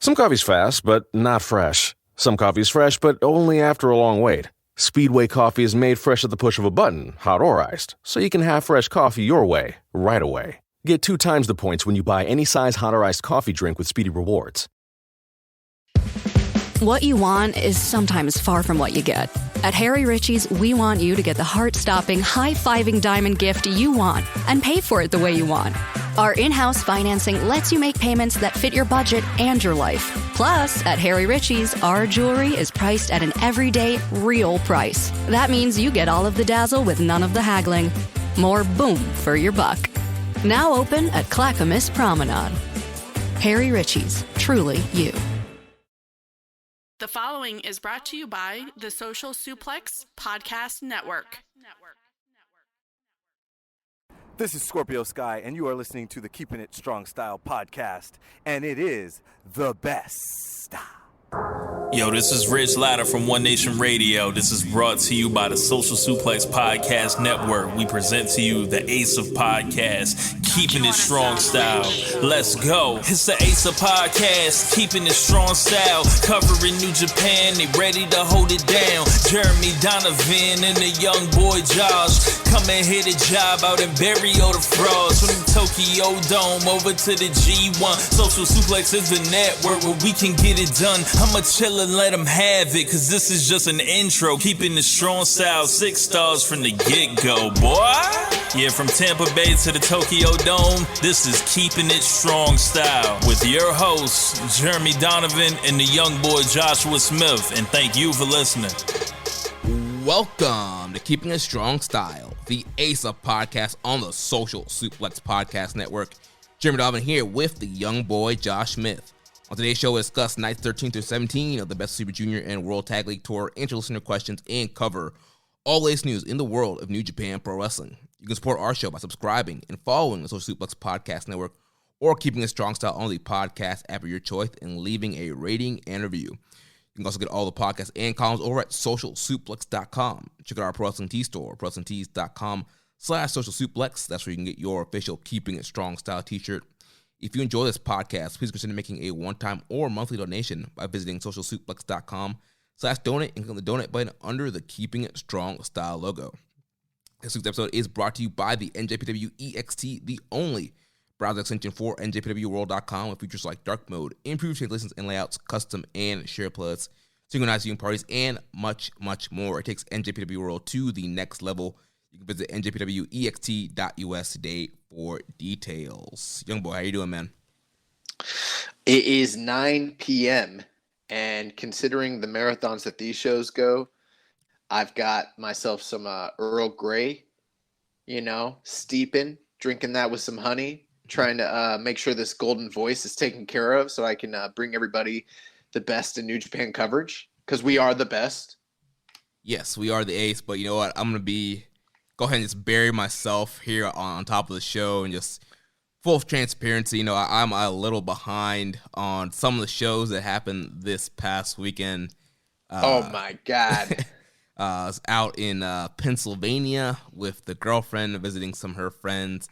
Some coffee's fast, but not fresh. Some coffee's fresh, but only after a long wait. Speedway coffee is made fresh at the push of a button, hot or iced, so you can have fresh coffee your way, right away. Get 2 times the points when you buy any size hot or iced coffee drink with Speedy Rewards. What you want is sometimes far from what you get. At Harry Ritchie's, we want you to get the heart-stopping, high-fiving diamond gift you want and pay for it the way you want. Our in-house financing lets you make payments that fit your budget and your life. Plus, at Harry Ritchie's, our jewelry is priced at an everyday, real price. That means you get all of the dazzle with none of the haggling. More boom for your buck. Now open at Clackamas Promenade. Harry Ritchie's, truly you. The following is brought to you by the Social Suplex Podcast Network. This is Scorpio Sky, and you are listening to the Keepin It Strong Style podcast, and it is the best. Yo, this is Rich Latta from One Nation Radio. This is brought to you by the Social Suplex Podcast Network. We present to you the Ace of Podcasts, Keepin It Strong Style. Let's go. It's the Ace of Podcasts, Keepin It Strong Style. Covering New Japan, they ready to hold it down. Jeremy Donovan and the young boy Josh. Come and hit a job out in Barrio the Frost. From the Tokyo Dome over to the G1. Social Suplex is the network where we can get it done. I'ma chill and let them have it, cause this is just an intro. Keeping the strong style, 6 stars from the get-go, boy. Yeah, from Tampa Bay to the Tokyo Dome, this is Keeping It Strong Style with your hosts, Jeremy Donovan and the young boy Joshua Smith. And thank you for listening. Welcome to Keeping It Strong Style, the Ace of Podcast on the Social Suplex Podcast Network. Jeremy Donovan here with the young boy Josh Smith. On today's show, we'll discuss nights 13 through 17 of the Best Super Junior and World Tag League Tour, answer listener questions, and cover all latest news in the world of New Japan Pro Wrestling. You can support our show by subscribing and following the Social Suplex Podcast Network or Keeping It Strong Style on the podcast app of your choice and leaving a rating and review. You can also get all the podcasts and columns over at socialsuplex.com. Check out our Pro Wrestling Tee store, ProWrestlingTees.com/socialsuplex. That's where you can get your official Keeping It Strong Style t-shirt. If you enjoy this podcast, please consider making a one-time or monthly donation by visiting socialsuplex.com/donate and click the donate button under the Keeping It Strong Style logo. This week's episode is brought to you by the NJPW EXT, the only browser extension for NJPWWorld.com with features like dark mode, improved translations and layouts, custom and share playlists, synchronized viewing parties, and much, much more. It takes NJPW World to the next level. You can visit njpwext.us today for details. Young boy, how you doing, man? It is 9 p.m., and considering the marathons that these shows go, I've got myself some Earl Grey, steeping, drinking that with some honey, trying to make sure this golden voice is taken care of so I can bring everybody the best in New Japan coverage, because we are the best. Yes, we are the ace, but you know what? I'm going to go ahead and just bury myself here on top of the show and just full of transparency. I'm a little behind on some of the shows that happened this past weekend. Oh my God. I was out in Pennsylvania with the girlfriend visiting some of her friends.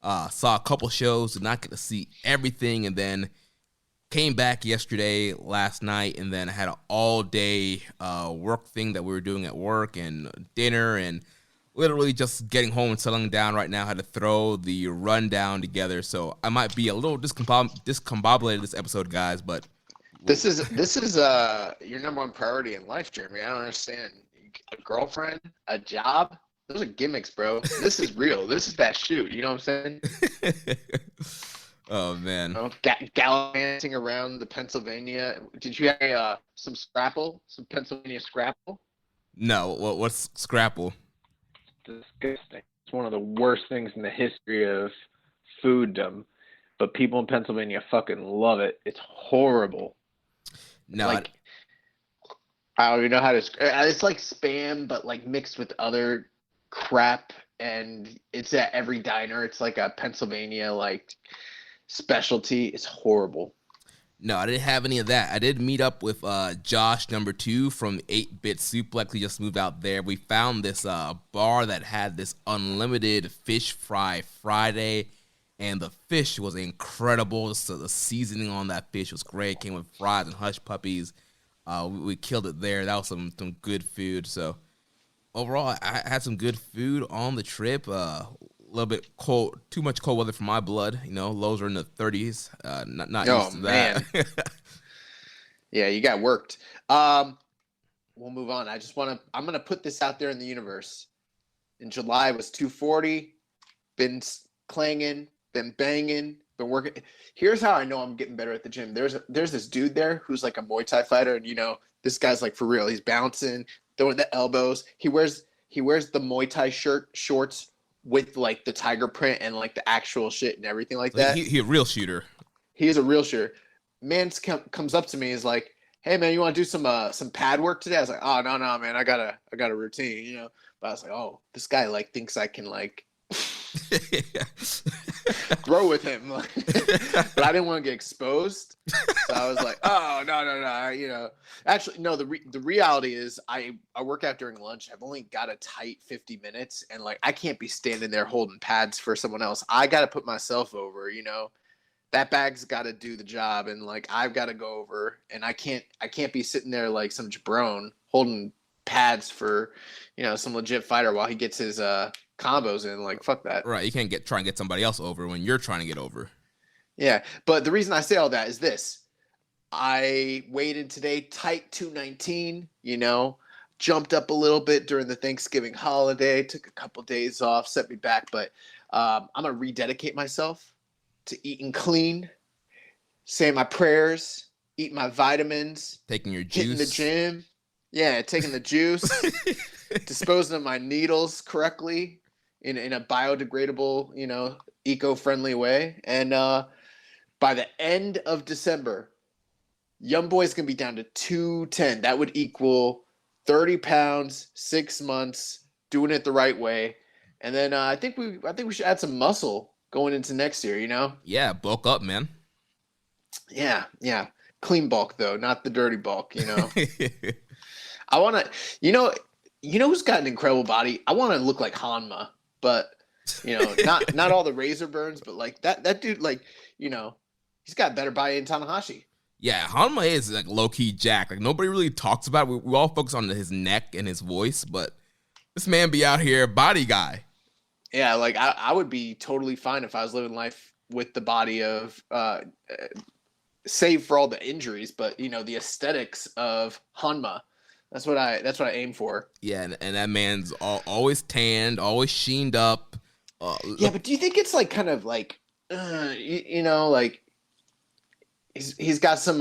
Saw a couple shows, did not get to see everything, and then came back last night, and then I had an all-day work thing that we were doing at work and dinner, and literally just getting home and settling down right now. Had to throw the rundown together, so I might be a little discombobulated this episode, guys. But this is your number one priority in life, Jeremy. I don't understand. A girlfriend, a job, those are gimmicks, bro. This is real. This is that shoot. You know what I'm saying? Oh man, gallivanting around the Pennsylvania. Did you have some Scrapple? Some Pennsylvania Scrapple? No. What's Scrapple? Disgusting. It's one of the worst things in the history of fooddom, but people in Pennsylvania fucking love it. It's horrible. No, I don't even know how to. It's like Spam, but like mixed with other crap, and it's at every diner. It's like a Pennsylvania specialty. It's horrible. No, I didn't have any of that. I did meet up with Josh, number 2 from 8-Bit Suplex. He just moved out there. We found this bar that had this unlimited fish fry Friday, And the fish was incredible. So the seasoning on that fish was great. Came with fries and hush puppies. We killed it there. That was some good food. So overall, I had some good food on the trip. A little bit cold, too much cold weather for my blood. Lows are in the 30s. Not used to that. Man. Yeah, you got worked. We'll move on. I'm going to put this out there in the universe. In July, it was 240. Been clanging, been banging, been working. Here's how I know I'm getting better at the gym. There's this dude there who's like a Muay Thai fighter, and this guy's like for real. He's bouncing, throwing the elbows. He wears the Muay Thai shorts with like the tiger print and like the actual shit and everything like that. He a real shooter. He is a real shooter. Man comes up to me, is like, "Hey man, you want to do some pad work today?" I was like, "Oh no man, I got a routine, But I was like, "Oh, this guy like thinks I can like grow with him," but I didn't want to get exposed, so I was like, "Oh no, Actually, no. The reality is, I work out during lunch. I've only got a tight 50 minutes, and like I can't be standing there holding pads for someone else. I got to put myself over, That bag's got to do the job, and like I've got to go over, and I can't be sitting there like some jabron holding pads for, some legit fighter while he gets his combos in. Like, fuck that. Right, you can't try and get somebody else over when you're trying to get over. Yeah, but the reason I say all that is this: I weighed in today, tight 219. Jumped up a little bit during the Thanksgiving holiday. Took a couple days off, set me back, but I'm gonna rededicate myself to eating clean, saying my prayers, eating my vitamins, taking your juice, hitting the gym. Yeah, taking the juice, disposing of my needles correctly in a biodegradable, eco-friendly way. And by the end of December, Young Boy's going to be down to 210. That would equal 30 pounds, 6 months, doing it the right way. And then I think we should add some muscle going into next year, Yeah, bulk up, man. Yeah. Clean bulk, though, not the dirty bulk, I want to, who's got an incredible body? I want to look like Hanma, but, not all the razor burns, but like that dude, like, he's got better body than Tanahashi. Yeah, Hanma is like low-key jack. Like nobody really talks about it. We all focus on his neck and his voice, but this man be out here body guy. Yeah, like I would be totally fine if I was living life with the body of, save for all the injuries, but the aesthetics of Hanma. That's what I aim for. Yeah, and that man's always tanned, always sheened up. Yeah, but do you think it's like kind of like, like he's got some,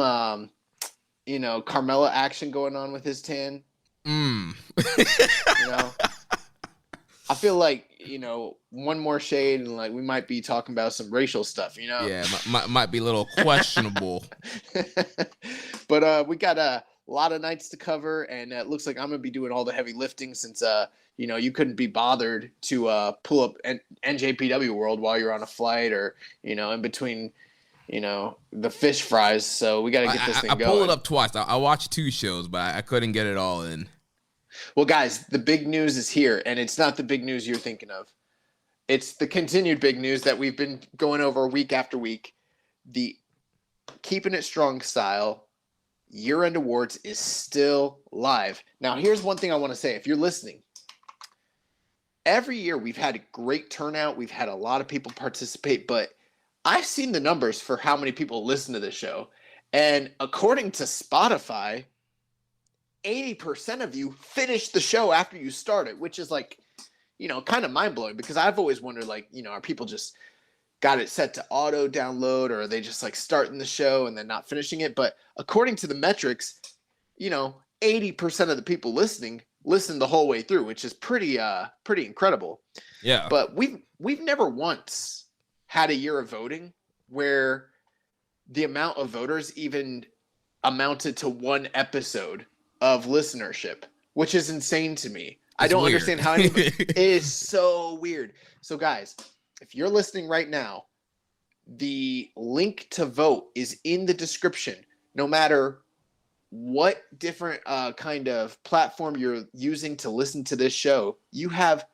Carmella action going on with his tan? I feel like, one more shade and like we might be talking about some racial stuff, Yeah, might be a little questionable. But we got a lot of nights to cover, and it looks like I'm going to be doing all the heavy lifting since, you couldn't be bothered to pull up NJPW World while you're on a flight or, in between, the fish fries. So we got to get this thing going. I pulled it up twice. I watched 2 shows, but I couldn't get it all in. Well, guys, the big news is here, and it's not the big news you're thinking of. It's the continued big news that we've been going over week after week. The Keepin It Strong Style year-end awards is still live. Now, here's one thing I want to say. If you're listening, every year we've had a great turnout. We've had a lot of people participate, but I've seen the numbers for how many people listen to this show. And according to Spotify, 80% of you finished the show after you started, which is like, kind of mind-blowing because I've always wondered, like, are people just got it set to auto download or are they just like starting the show and then not finishing it? But according to the metrics, 80% of the people listening listen the whole way through, which is pretty incredible. Yeah. But we've never once had a year of voting where the amount of voters even amounted to one episode of listenership, which is insane to me. I don't understand how anybody it is so weird. So guys, if you're listening right now, the link to vote is in the description. No matter what different kind of platform you're using to listen to this show, you have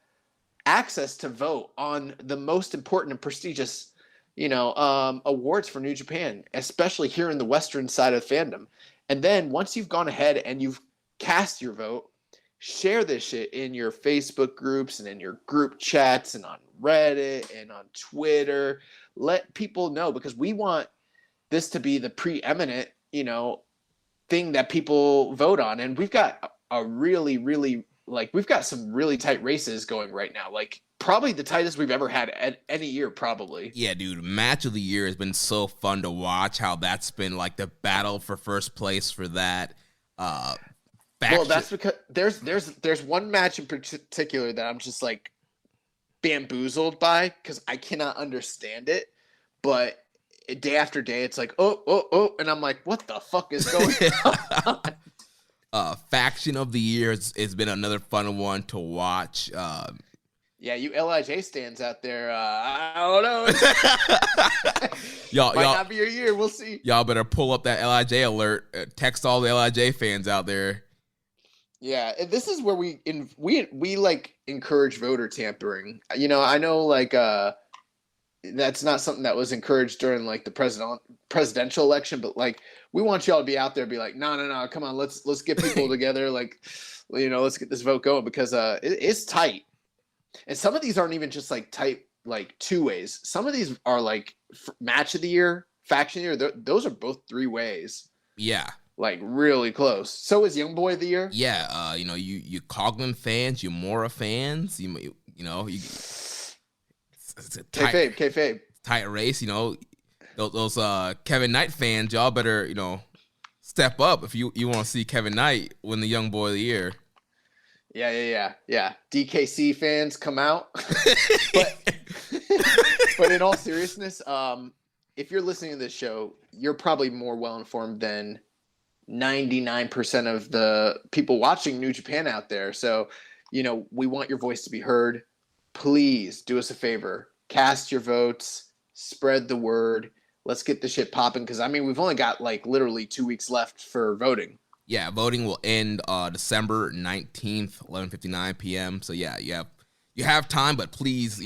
access to vote on the most important and prestigious awards for New Japan, especially here in the Western side of fandom. And then once you've gone ahead and you've cast your vote, share this shit in your Facebook groups and in your group chats and on Reddit and on Twitter. Let people know, because we want this to be the preeminent, thing that people vote on. And we've got a really, really, we've got some really tight races going right now. Probably the tightest we've ever had at any year, probably. Yeah, dude. Match of the year has been so fun to watch. How that's been the battle for first place for that. Well, that's because there's one match in particular that I'm just bamboozled by, because I cannot understand it. But day after day, it's oh, and I'm like, what the fuck is going on? Faction of the year has been another fun one to watch. Yeah, you LIJ stands out there. I don't know. y'all not be your year. We'll see. Y'all better pull up that LIJ alert. Text all the LIJ fans out there. Yeah, this is where we encourage voter tampering. I know that's not something that was encouraged during the presidential election, but we want y'all to be out there, be no, come on, let's get people together, let's get this vote going, because it's tight. And some of these aren't even just tight two ways. Some of these are match of the year, faction of the year. Those are both three ways. Yeah. Really close. So is Young Boy of the year? Yeah. You Coughlin fans, you Mora fans, you it's a Kayfabe. Tight race. Those Kevin Knight fans, y'all better, step up if you want to see Kevin Knight win the Young Boy of the Year. Yeah. DKC fans, come out. But in all seriousness, if you're listening to this show, you're probably more well-informed than 99% of the people watching New Japan out there. So, we want your voice to be heard. Please do us a favor. Cast your votes. Spread the word. Let's get the shit popping, because, we've only got, literally 2 weeks left for voting. Yeah, voting will end December 19th, 11:59 p.m. So yeah, you have time, but please,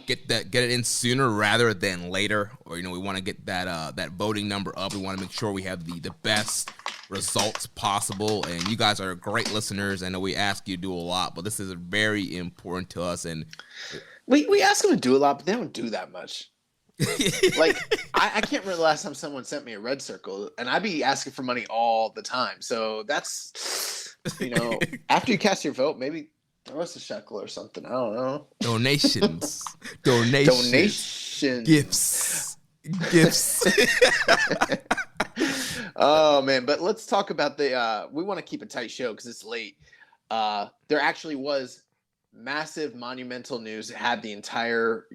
get it in sooner rather than later. Or we want to get that voting number up. We want to make sure we have the best results possible. And you guys are great listeners. I know we ask you to do a lot, but this is very important to us. And we ask them to do a lot, but they don't do that much. I can't remember the last time someone sent me a red circle, and I'd be asking for money all the time. So that's, after you cast your vote, maybe throw us a shekel or something. I don't know. Donations. Gifts. Oh man, but let's talk about we want to keep a tight show because it's late. There actually was massive monumental news that had the entire,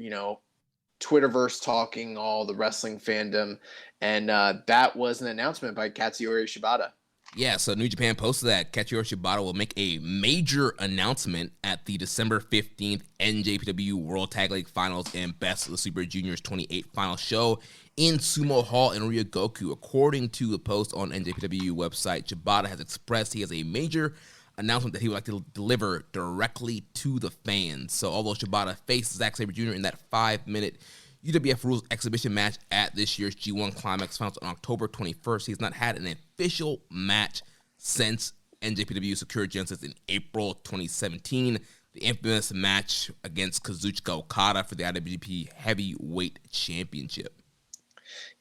Twitterverse talking, all the wrestling fandom, and that was an announcement by Katsuyori Shibata. Yeah, so New Japan posted that Katsuyori Shibata will make a major announcement at the December 15th NJPW World Tag League Finals and Best of the Super Juniors 28 final show in Sumo Hall in Ryogoku. According to the post on NJPW website, Shibata has expressed he has a major announcement that he would like to deliver directly to the fans. So although Shibata faced Zack Sabre Jr. in that 5-minute UWF Rules exhibition match at this year's G1 Climax Finals on October 21st, he has not had an official match since NJPW secured Genesis in April 2017, the infamous match against Kazuchika Okada for the IWGP Heavyweight Championship.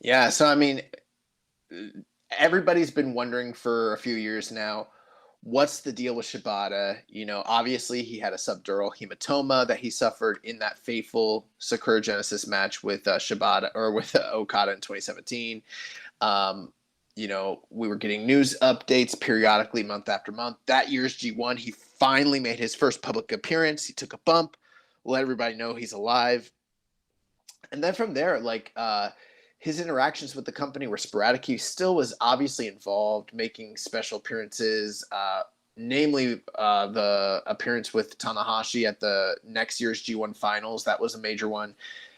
Yeah, so everybody's been wondering for a few years now, what's the deal with Shibata? Obviously he had a subdural hematoma that he suffered in that fateful Sakura Genesis match with Shibata or with Okada in 2017. We were getting news updates periodically month after month. That year's G1, he finally made his first public appearance. He took a bump, let everybody know he's alive. And then from there, his interactions with the company were sporadic. He still was obviously involved, making special appearances, namely the appearance with Tanahashi at the next year's G1 Finals. That was a major one.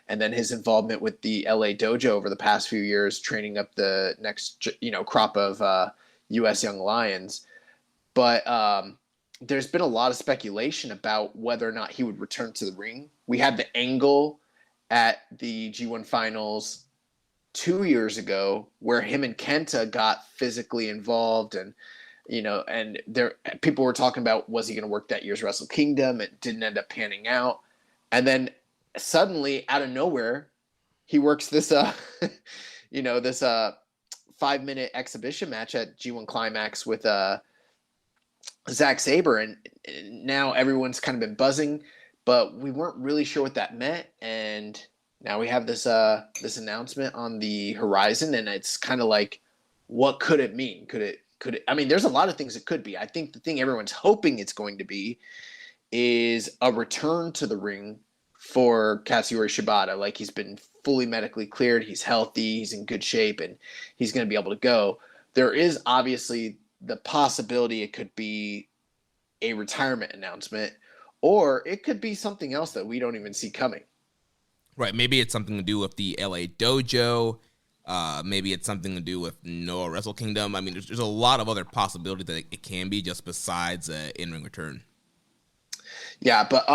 And then his involvement with the LA Dojo over the past few years, training up the next, crop of U.S. Young Lions. But there's been a lot of speculation about whether or not he would return to the ring. We had the Angle at the G1 finals 2 years ago, where him and Kenta got physically involved, and and people were talking about, was he going to work that year's Wrestle Kingdom? It didn't end up panning out, and then suddenly out of nowhere, he works this this 5-minute exhibition match at G1 Climax with Zack Sabre, and now everyone's kind of been buzzing, but we weren't really sure what that meant, and now we have this this announcement on the horizon, and it's kind of like, what could it mean? Could it? I mean, there's a lot of things it could be. I think the thing everyone's hoping it's going to be is a return to the ring for Katsuyori Shibata. Like, he's been fully medically cleared, he's healthy, he's in good shape, and he's going to be able to go. There is obviously the possibility it could be a retirement announcement, or it could be something else that we don't even see coming. Right, maybe it's something to do with the LA dojo. Maybe it's something to do with Noah Wrestle Kingdom. I mean, there's a lot of other possibilities that it can be, just besides in-ring return. Yeah, but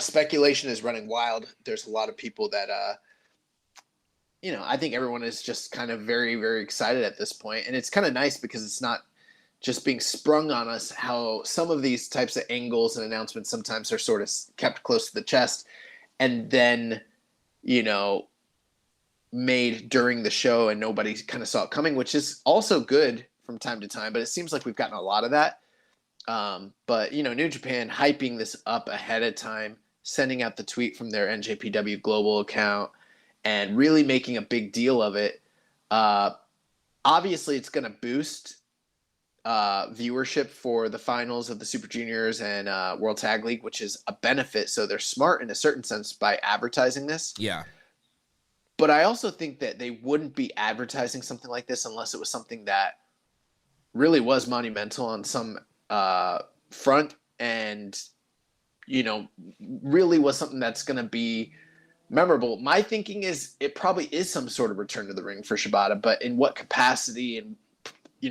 speculation is running wild. There's a lot of people that I think everyone is just kind of very, very excited at this point, and it's kind of nice because it's not just being sprung on us. How some of these types of angles and announcements sometimes are sort of kept close to the chest, and then made during the show, and nobody kind of saw it coming, which is also good from time to time, but it seems like we've gotten a lot of that. But New Japan hyping this up ahead of time, sending out the tweet from their NJPW global account, and really making a big deal of it. Obviously, it's going to boost viewership for the finals of the Super Juniors and World Tag League, which is a benefit. So they're smart in a certain sense by advertising this. Yeah. But I also think that they wouldn't be advertising something like this unless it was something that really was monumental on some front, and really was something that's going to be memorable. My thinking is it probably is some sort of return to the ring for Shibata, but in what capacity, and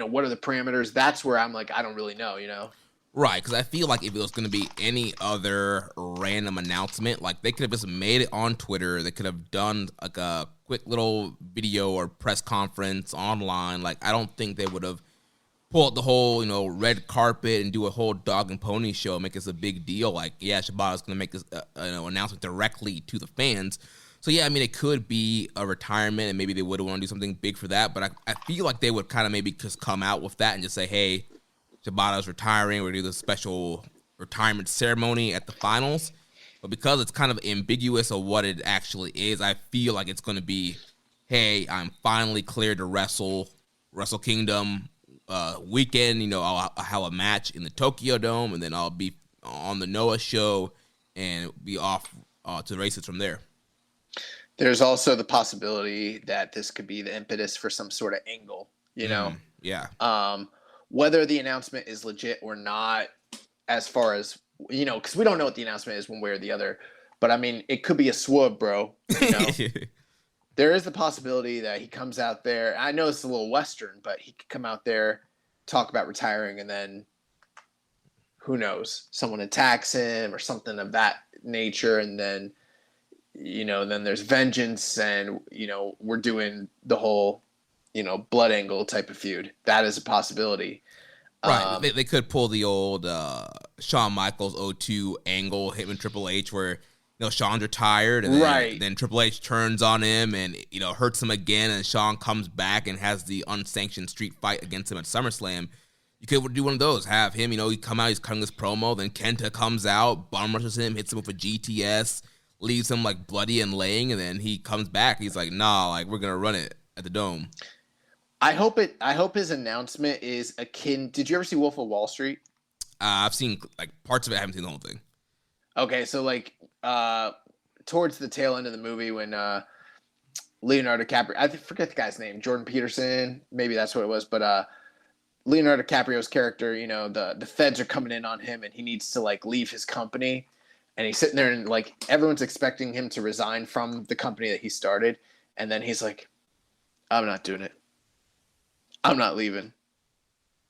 what are the parameters? That's where I'm like, I don't really know. Right, because I feel like if it was going to be any other random announcement, like they could have just made it on Twitter. They could have done like a quick little video or press conference online. Like, I don't think they would have pulled the whole, red carpet and do a whole dog and pony show and make this a big deal. Like, yeah, Shibata's going to make this announcement directly to the fans. So, yeah, I mean, it could be a retirement, and maybe they would want to do something big for that. But I feel like they would kind of maybe just come out with that and just say, hey, Shibata's retiring. We're going to do the special retirement ceremony at the finals. But because it's kind of ambiguous of what it actually is, I feel like it's going to be, hey, I'm finally cleared to Wrestle Kingdom weekend. I'll have a match in the Tokyo Dome, and then I'll be on the Noah show and be off to the races from there. There's also the possibility that this could be the impetus for some sort of angle, Yeah. Whether the announcement is legit or not, as far as, because we don't know what the announcement is one way or the other. But, I mean, it could be a swab, bro. There is the possibility that he comes out there. I know it's a little Western, but he could come out there, talk about retiring, and then who knows? Someone attacks him or something of that nature, and then, then there's vengeance, and, we're doing the whole blood angle type of feud. That is a possibility. Right. They could pull the old Shawn Michaels 02 angle, him and Triple H, where Shawn's retired, and then Triple H turns on him and hurts him again, and Shawn comes back and has the unsanctioned street fight against him at SummerSlam. You could do one of those. Have him, he come out, he's cutting this promo, then Kenta comes out, bum rushes him, hits him with a GTS, leaves him like bloody and laying, and then he comes back. He's like, nah, like we're gonna run it at the Dome. I hope his announcement is akin. Did you ever see Wolf of Wall Street? I've seen like parts of it. I haven't seen the whole thing. Okay, so like towards the tail end of the movie when Leonardo DiCaprio, I forget the guy's name, Jordan Peterson, maybe that's what it was, but Leonardo DiCaprio's character, the feds are coming in on him and he needs to like leave his company, and he's sitting there and like everyone's expecting him to resign from the company that he started, and then he's like, I'm not doing it. I'm not leaving.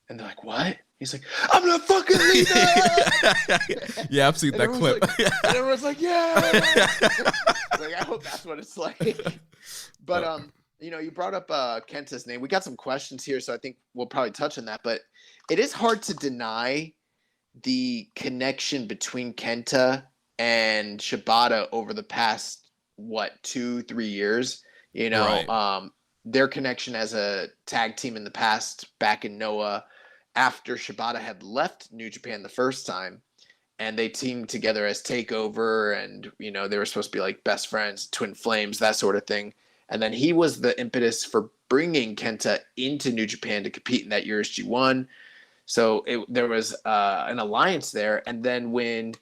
And they're like, what? He's like, I'm not fucking leaving. Yeah, I've seen that clip. And everyone's like, yeah. Like, I hope that's what it's like. But you brought up Kenta's name. We got some questions here, so I think we'll probably touch on that. But it is hard to deny the connection between Kenta and Shibata over the past 2-3 years. Right. Their connection as a tag team in the past, back in Noah, after Shibata had left New Japan the first time, and they teamed together as Takeover, and they were supposed to be like best friends, twin flames, that sort of thing. And then he was the impetus for bringing Kenta into New Japan to compete in that year's G1. So there was an alliance there. And then when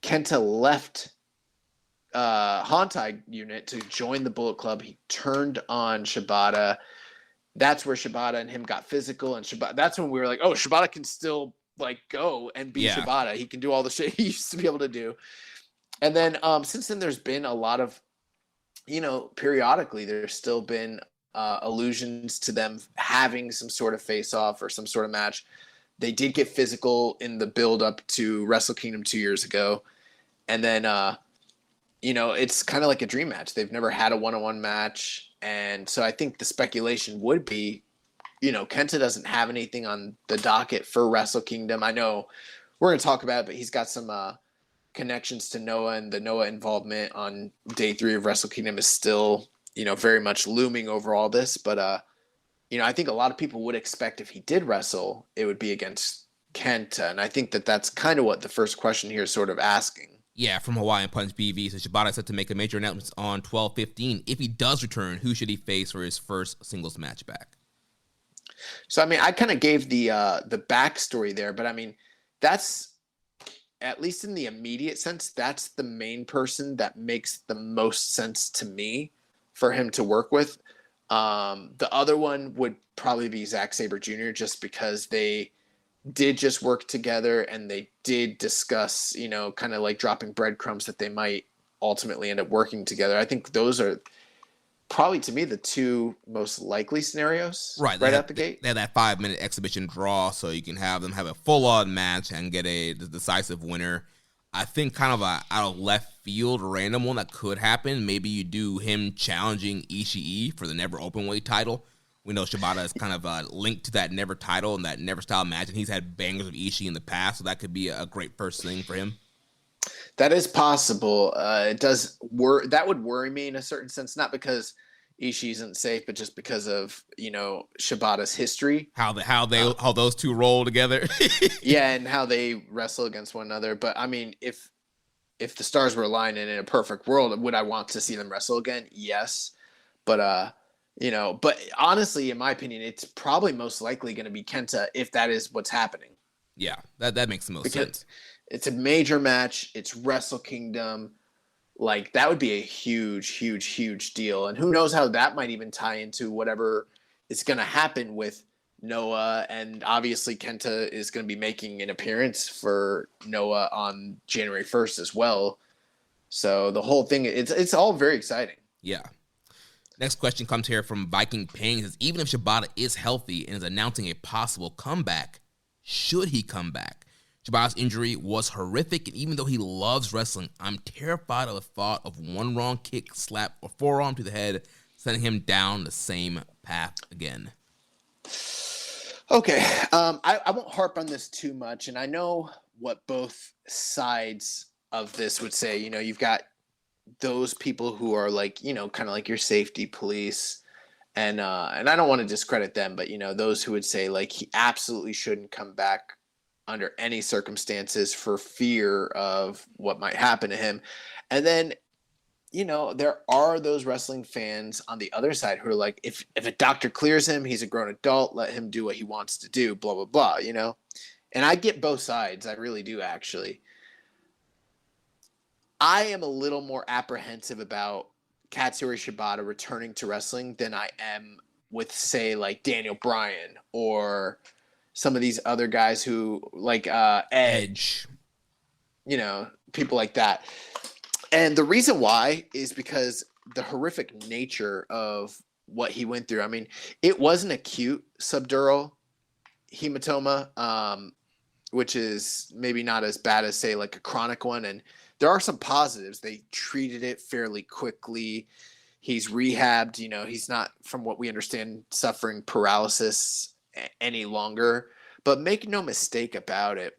Kenta left Hontai unit to join the Bullet Club, he turned on Shibata. That's where Shibata and him got physical, and that's when we were like, oh, Shibata can still like go and be Shibata. He can do all the shit he used to be able to do. And then since then, there's been a lot of, periodically there's still been allusions to them having some sort of face-off or some sort of match. They did get physical in the build-up to Wrestle Kingdom 2 years ago. And then, it's kind of like a dream match. They've never had a one-on-one match. And so I think the speculation would be, Kenta doesn't have anything on the docket for Wrestle Kingdom. I know we're going to talk about it, but he's got some connections to Noah, and the Noah involvement on day 3 of Wrestle Kingdom is still, very much looming over all this. But, I think a lot of people would expect if he did wrestle, it would be against Kenta. And I think that's kind of what the first question here is sort of asking. Yeah, from Hawaiian Punch BV, so Shibata is set to make a major announcement on 12/15. If he does return, who should he face for his first singles match back? So, I kind of gave the backstory there, but that's, at least in the immediate sense, that's the main person that makes the most sense to me for him to work with. The other one would probably be Zack Sabre Jr., just because they did just work together and they did discuss, kind of like dropping breadcrumbs that they might ultimately end up working together. I think those are probably, to me, the two most likely scenarios right out the gate. They have that 5-minute exhibition draw, so you can have them have a full-on match and get a decisive winner. I think kind of a out of left field random one that could happen. Maybe you do him challenging Ishii for the Never Openweight title. We know Shibata is kind of linked to that Never title and that Never style match, and he's had bangers with Ishii in the past, so that could be a great first thing for him. That is possible. It does that would worry me in a certain sense, not because Ishii isn't safe, but just because of Shibata's history, how those two roll together. Yeah, and how they wrestle against one another. But if the stars were aligned and in a perfect world, would I want to see them wrestle again? Yes, but but honestly, in my opinion, it's probably most likely going to be Kenta if that is what's happening. Yeah, that makes the most sense. It's a major match. It's Wrestle Kingdom. Like, that would be a huge, huge, huge deal. And who knows how that might even tie into whatever is going to happen with Noah. And obviously Kenta is going to be making an appearance for Noah on January 1st as well. So the whole thing, it's all very exciting. Yeah. Next question comes here from Viking Payne. It says, even if Shibata is healthy and is announcing a possible comeback, should he come back? Shibata's injury was horrific, and even though he loves wrestling, I'm terrified of the thought of one wrong kick, slap, or forearm to the head, sending him down the same path again. Okay, I won't harp on this too much, and I know what both sides of this would say. You've got those people who are like, kind of like your safety police, and I don't want to discredit them, but those who would say like he absolutely shouldn't come back under any circumstances for fear of what might happen to him. And then, there are those wrestling fans on the other side who are like, if a doctor clears him, he's a grown adult, let him do what he wants to do, blah, blah, blah, And I get both sides. I really do, actually. I am a little more apprehensive about Katsuyori Shibata returning to wrestling than I am with, say, like Daniel Bryan or some of these other guys who like Edge, people like that. And the reason why is because the horrific nature of what he went through. It was an acute subdural hematoma, which is maybe not as bad as, say, like a chronic one. And there are some positives. They treated it fairly quickly. He's rehabbed. He's not, from what we understand, suffering paralysis any longer. But make no mistake about it,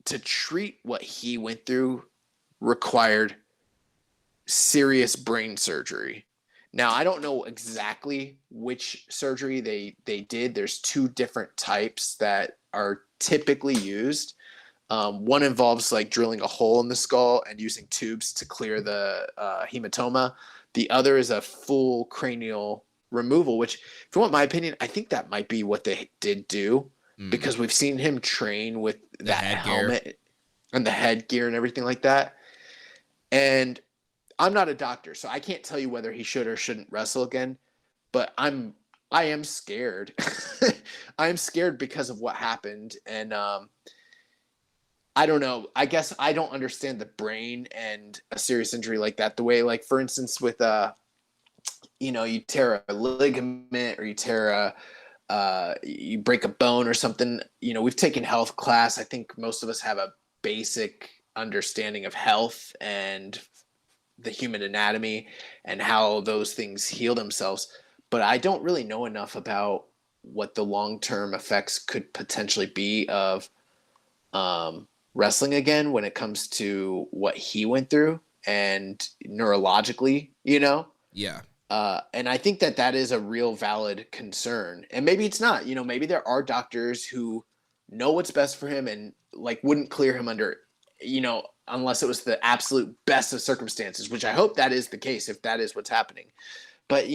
to treat what he went through required serious brain surgery. Now, I don't know exactly which surgery they did. There's 2 different types that are typically used. One involves like drilling a hole in the skull and using tubes to clear the hematoma. The other is a full cranial removal, which, if you want my opinion, I think that might be what they did do, because we've seen him train with that helmet and the headgear and everything like that. And I'm not a doctor, so I can't tell you whether he should or shouldn't wrestle again, but I am scared. I am scared because of what happened. And I don't know. I guess I don't understand the brain and a serious injury like that. The way, like, for instance, with you tear a ligament, or you tear you break a bone or something. We've taken health class. I think most of us have a basic understanding of health and the human anatomy and how those things heal themselves. But I don't really know enough about what the long-term effects could potentially be of wrestling again when it comes to what he went through and neurologically, Yeah. And I think that is a real valid concern. And maybe it's not. Maybe there are doctors who know what's best for him and like wouldn't clear him under, unless it was the absolute best of circumstances, which I hope that is the case if that is what's happening. But,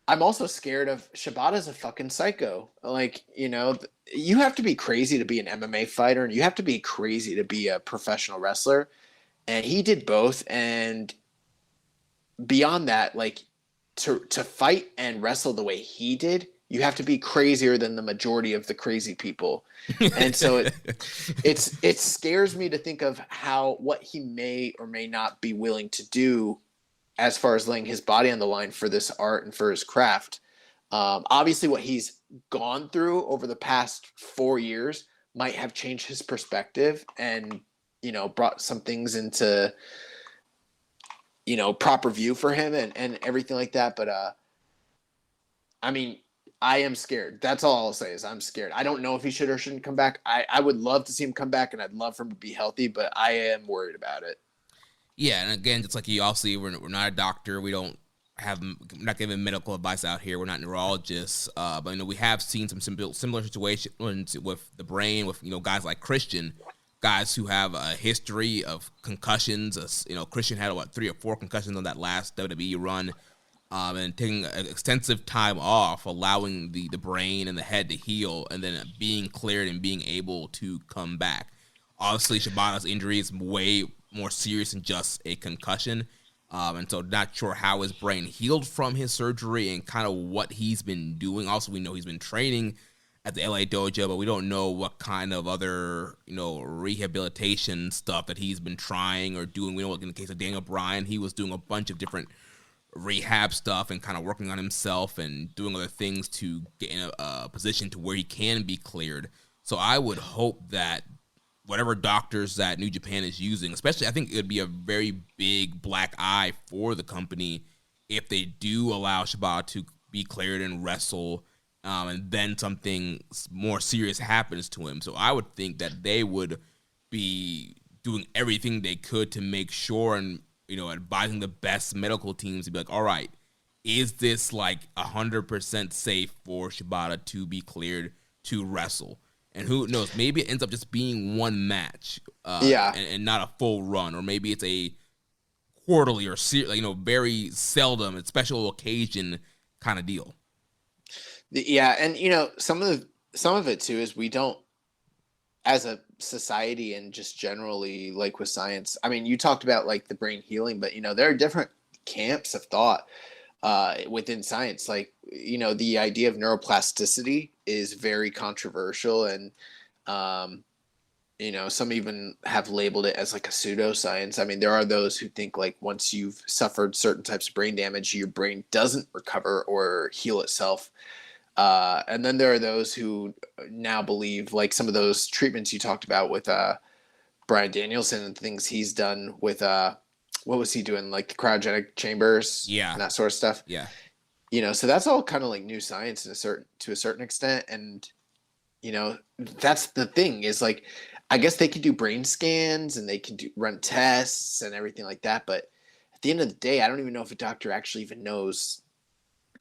I'm also scared of Shibata's a fucking psycho. Like, you have to be crazy to be an MMA fighter, and you have to be crazy to be a professional wrestler. And he did both. And beyond that, like, to fight and wrestle the way he did, you have to be crazier than the majority of the crazy people. And so it scares me to think of what he may or may not be willing to do as far as laying his body on the line for this art and for his craft. Obviously what he's gone through over the past 4 years might have changed his perspective and, brought some things into, proper view for him and everything like that. But, I am scared. That's all I'll say is I'm scared. I don't know if he should or shouldn't come back. I would love to see him come back, and I'd love for him to be healthy, but I am worried about it. Yeah, and again, just like you, obviously, we're not a doctor. We're not giving medical advice out here. We're not neurologists. But, we have seen some similar situations with the brain, with, guys like Christian, guys who have a history of concussions. Christian had, 3 or 4 concussions on that last WWE run. And taking an extensive time off, allowing the brain and the head to heal, and then being cleared and being able to come back. Obviously, Shibata's injury is way more serious than just a concussion. And so not sure how his brain healed from his surgery and kind of what he's been doing. Also, we know he's been training at the LA dojo, but we don't know what kind of other, rehabilitation stuff that he's been trying or doing. We know in the case of Daniel Bryan, he was doing a bunch of different rehab stuff and kind of working on himself and doing other things to get in a position to where he can be cleared. So I would hope that whatever doctors that New Japan is using, especially, I think it would be a very big black eye for the company if they do allow Shibata to be cleared and wrestle, and then something more serious happens to him. So I would think that they would be doing everything they could to make sure and advising the best medical teams to be like, all right, is this like 100% safe for Shibata to be cleared to wrestle? And who knows, maybe it ends up just being one match, and not a full run, or maybe it's a quarterly or very seldom, a special occasion kind of deal. Yeah, and some of it too is we don't, as a society and just generally like with science. I mean, you talked about like the brain healing, but there are different camps of thought within science. Like, the idea of neuroplasticity is very controversial, and some even have labeled it as like a pseudoscience. I mean, there are those who think like once you've suffered certain types of brain damage, your brain doesn't recover or heal itself. And then there are those who now believe, like some of those treatments you talked about with Bryan Danielson and things he's done with what was he doing, like the cryogenic chambers, and that sort of stuff. Yeah. So that's all kind of like new science to a certain extent, and that's the thing is like, I guess they could do brain scans and they can run tests and everything like that, but at the end of the day, I don't even know if a doctor actually even knows.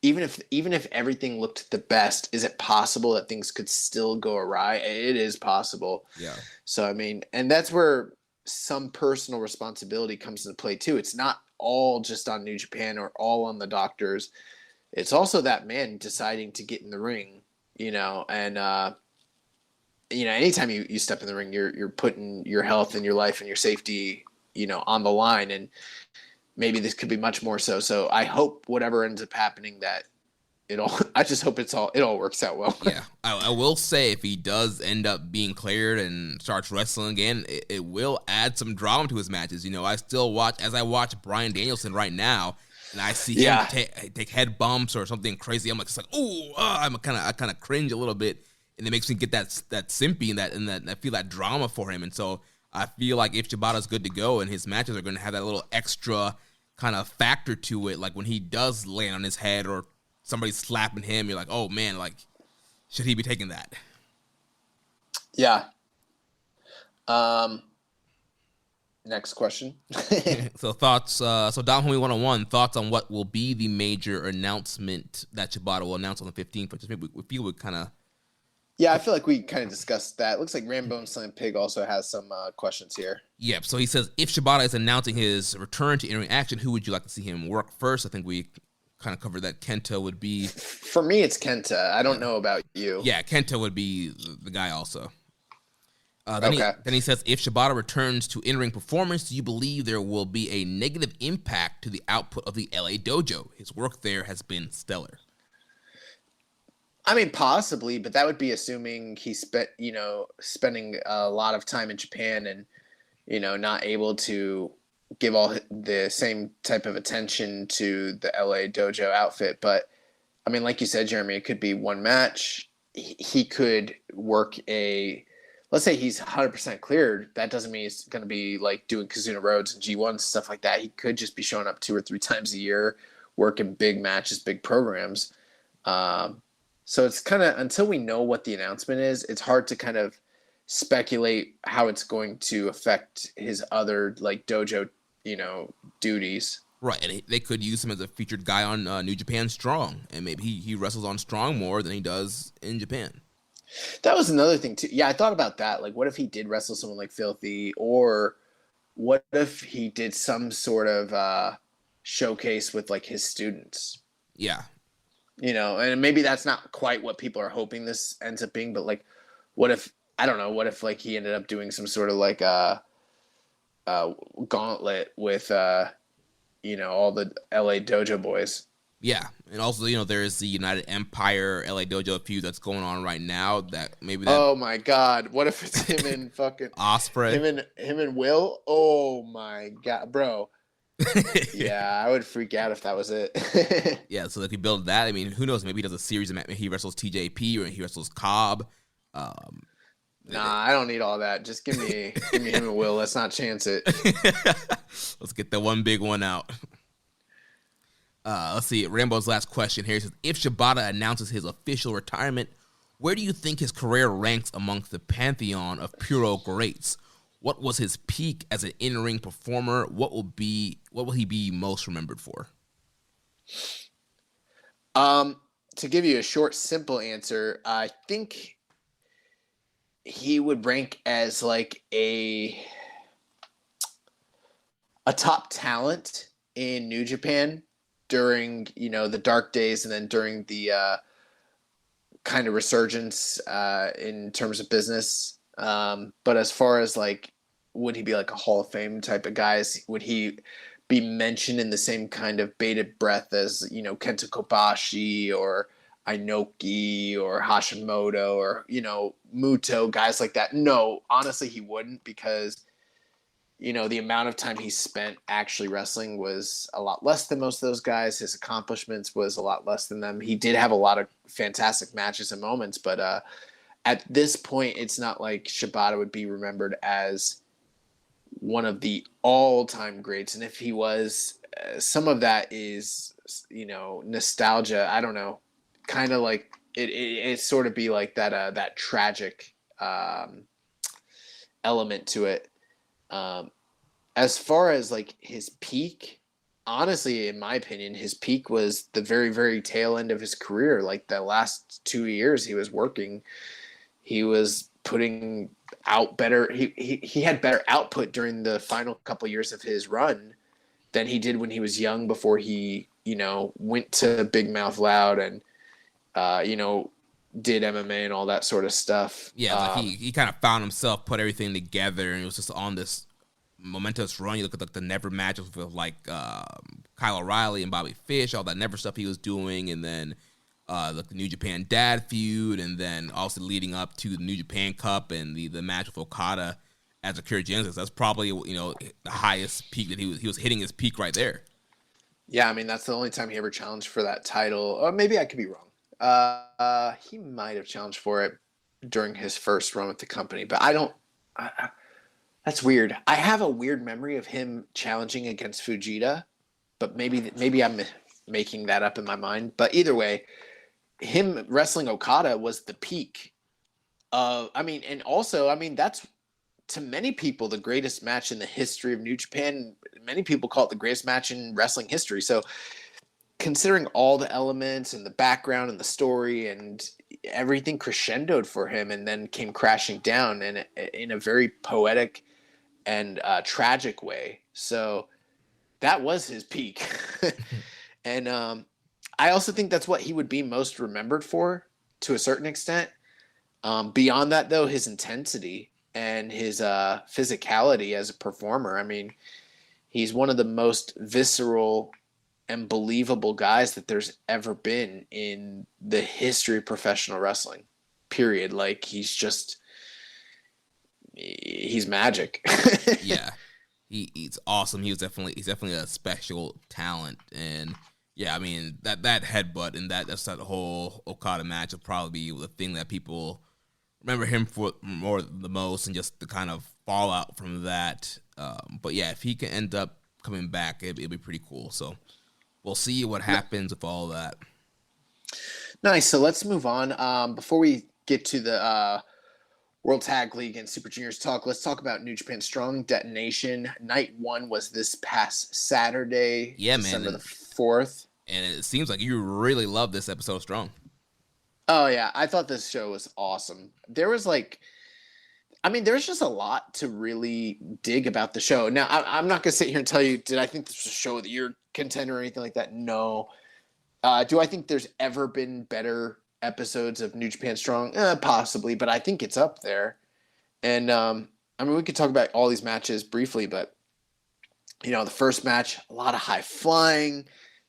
Even if everything looked the best, is it possible that things could still go awry? It is possible. Yeah. So I mean, and that's where some personal responsibility comes into play too. It's not all just on New Japan or all on the doctors. It's also that man deciding to get in the ring, and anytime you step in the ring, you're putting your health and your life and your safety, on the line, and maybe this could be much more so. So I hope whatever ends up happening that I just hope it all works out well. Yeah. I will say if he does end up being cleared and starts wrestling again, it will add some drama to his matches. I still watch Bryan Danielson right now, and I see him take head bumps or something crazy. I'm like, ooh, I kind of cringe a little bit, and it makes me get that simpy and that I feel that drama for him. And so I feel like if Shibata's good to go and his matches are going to have that little extra kind of factor to it, like when he does land on his head or somebody's slapping him, you're like, oh man, like, should he be taking that? Yeah. Next question. So thoughts, so Dom Homie 101, thoughts on what will be the major announcement that Shibata will announce on the 15th, which maybe we feel we kind of... Yeah, I feel like we kind of discussed that. Looks like Rambo Slam Pig also has some questions here. Yep. So he says, if Shibata is announcing his return to in-ring action, who would you like to see him work first? I think we kind of covered that Kenta would be... For me, it's Kenta. I don't know about you. Yeah, Kenta would be the guy also. Then he says, if Shibata returns to in-ring performance, do you believe there will be a negative impact to the output of the LA dojo? His work there has been stellar. I mean, possibly, but that would be assuming he spending a lot of time in Japan and, not able to give all the same type of attention to the LA dojo outfit. But I mean, like you said, Jeremy, it could be one match. He could work let's say he's 100% cleared. That doesn't mean he's going to be like doing Kazuna Roads and G1 and stuff like that. He could just be showing up 2 or 3 times a year, working big matches, big programs. So it's kind of, until we know what the announcement is, it's hard to kind of speculate how it's going to affect his other like dojo, duties. Right, and they could use him as a featured guy on New Japan Strong, and maybe he wrestles on Strong more than he does in Japan. That was another thing too. Yeah, I thought about that. Like, what if he did wrestle someone like Filthy, or what if he did some sort of showcase with like his students? Yeah. And maybe that's not quite what people are hoping this ends up being, but like, what if like he ended up doing some sort of like gauntlet with all the LA dojo boys. Yeah, and also there is the United Empire LA dojo feud that's going on right now. That maybe that. Oh my God! What if it's him and fucking Osprey? Him and Will. Oh my God, bro. Yeah, I would freak out if that was it. Yeah, so if he build that, I mean, who knows? Maybe he does a series of he wrestles TJP or he wrestles Cobb. Nah, I don't need all that. Just give me him and Will. Let's not chance it. Let's get that one big one out. Let's see. Rambo's last question here. He says, if Shibata announces his official retirement, where do you think his career ranks amongst the pantheon of Puro greats? What was his peak as an in-ring performer? What will he be most remembered for? To give you a short, simple answer, I think he would rank as like a top talent in New Japan during, the dark days, and then during the kind of resurgence in terms of business. But as far as like, would he be like a Hall of Fame type of guy? Would he be mentioned in the same kind of bated breath as, Kenta Kobashi or Inoki or Hashimoto or, Muto, guys like that? No, honestly, he wouldn't, because, the amount of time he spent actually wrestling was a lot less than most of those guys. His accomplishments was a lot less than them. He did have a lot of fantastic matches and moments, but at this point, it's not like Shibata would be remembered as one of the all-time greats. And if he was, some of that is, nostalgia. I don't know, kind of like it sort of be like that tragic element to it. As far as like his peak, honestly, in my opinion, his peak was the very, very tail end of his career. Like the last 2 years he was working, he was putting out better. He had better output during the final couple years of his run than he did when he was young, before he, went to Big Mouth Loud and, did MMA and all that sort of stuff. Yeah, like he kind of found himself, put everything together, and it was just on this momentous run. You look at like the Never matches with like Kyle O'Reilly and Bobby Fish, all that Never stuff he was doing, and then the New Japan Dad feud, and then also leading up to the New Japan Cup and the match with Okada as Akira Genesis. That's probably the highest peak that he was hitting his peak right there. Yeah, I mean that's the only time he ever challenged for that title. Or maybe I could be wrong. He might have challenged for it during his first run with the company, but I don't. That's weird. I have a weird memory of him challenging against Vegeta, but maybe I'm making that up in my mind. But either way, him wrestling Okada was the peak of. And also, that's, to many people, the greatest match in the history of New Japan. Many people call it the greatest match in wrestling history. So, considering all the elements and the background and the story and everything crescendoed for him, and then came crashing down in a very poetic and tragic way. So that was his peak. And I also think that's what he would be most remembered for, to a certain extent. Beyond that, though, his intensity and his physicality as a performer. He's one of the most visceral and believable guys that there's ever been in the history of professional wrestling, period. Like, he's magic. Yeah, he's awesome. He's definitely a special talent. And yeah, that headbutt and that's that whole Okada match will probably be the thing that people remember him for more the most, and just the kind of fallout from that. But yeah, if he can end up coming back, it'll be pretty cool. So we'll see what happens with all that. Nice. So let's move on. Before we get to the World Tag League and Super Juniors talk, let's talk about New Japan Strong. Detonation Night 1 was this past Saturday, December the 4th. And it seems like you really love this episode of Strong. Oh, yeah. I thought this show was awesome. There was there's just a lot to really dig about the show. Now, I'm not going to sit here and tell you, did I think this was a show of the year contender or anything like that? No. Do I think there's ever been better episodes of New Japan Strong? Possibly, but I think it's up there. And, we could talk about all these matches briefly, but, the first match, a lot of high flying.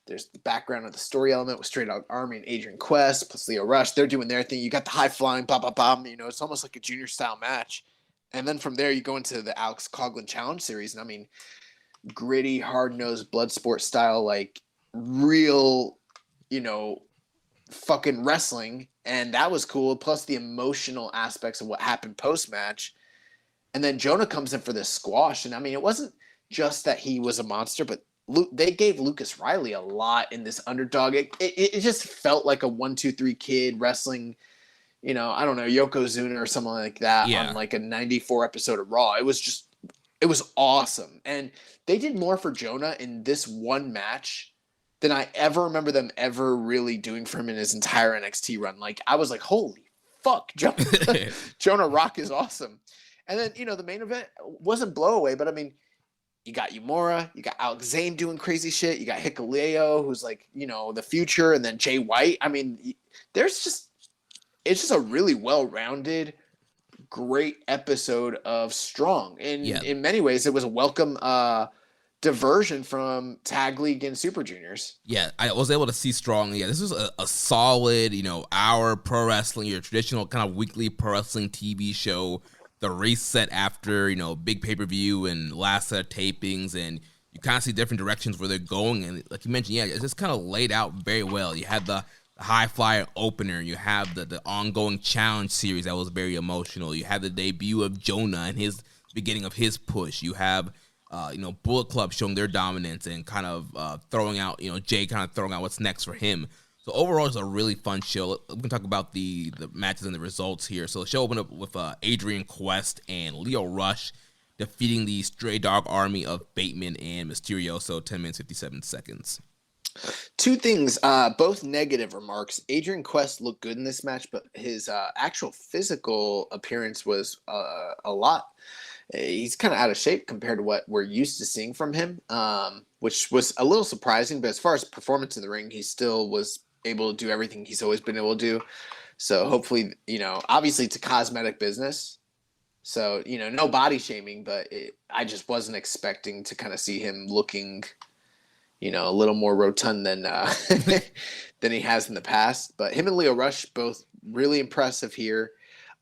There's the background of the story element with Straight Out Army and Adrian Quest plus Leo Rush. They're doing their thing. You got the high flying, blah, blah, blah. It's almost like a junior style match. And then from there, you go into the Alex Coughlin Challenge Series. And gritty, hard-nosed, blood sport style, like real, fucking wrestling. And that was cool. Plus the emotional aspects of what happened post-match. And then Jonah comes in for this squash. And it wasn't just that he was a monster, but they gave Lucas Riley a lot in this underdog. It just felt like a 1-2-3 kid wrestling, I don't know, Yokozuna or something like that on like a 94 episode of Raw. It was awesome. And they did more for Jonah in this one match than I ever remember them ever really doing for him in his entire NXT run. Like, I was like, holy fuck, Jonah Rock is awesome. And then, the main event wasn't blowaway, but you got Yumura, you got Alex Zane doing crazy shit, you got Hikuleo, who's like, the future, and then Jay White. It's just a really well-rounded, great episode of Strong. And in many ways, it was a welcome diversion from Tag League and Super Juniors. Yeah, I was able to see Strong. Yeah, this was a solid, hour pro wrestling, your traditional kind of weekly pro wrestling TV show. The reset after, big pay-per-view and last set of tapings, and you kind of see different directions where they're going. And like you mentioned, it's just kind of laid out very well. You had the high flyer opener. You have the ongoing challenge series that was very emotional. You had the debut of Jonah and his beginning of his push. You have, Bullet Club showing their dominance and kind of throwing out, Jay kind of throwing out what's next for him. So overall, it's a really fun show. We can talk about the matches and the results here. So the show opened up with Adrian Quest and Lio Rush defeating the Stray Dog Army of Bateman and Mysterio. So 10 minutes, 57 seconds. Two things, both negative remarks. Adrian Quest looked good in this match, but his actual physical appearance was a lot. He's kind of out of shape compared to what we're used to seeing from him, which was a little surprising. But as far as performance in the ring, he still was able to do everything he's always been able to do. So hopefully, obviously it's a cosmetic business. So, no body shaming, but I just wasn't expecting to kind of see him looking, a little more rotund than than he has in the past. But him and Lio Rush, both really impressive here.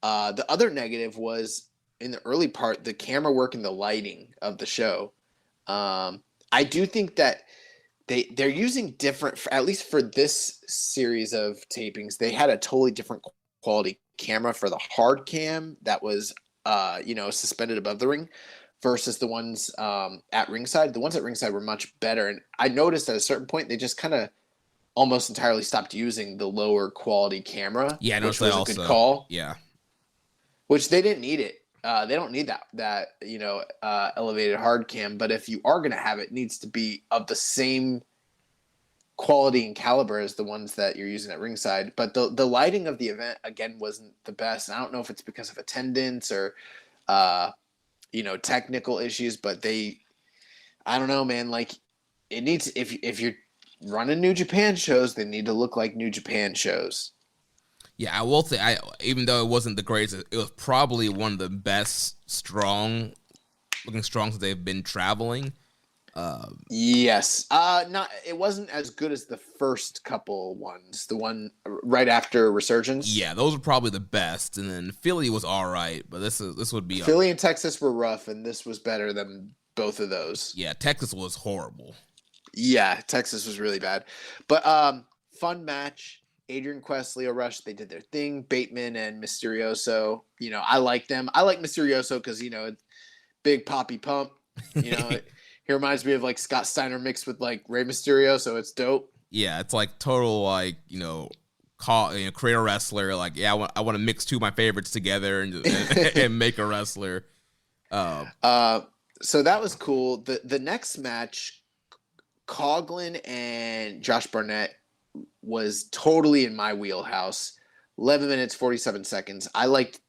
The other negative was in the early part, the camera work and the lighting of the show. I do think that they're using different, at least for this series of tapings, they had a totally different quality camera for the hard cam that was, suspended above the ring versus the ones at ringside. The ones at ringside were much better. And I noticed at a certain point, they just kind of almost entirely stopped using the lower quality camera. Yeah, which was a good call. Yeah. Which they didn't need it. They don't need that elevated hard cam, but if you are going to have it, it needs to be of the same quality and caliber as the ones that you're using at ringside. But the lighting of the event, again, wasn't the best. And I don't know if it's because of attendance or, technical issues, but I don't know, man, like it needs, if you're running New Japan shows, they need to look like New Japan shows. Yeah, I will say, even though it wasn't the greatest, it was probably one of the best looking strong since they've been traveling. Yes. It wasn't as good as the first couple ones. The one right after Resurgence. Yeah, those were probably the best. And then Philly was all right, but this would be Philly and Texas were rough, and this was better than both of those. Yeah, Texas was horrible. Yeah, Texas was really bad. But fun match. Adrian Quest, Lio Rush, they did their thing. Bateman and Mysterioso, I like them. I like Mysterioso because, big poppy pump. He reminds me of like Scott Steiner mixed with like Rey Mysterio, so it's dope. Yeah, it's like total like, create a wrestler. Like, yeah, I want to mix two of my favorites together and make a wrestler. So that was cool. The next match, Coughlin and Josh Barnett, was totally in my wheelhouse. 11 minutes, 47 seconds.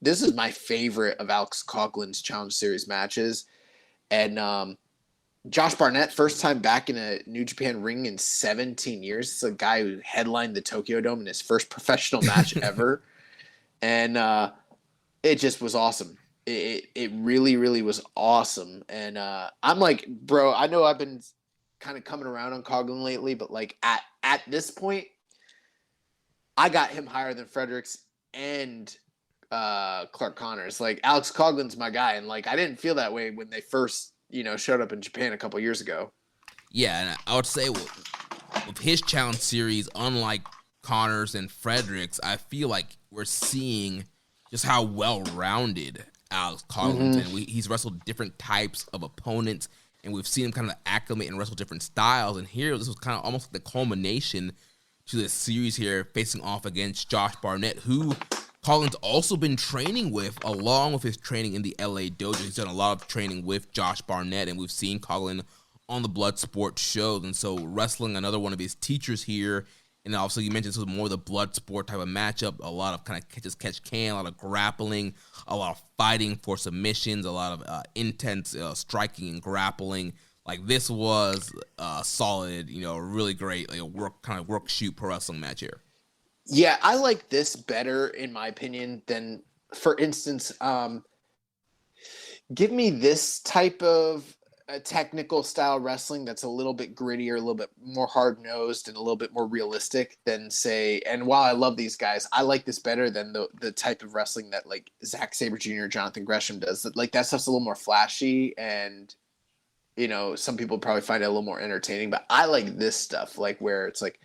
This is my favorite of Alex Coughlin's Challenge Series matches. And Josh Barnett, first time back in a New Japan ring in 17 years. It's a guy who headlined the Tokyo Dome in his first professional match ever. And it just was awesome. It really, really was awesome. And I'm like, bro, I know I've been kind of coming around on Coughlin lately, but like at this point, I got him higher than Fredericks and Clark Connors. Like, Alex Coughlin's my guy, and like I didn't feel that way when they first showed up in Japan a couple years ago. Yeah, and I would say with his challenge series, unlike Connors and Fredericks, I feel like we're seeing just how well-rounded Alex Coughlin's and he's wrestled different types of opponents, and we've seen him kind of acclimate and wrestle different styles. And here, this was kind of almost like the culmination to this series here, facing off against Josh Barnett, who Coughlin's also been training with, along with his training in the LA dojo. He's done a lot of training with Josh Barnett, and we've seen Coughlin on the Bloodsport shows. And so wrestling another one of his teachers here, and also you mentioned this was more of the Bloodsport type of matchup, a lot of kind of catch-can, a lot of grappling, a lot of fighting for submissions, a lot of intense striking and grappling. Like, this was a solid, really great work shoot pro wrestling match here. Yeah, I like this better, in my opinion, than, for instance, give me this type of technical style wrestling that's a little bit grittier, a little bit more hard-nosed, and a little bit more realistic than, say, and while I love these guys, I like this better than the type of wrestling that, like, Zack Sabre Jr. or Jonathan Gresham does. Like, that stuff's a little more flashy, and some people probably find it a little more entertaining, but I like this stuff, like where it's like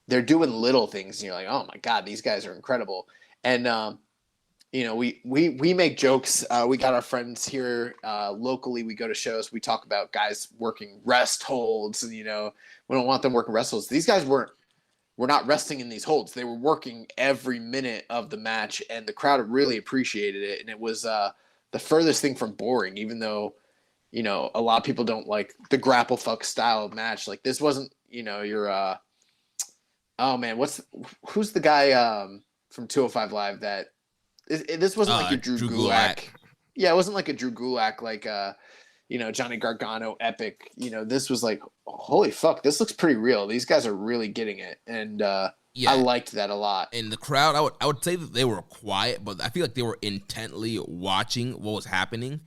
they're doing little things and you're like, oh my God, these guys are incredible. And we make jokes. We got our friends here locally. We go to shows. We talk about guys working rest holds, and we don't want them working rest holds. These guys were not resting in these holds. They were working every minute of the match, and the crowd really appreciated it. And it was the furthest thing from boring, even though a lot of people don't like the grapple fuck style of match. Like this wasn't your oh man, who's the guy from 205 Live that. This wasn't like your Drew Gulak. Yeah, it wasn't like a Drew Gulak, like Johnny Gargano epic. This was like, holy fuck, this looks pretty real. These guys are really getting it, and I liked that a lot. And the crowd, I would say that they were quiet, but I feel like they were intently watching what was happening.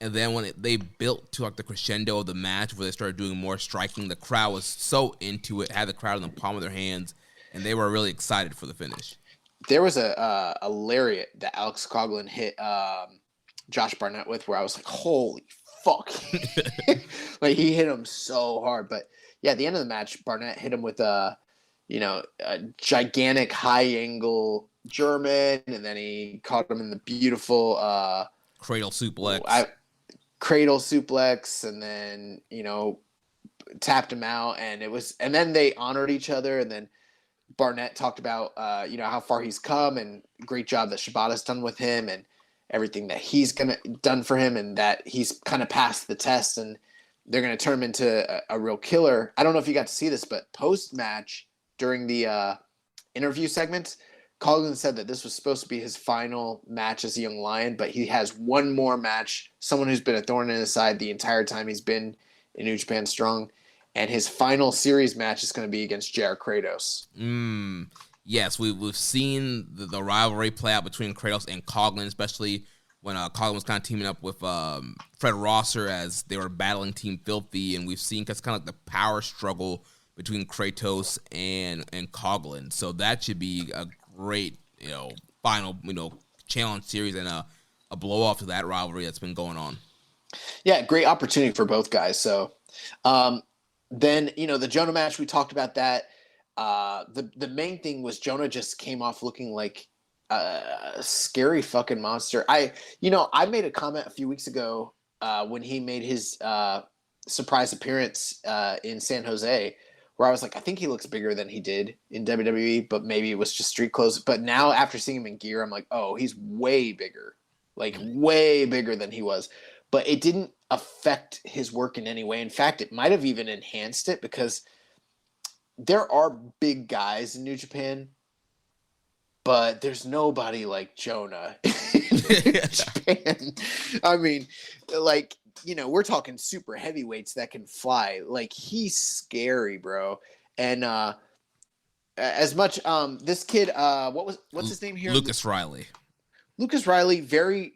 And then when they built to like the crescendo of the match, where they started doing more striking, the crowd was so into it, had the crowd in the palm of their hands, and they were really excited for the finish. There was a lariat that Alex Coughlin hit Josh Barnett with, where I was like, holy fuck. Like he hit him so hard. But yeah, at the end of the match, Barnett hit him with a gigantic high angle German, and then he caught him in the beautiful cradle suplex. Cradle suplex, and then tapped him out, and then they honored each other, and then Barnett talked about how far he's come and great job that Shibata's done with him and everything that he's done for him, and that he's kind of passed the test, and they're going to turn him into a real killer. I don't know if you got to see this, but post-match during the interview segment, Coughlin said that this was supposed to be his final match as a young lion, but he has one more match, someone who's been a thorn in his side the entire time he's been in New Japan Strong. And his final series match is going to be against JR Kratos. Yes, we've seen the rivalry play out between Kratos and Coughlin, especially when Coughlin was kind of teaming up with Fred Rosser as they were battling Team Filthy. And we've seen kind of like the power struggle between Kratos and Coughlin. So that should be a great, final, challenge series and a blow-off to that rivalry that's been going on. Yeah, great opportunity for both guys. So, then, the Jonah match, we talked about that. The main thing was Jonah just came off looking like a scary fucking monster. I made a comment a few weeks ago when he made his surprise appearance in San Jose, where I was like, I think he looks bigger than he did in WWE, but maybe it was just street clothes. But now after seeing him in gear, I'm like, oh, he's way bigger, like way bigger than he was. But it didn't affect his work in any way. In fact, it might have even enhanced it, because there are big guys in New Japan, but there's nobody like Jonah in New Japan. I mean, like, we're talking super heavyweights that can fly. Like, he's scary, bro. And as much this kid, what's his name here? Lucas Riley. Lucas Riley, very,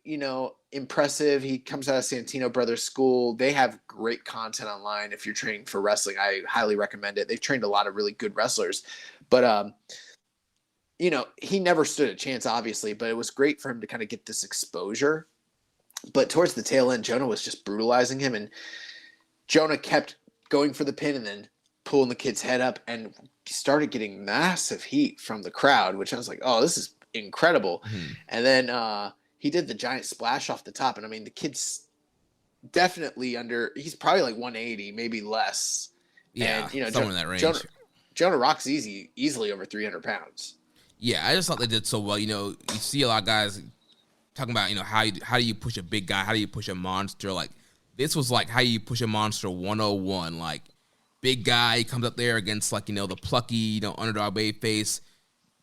impressive. He comes out of Santino Brothers School. They have great content online. If you're training for wrestling, I highly recommend it. They've trained a lot of really good wrestlers. But, he never stood a chance, obviously, but it was great for him to kind of get this exposure. But towards the tail end, Jonah was just brutalizing him, and Jonah kept going for the pin and then pulling the kid's head up, and started getting massive heat from the crowd, which I was like, oh, this is incredible. And then he did the giant splash off the top, and I mean, the kid's definitely he's probably like 180, maybe less. Yeah, and, somewhere in that range. Jonah rocks easily over 300 pounds. Yeah, I just thought they did so well. You see a lot of guys talking about, how do you push a big guy? How do you push a monster? Like, this was like how you push a monster 101. Like, big guy comes up there against, like, the plucky, underdog babyface.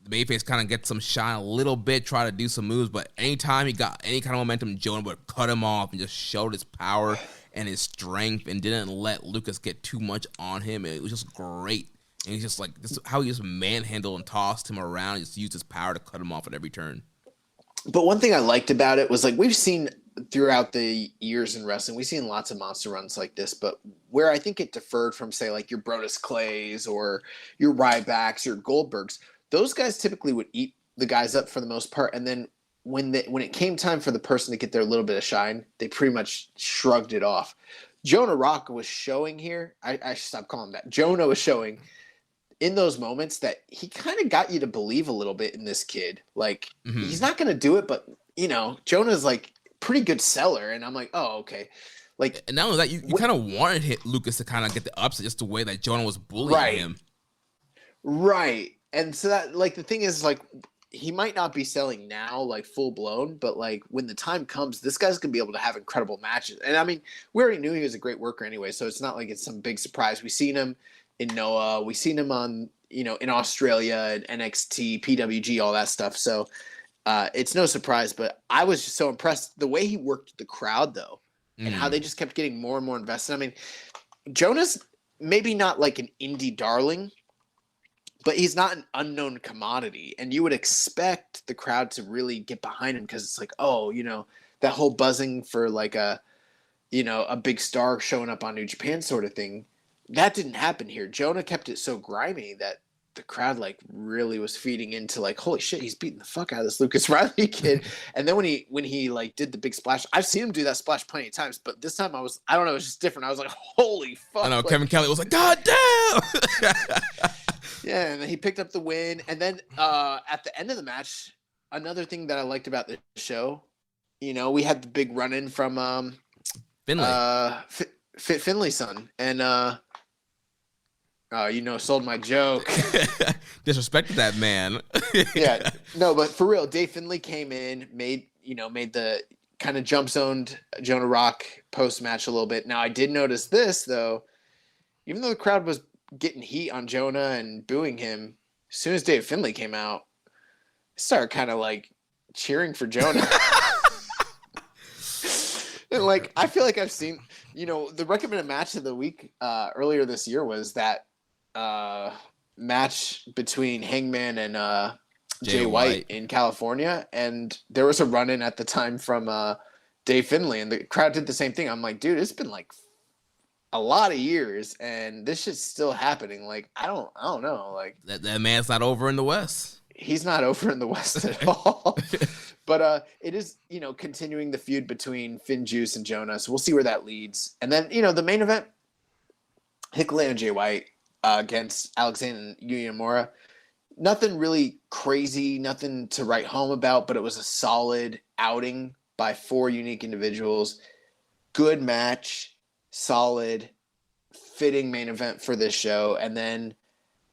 The babyface kind of gets some shine a little bit, try to do some moves, but anytime he got any kind of momentum, Jonah would cut him off and just showed his power and his strength and didn't let Lucas get too much on him. It was just great. And he's just like, this is how he just manhandled and tossed him around. He just used his power to cut him off at every turn. But one thing I liked about it was, like, we've seen throughout the years in wrestling, we've seen lots of monster runs like this, but where I think it differed from, say, like your Brodus Clays or your Rybacks or Goldbergs, those guys typically would eat the guys up for the most part, and then when it came time for the person to get their little bit of shine, they pretty much shrugged it off. Jonah Rock was showing here. I should stop calling him that. Jonah was showing in those moments that he kind of got you to believe a little bit in this kid. Like, he's not going to do it, but, you know, Jonah's like pretty good seller. And I'm like, oh, okay. Like, and not only that, you kind of wanted Lucas to kind of get the upset just the way that Jonah was bullying him. Right. And so that, like, the thing is, like, he might not be selling now, like, full blown, but, like, when the time comes, this guy's going to be able to have incredible matches. And, I mean, we already knew he was a great worker anyway, so it's not like it's some big surprise. We've seen him in Noah. We've seen him on, you know, in Australia, and NXT, PWG, all that stuff. So it's no surprise, but I was just so impressed. The way he worked the crowd, though, and how they just kept getting more and more invested. I mean, Jonah's maybe not like an indie darling, but he's not an unknown commodity. And you would expect the crowd to really get behind him because it's like, oh, you know, that whole buzzing for like a, you know, a big star showing up on New Japan sort of thing. That didn't happen here. Jonah kept it so grimy that the crowd like really was feeding into like, holy shit, he's beating the fuck out of this Lucas Riley kid. And then when he like did the big splash, I've seen him do that splash plenty of times, but this time I don't know, it was just different. I was like, holy fuck. I know, like, Kevin Kelly was like, God damn. Yeah, and then he picked up the win. And then at the end of the match, another thing that I liked about the show, you know, we had the big run-in from Finlay. Finley's son. And you know, sold my joke. Disrespected that man. Yeah, no, but for real, Dave Finley came in, made the kind of jump zoned Jonah Rock post match a little bit. Now I did notice this though, even though the crowd was getting heat on Jonah and booing him, as soon as Dave Finley came out, I started kind of like cheering for Jonah. And like, I feel like I've seen, you know, the recommended match of the week earlier this year was that match between Hangman and Jay White in California, and there was a run-in at the time from Dave Finley, and the crowd did the same thing. I'm like, dude, it's been like a lot of years, and this shit's still happening. Like, I don't know. Like, that man's not over in the West. He's not over in the West at all. But it is, you know, continuing the feud between Finn Juice and Jonah. So we'll see where that leads. And then, you know, the main event, Hickley and Jay White against Alexander and Yuya Uemura. Nothing really crazy, nothing to write home about, but it was a solid outing by four unique individuals. Good match, solid, fitting main event for this show. And then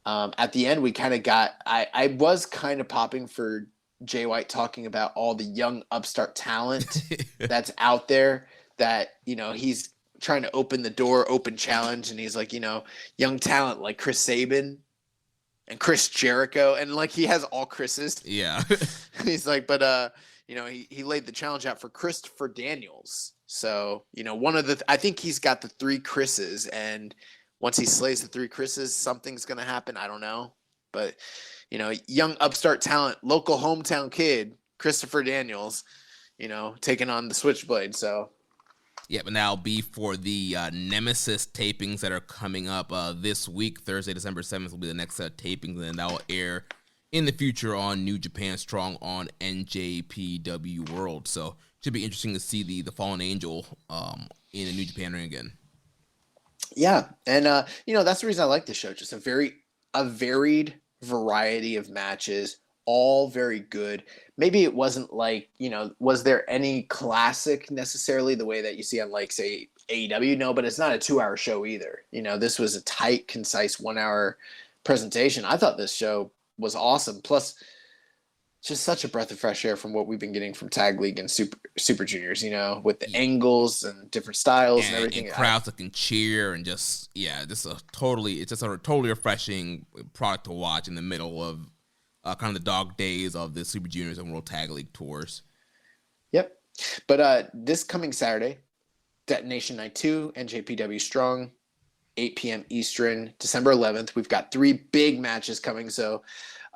at the end, we kind of got, I was kind of popping for Jay White talking about all the young upstart talent that's out there that, you know, he's trying to open the door, open challenge. And he's like, you know, young talent like Chris Sabin and Chris Jericho. And like, he has all Chris's. Yeah. He's like, but, you know, he laid the challenge out for Christopher Daniels. So, you know, I think he's got the three Chris's, and once he slays the three Chris's, something's going to happen. I don't know. But, you know, young upstart talent, local hometown kid, Christopher Daniels, you know, taking on the Switchblade. So, yeah, but now be for the Nemesis tapings that are coming up this week. Thursday, December 7th will be the next set of tapings, and that will air in the future on New Japan Strong on NJPW World. So, should be interesting to see the Fallen Angel in a New Japan ring again. Yeah, and you know, that's the reason I like this show. Just a varied variety of matches, all very good. Maybe it wasn't like, you know, was there any classic necessarily the way that you see on, like, say, AEW? No, but it's not a 2-hour show either. You know, this was a tight, concise 1-hour presentation. I thought this show was awesome. Plus, just such a breath of fresh air from what we've been getting from Tag League and Super Juniors, you know, with the angles and different styles and everything. And crowds that can cheer and just, yeah, it's just a totally refreshing product to watch in the middle of kind of the dog days of the Super Juniors and World Tag League tours. Yep. But this coming Saturday, Detonation Night 2, NJPW Strong, 8 p.m. Eastern, December 11th. We've got 3 big matches coming. So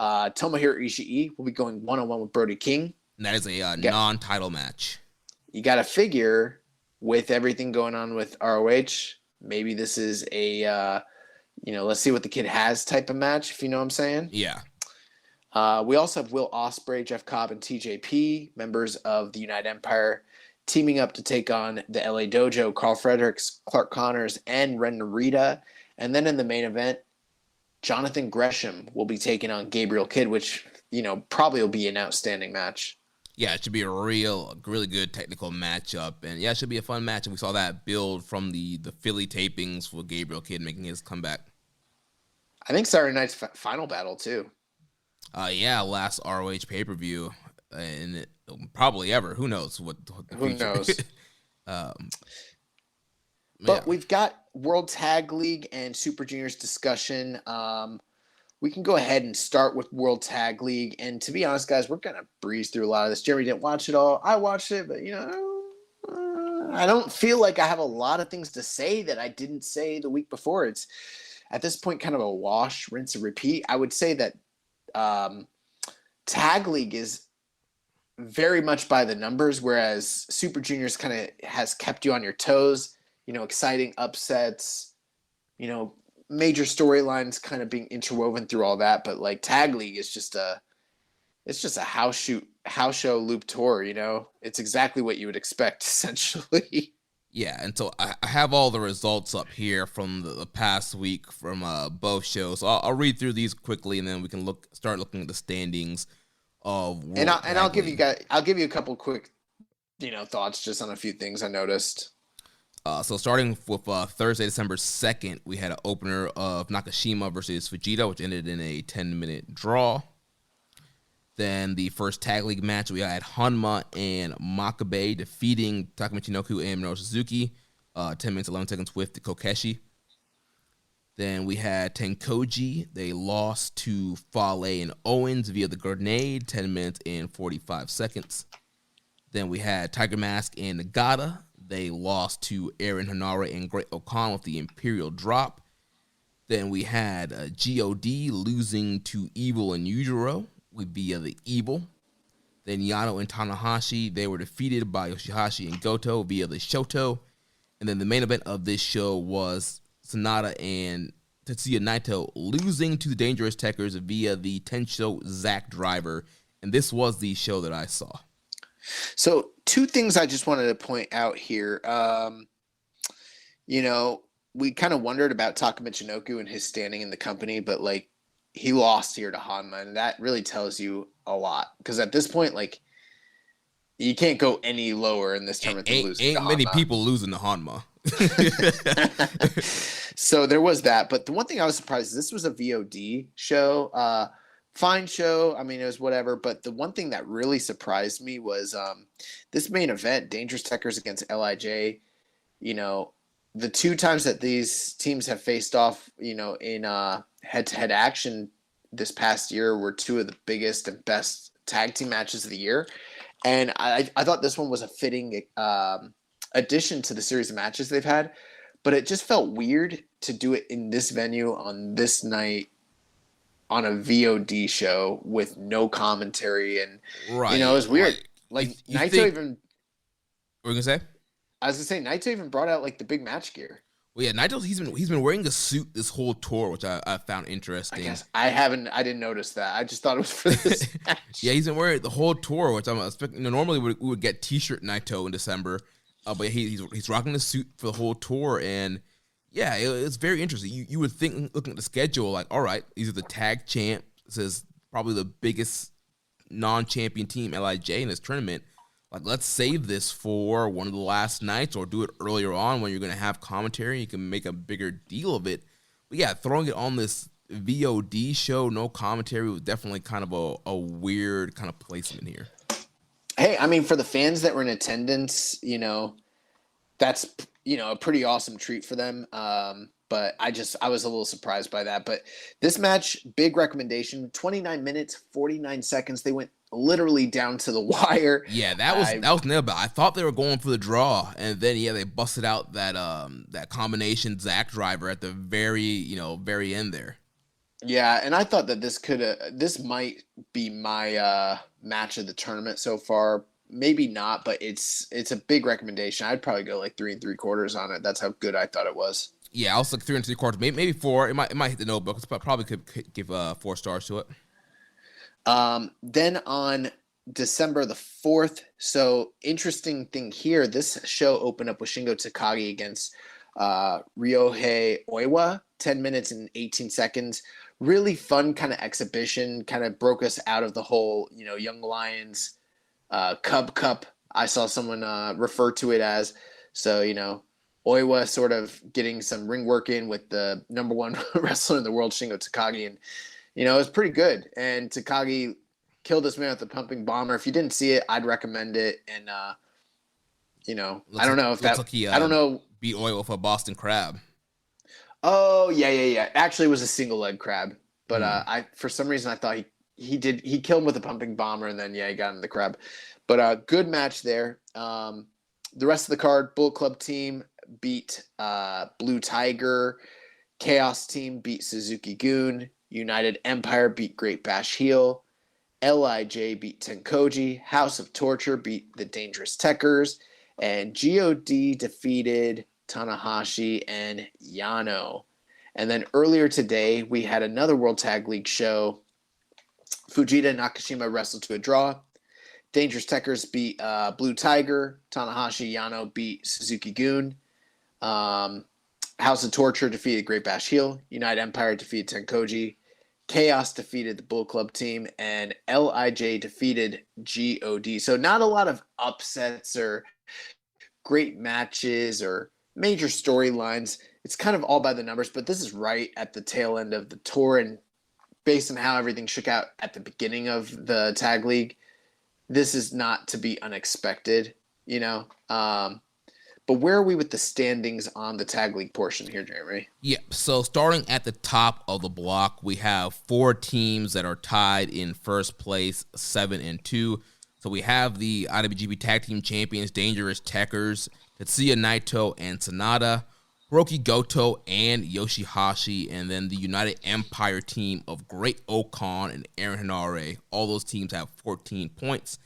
Tomohiro Ishii will be going one-on-one with Brody King. And that is a non-title match. You got to figure with everything going on with ROH, maybe this is a, you know, let's see what the kid has type of match, if you know what I'm saying. Yeah. We also have Will Ospreay, Jeff Cobb, and TJP, members of the United Empire, teaming up to take on the LA Dojo, Carl Fredericks, Clark Connors, and Ren Narita. And then in the main event, Jonathan Gresham will be taking on Gabriel Kidd, which, probably will be an outstanding match. Yeah, it should be a really good technical matchup. And yeah, it should be a fun match. And we saw that build from the Philly tapings for Gabriel Kidd making his comeback. I think Saturday night's final battle too. Yeah, last ROH pay-per-view. And probably ever. Who knows? Who knows? Yeah. We've got World Tag League and Super Juniors discussion. We can go ahead and start with World Tag League. And to be honest, guys, we're going to breeze through a lot of this. Jeremy didn't watch it all. I watched it, but, I don't feel like I have a lot of things to say that I didn't say the week before. It's, at this point, kind of a wash, rinse, and repeat. I would say that Tag League is very much by the numbers, whereas Super Juniors kind of has kept you on your toes, exciting upsets, major storylines kind of being interwoven through all that. But like Tag League is just a house show loop tour, it's exactly what you would expect essentially. Yeah, and so I have all the results up here from the past week from both shows. So I'll read through these quickly, and then we can start looking at the standings of World I'll give you a couple quick, thoughts just on a few things I noticed. So starting with Thursday, December 2nd, we had an opener of Nakashima versus Vegeta, which ended in a 10-minute draw. Then the first tag league match, we had Hanma and Makabe defeating Takamichi Noku and Minoru Suzuki, 10 minutes, 11 seconds with the Kokeshi. Then we had Tenkoji. They lost to Fale and Owens via the grenade, 10 minutes and 45 seconds. Then we had Tiger Mask and Nagata. They lost to Aaron Hanare and Great Okan with the Imperial Drop. Then we had G.O.D. losing to Evil and Yujiro via the Evil. Then Yano and Tanahashi, they were defeated by Yoshihashi and Goto via the Shoto. And then the main event of this show was Sonata and Tetsuya Naito losing to the Dangerous Tekkers via the Tensho Zack Driver. And this was the show that I saw. So two things I just wanted to point out here. We kind of wondered about Taka Michinoku and his standing in the company, but like he lost here to Hanma, and that really tells you a lot. Because at this point, like you can't go any lower in this tournament than losing to Hanma. Ain't many people losing to Hanma. So there was that. But the one thing I was surprised is this was a VOD show. Fine show. I mean, it was whatever. But the one thing that really surprised me was this main event, Dangerous Tekkers against LIJ. The two times that these teams have faced off, in head-to-head action this past year were two of the biggest and best tag team matches of the year. And I thought this one was a fitting addition to the series of matches they've had. But it just felt weird to do it in this venue on this night on a VOD show with no commentary. And, right, it was weird. Right. Like, Naito even... What were you going to say? I was going to say, Naito even brought out, like, the big match gear. Well, yeah, Naito, he's been wearing a suit this whole tour, which I found interesting. I guess I didn't notice that. I just thought it was for this match. Yeah, he's been wearing the whole tour, which I'm expecting. Normally we would get T-shirt Naito in December, but he's rocking the suit for the whole tour, and yeah, it's very interesting. You would think, looking at the schedule, like, all right, these are the tag champ. This is probably the biggest non-champion team, LIJ, in this tournament. Like, let's save this for one of the last nights or do it earlier on when you're going to have commentary. You can make a bigger deal of it. But yeah, throwing it on this VOD show, no commentary, was definitely kind of a weird kind of placement here. Hey, I mean, for the fans that were in attendance, that's, a pretty awesome treat for them. But I was a little surprised by that. But this match, big recommendation, 29 minutes, 49 seconds. They went literally down to the wire. Yeah, that was nailed. I thought they were going for the draw, and then they busted out that combination Zack Driver at the very end there. Yeah, and I thought that this might be my match of the tournament so far. Maybe not, but it's a big recommendation. I'd probably go like 3 3/4 on it. That's how good I thought it was. Yeah, I was like 3 3/4, maybe 4. It might hit the notebook. But probably could give 4 stars to it. Then on December the 4th, so interesting thing here, this show opened up with Shingo Takagi against Ryohei Oiwa, 10 minutes and 18 seconds. really fun kind of exhibition, kind of broke us out of the whole, Young Lions Cub Cup. I saw someone refer to it as. So, Oiwa sort of getting some ring work in with the number one wrestler in the world, Shingo Takagi. And, it was pretty good. And Takagi killed this man with the pumping bomber. If you didn't see it, I'd recommend it. And, I don't know if that, like he, I don't know. beat Oiwa with a Boston Crab. Oh, yeah. Actually, it was a single leg crab. But for some reason, I thought he killed him with a pumping bomber, and then, he got him the crab. But good match there. The rest of the card, Bullet Club team beat Blue Tiger. Chaos team beat Suzuki-gun. United Empire beat Great Bash Heel. LIJ beat Tenkoji. House of Torture beat the Dangerous Tekkers. And GOD defeated Tanahashi and Yano. And then earlier today, we had another World Tag League show. Fujita and Nakashima wrestled to a draw. Dangerous Tekkers beat Blue Tiger. Tanahashi Yano beat Suzuki-gun. House of Torture defeated Great Bash Heel. United Empire defeated Tenkoji. Chaos defeated the Bull Club team. And LIJ defeated GOD. So not a lot of upsets or great matches or major storylines. It's kind of all by the numbers, but this is right at the tail end of the tour. And based on how everything shook out at the beginning of the tag league, this is not to be unexpected, but where are we with the standings on the tag league portion here, Jeremy? Yep. So starting at the top of the block, we have 4 teams that are tied in first place, 7-2. So we have the IWGP Tag Team Champions, Dangerous Tekkers, Tetsuya Naito and Sanada, Hiroki Goto and Yoshihashi, and then the United Empire team of Great Okan and Aaron Henare. All those teams have 14 points.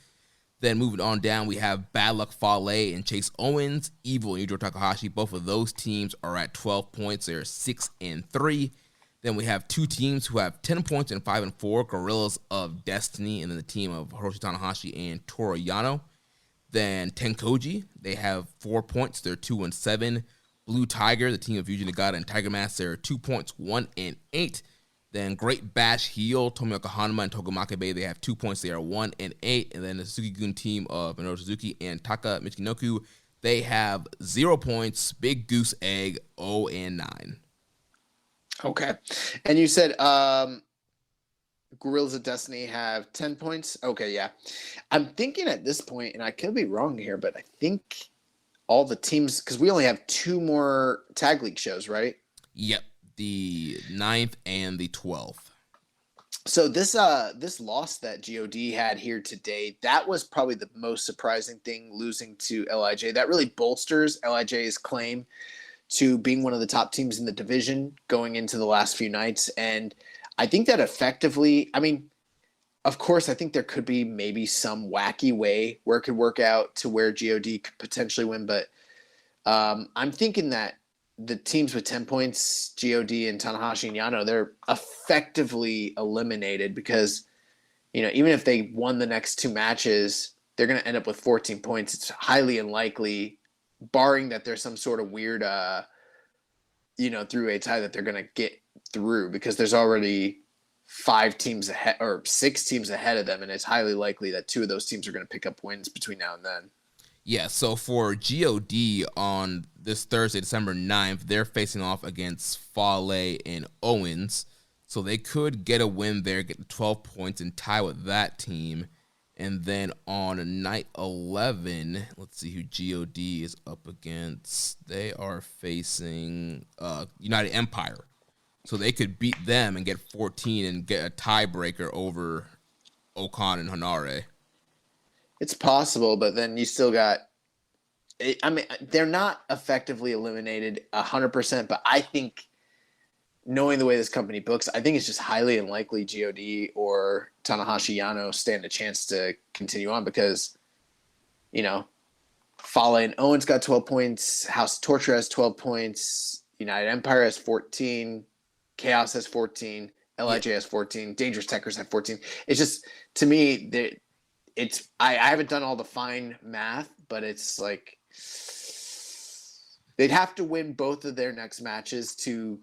Then moving on down, we have Bad Luck Fale and Chase Owens, Evil and Yujiro Takahashi. Both of those teams are at 12 points. They're 6-3. Then we have 2 teams who have 10 points and 5-4, Gorillas of Destiny, and then the team of Hiroshi Tanahashi and Toru Yano. Then Tenkoji, they have 4 points. They're 2-7. Blue Tiger, the team of Yuji Nagata and Tiger Mask, they're 2 points, 1-8. Then Great Bash Heel, Tomioka Hanuma and Togo Makabe, they have 2 points. They are 1-8. And then the Suzuki-gun team of Minoru Suzuki and Taka Michinoku, they have 0 points. Big Goose Egg, 0-9. Okay. And you said Gorillas of Destiny have 10 points? Okay, yeah. I'm thinking at this point, and I could be wrong here, but I think all the teams, because we only have 2 more tag league shows, right? Yep. The 9th and the 12th. So this loss that GOD had here today, that was probably the most surprising thing, losing to LIJ. That really bolsters LIJ's claim to being one of the top teams in the division going into the last few nights. And I think that effectively, of course, I think there could be maybe some wacky way where it could work out to where GOD could potentially win. But I'm thinking that the teams with 10 points, GOD and Tanahashi and Yano, they're effectively eliminated because, even if they won the next 2 matches, they're going to end up with 14 points. It's highly unlikely, barring that there's some sort of weird, through a tie, that they're going to get through, because there's already 5 teams ahead or 6 teams ahead of them. And it's highly likely that 2 of those teams are going to pick up wins between now and then. Yeah, so for GOD on this Thursday, December 9th, they're facing off against Fale and Owens. So they could get a win there, get 12 points, and tie with that team. And then on night 11, let's see who GOD is up against. They are facing United Empire. So they could beat them and get 14 and get a tiebreaker over Okan and Hanare. It's possible, but then you still got they're not effectively eliminated 100%, but I think, knowing the way this company books, I think it's just highly unlikely GOD or Tanahashi Yano stand a chance to continue on because, Fale and Owens got 12 points, House of Torture has 12 points, United Empire has 14, Chaos has 14, LIJ has 14, Dangerous Tekkers have 14. It's just, to me, I haven't done all the fine math, but it's like they'd have to win both of their next matches to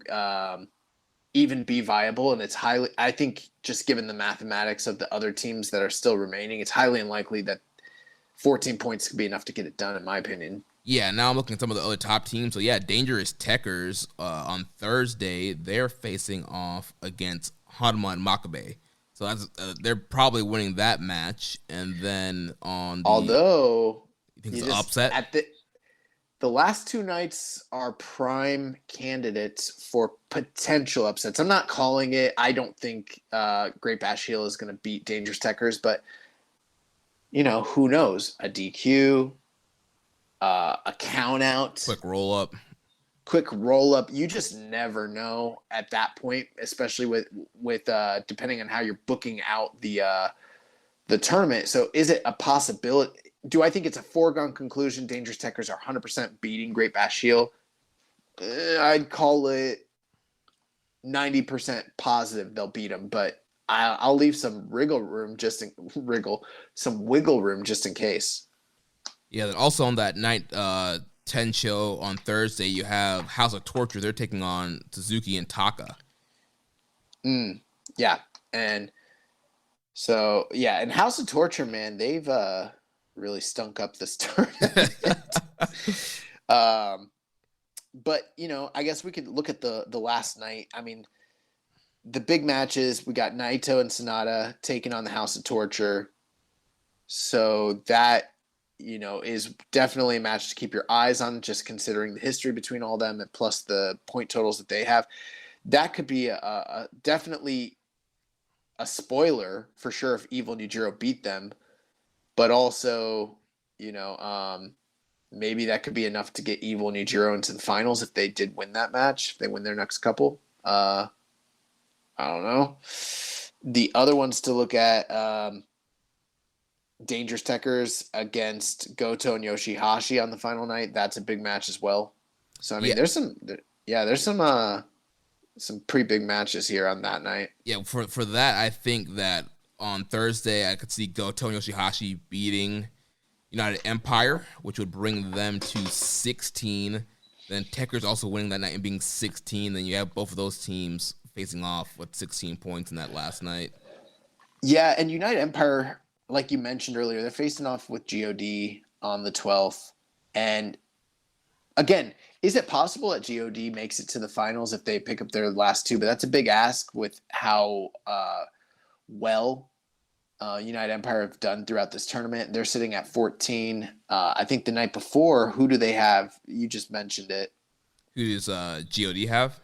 even be viable. And I think just given the mathematics of the other teams that are still remaining, it's highly unlikely that 14 points could be enough to get it done, in my opinion. Yeah, now I'm looking at some of the other top teams. So, yeah, Dangerous Techers on Thursday, they're facing off against Hanma and Makabe. So that's they're probably winning that match. And then on the... Although... You think it's an upset? At the last two nights are prime candidates for potential upsets. I'm not calling it. I don't think Great Bash Heel is going to beat Dangerous Techers, but, who knows? A DQ... a count out, quick roll up. You just never know at that point, especially with depending on how you're booking out the tournament. So is it a possibility? Do I think it's a foregone conclusion Dangerous Techers are 100% beating Great Bash Heel? I'd call it 90% positive they'll beat them, but I'll leave some wiggle room just in case. Yeah, then also on that night 10 show on Thursday, you have House of Torture. They're taking on Suzuki and Taka. Yeah, and so, and House of Torture, man, they've really stunk up this tournament. But, I guess we could look at the last night. I mean, the big matches, we got Naito and Sonata taking on the House of Torture. So that... is definitely a match to keep your eyes on, just considering the history between all them and plus the point totals that they have. That could be a definitely a spoiler for sure if Evil Nijiro beat them, but also, maybe that could be enough to get Evil Nijiro into the finals if they did win that match, if they win their next couple. I don't know. The other ones to look at, Dangerous Techers against Goto and Yoshihashi on the final night. That's a big match as well. So I mean, there's some pretty big matches here on that night. Yeah, for that, I think that on Thursday I could see Goto and Yoshihashi beating United Empire, which would bring them to 16. Then Techers also winning that night and being 16. Then you have both of those teams facing off with 16 points in that last night. Yeah, and United Empire, like you mentioned earlier, they're facing off with GOD on the 12th. And again, is it possible that GOD makes it to the finals if they pick up their last two? But that's a big ask with how well United Empire have done throughout this tournament. They're sitting at 14. I think the night before, who do they have? You just mentioned it. Who does GOD have?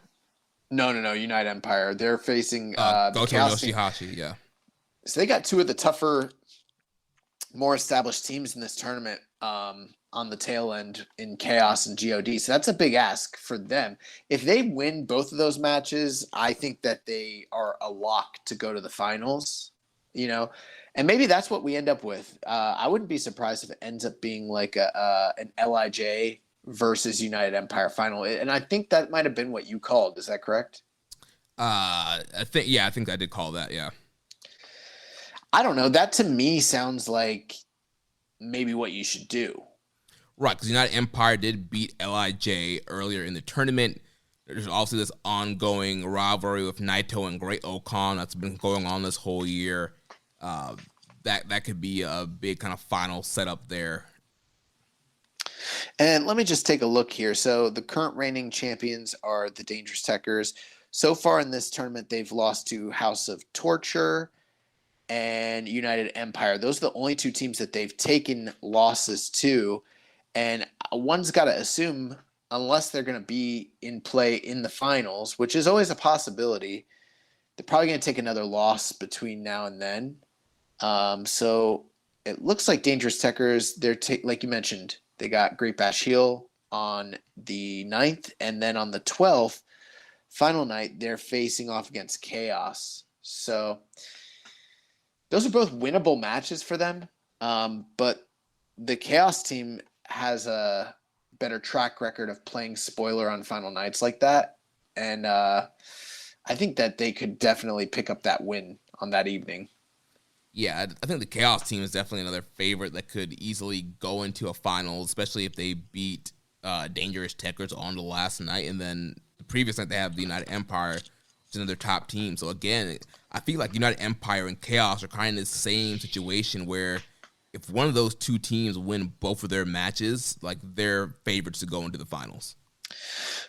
No, United Empire. They're facing Goto and Yoshihashi, yeah. So they got two of the tougher, more established teams in this tournament on the tail end in Chaos and GOD. So that's a big ask for them. If they win both of those matches, I think that they are a lock to go to the finals, you know, and maybe that's what we end up with. I wouldn't be surprised if it ends up being like an LIJ versus United Empire final. And I think that might have been what you called. Is that correct? I think I did call that. Yeah. I don't know. That to me sounds like maybe what you should do. Right, because United Empire did beat LIJ earlier in the tournament. There's also this ongoing rivalry with Naito and Great Okan that's been going on this whole year. That could be a big kind of final setup there. And let me just take a look here. So the current reigning champions are the Dangerous Techers. So far in this tournament, they've lost to House of Torture and United Empire. Those are the only two teams that they've taken losses to. And one's got to assume, unless they're going to be in play in the finals, which is always a possibility, they're probably going to take another loss between now and then. So it looks like Dangerous Techers, like you mentioned, they got Great Bash Heel on the 9th, and then on the 12th, final night, they're facing off against Chaos. So those are both winnable matches for them, but the Chaos team has a better track record of playing spoiler on final nights like that, and I think that they could definitely pick up that win on that evening. Yeah, I think the Chaos team is definitely another favorite that could easily go into a final, especially if they beat Dangerous Techers on the last night, and then the previous night they have the United Empire. another top team. So again, I feel like United Empire and Chaos are kind of the same situation where if one of those two teams win both of their matches, like they're favorites to go into the finals.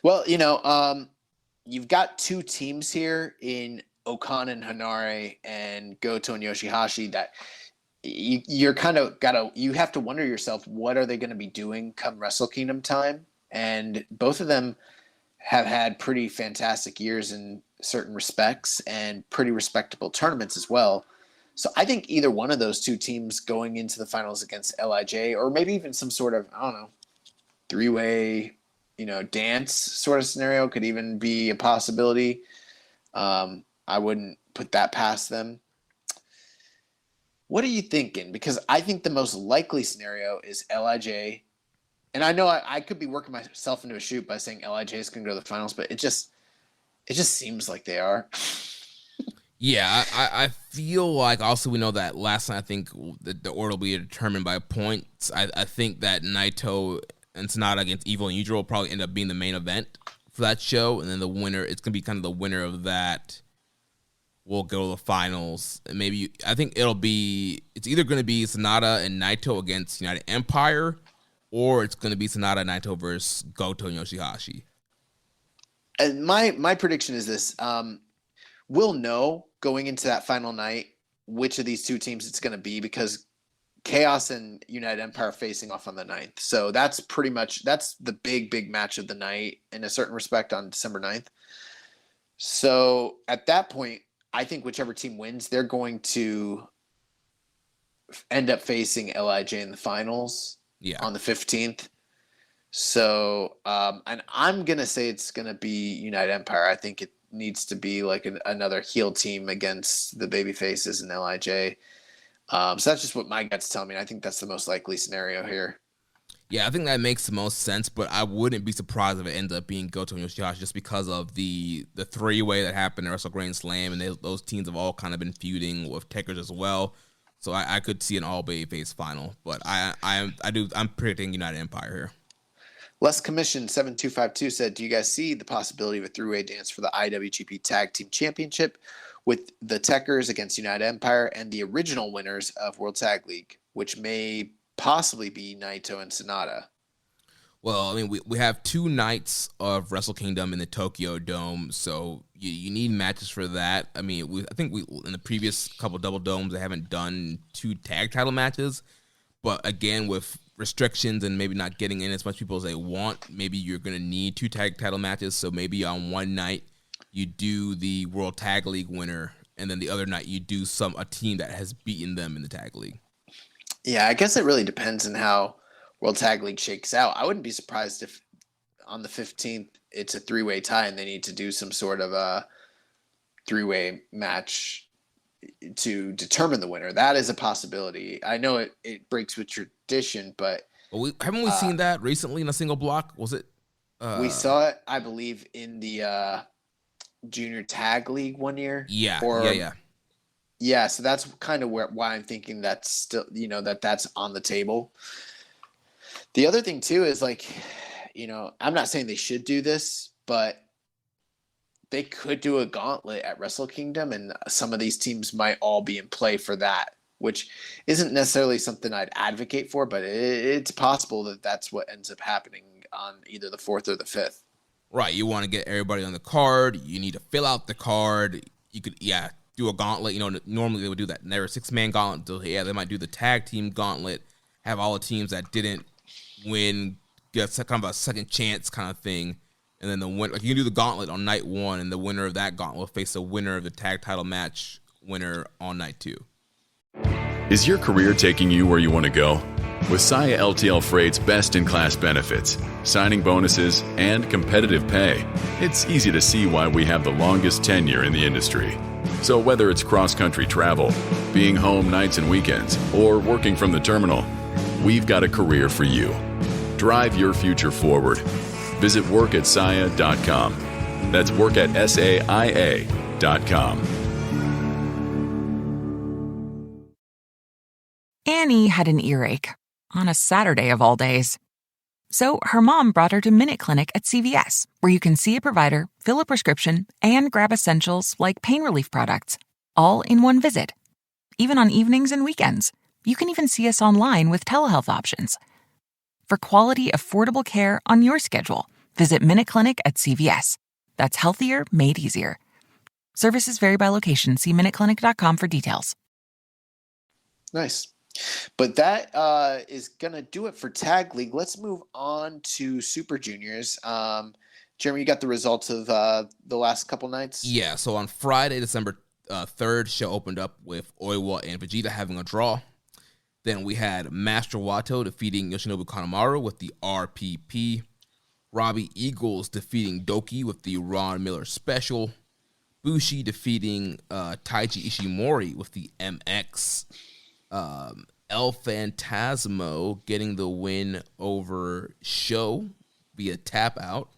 Well, you've got two teams here in Okan and Hanare and Goto and Yoshihashi that you're kind of you have to wonder yourself, what are they going to be doing come Wrestle Kingdom time? And both of them have had pretty fantastic years in certain respects and pretty respectable tournaments as well. So I think either one of those two teams going into the finals against LIJ, or maybe even some sort of, I don't know, three-way, dance sort of scenario could even be a possibility. I wouldn't put that past them. What are you thinking? Because I think the most likely scenario is LIJ. And I know I could be working myself into a shoot by saying LIJ is going to go to the finals, but it just seems like they are. Yeah, I feel like also we know that last night I think the order will be determined by points. I think that Naito and Sonata against Evil and Yujiro will probably end up being the main event for that show, and then the winner, it's going to be kind of the winner of that will go to the finals. And maybe I think it's either going to be Sonata and Naito against United Empire, or it's going to be Sonata and Naito versus Goto and Yoshihashi. And my prediction is this. We'll know going into that final night which of these two teams it's going to be, because Chaos and United Empire are facing off on the 9th. So that's the big match of the night in a certain respect on December 9th. So at that point, I think whichever team wins, they're going to end up facing LIJ in the finals on the 15th. So, and I'm going to say it's going to be United Empire. I think it needs to be like another heel team against the baby faces and LIJ. So that's just what my gut's telling me. I think that's the most likely scenario here. Yeah, I think that makes the most sense, but I wouldn't be surprised if it ends up being Goto and Yoshihashi just because of the three-way that happened at Wrestle Grand Slam, and those teams have all kind of been feuding with Takers as well. So I could see an all babyface final, but I'm predicting United Empire here. Les Commission 7252 said, do you guys see the possibility of a three-way dance for the IWGP Tag Team Championship with the Techers against United Empire and the original winners of World Tag League, which may possibly be Naito and Sonata? Well, I mean, we have 2 nights of Wrestle Kingdom in the Tokyo Dome, so you need matches for that. I mean, I think in the previous couple Double Domes, they haven't done 2 tag title matches, but again, with restrictions and maybe not getting in as much people as they want, maybe you're going to need 2 tag title matches, so maybe on one night you do the World Tag League winner, and then the other night you do a team that has beaten them in the Tag League. Yeah, I guess it really depends on how World Tag League shakes out. I wouldn't be surprised if on the 15th it's a 3-way tie and they need to do some sort of a 3-way match to determine the winner. That is a possibility. I know it breaks with tradition, but haven't we seen that recently in a single block? Was it? We saw it, I believe, in the Junior Tag League one year. Yeah. Yeah, so that's kind of why I'm thinking that's still, that's on the table. The other thing too is I'm not saying they should do this, but they could do a gauntlet at Wrestle Kingdom, and some of these teams might all be in play for that, which isn't necessarily something I'd advocate for, but it's possible that that's what ends up happening on either the 4th or the 5th. Right, you want to get everybody on the card. You need to fill out the card. You could, do a gauntlet. Normally they would do that. And they're a 6-man gauntlet. So, they might do the tag team gauntlet, have all the teams that didn't win get kind of a second chance kind of thing. And then you can do the gauntlet on night 1, and the winner of that gauntlet will face the winner of the tag title match winner on night 2. Is your career taking you where you want to go? With Saya LTL Freight's best-in-class benefits, signing bonuses, and competitive pay, it's easy to see why we have the longest tenure in the industry. So whether it's cross-country travel, being home nights and weekends, or working from the terminal, we've got a career for you. Drive your future forward. Visit workatsaya.com. That's workatsaia.com. Annie had an earache on a Saturday of all days. So her mom brought her to Minute Clinic at CVS, where you can see a provider, fill a prescription, and grab essentials like pain relief products, all in one visit. Even on evenings and weekends. You can even see us online with telehealth options. For quality, affordable care on your schedule, visit Minute Clinic at CVS. That's healthier made easier. Services vary by location. See minuteclinic.com for details. Nice. But that is going to do it for Tag League. Let's move on to Super Juniors. Jeremy, you got the results of the last couple nights? Yeah, so on Friday, December 3rd, show opened up with Oiwa and Vegeta having a draw. Then we had Master Wato defeating Yoshinobu Kanemaru with the RPP. Robbie Eagles defeating Doki with the Ron Miller Special. Bushi defeating Taiji Ishimori with the MX. El Phantasmo getting the win over Sho via tap out.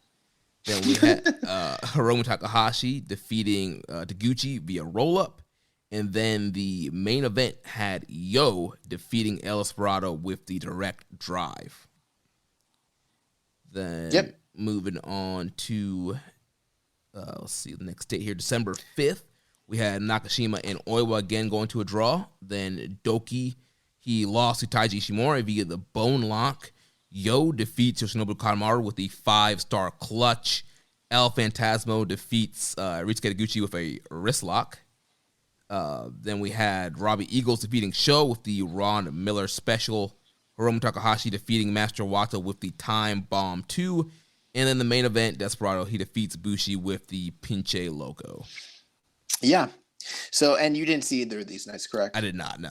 Then we had Hiromu Takahashi defeating Taguchi via roll up. And then the main event had Yo defeating El Esperado with the direct drive. Then moving on to, let's see, the next date here, December 5th. We had Nakashima and Oiwa again going to a draw. Then Doki, he lost to Taiji Ishimori via the bone lock. Yo defeats Yoshinobu Kanemaru with the 5-star clutch. El Phantasmo defeats Ryusuke Taguchi with a wrist lock. Then we had Robbie Eagles defeating Sho with the Ron Miller Special. Hiromu Takahashi defeating Master Wato with the Time Bomb 2. And then the main event, Desperado, he defeats Bushi with the Pinche Loco. Yeah. So, and you didn't see either of these nights, correct? I did not, no.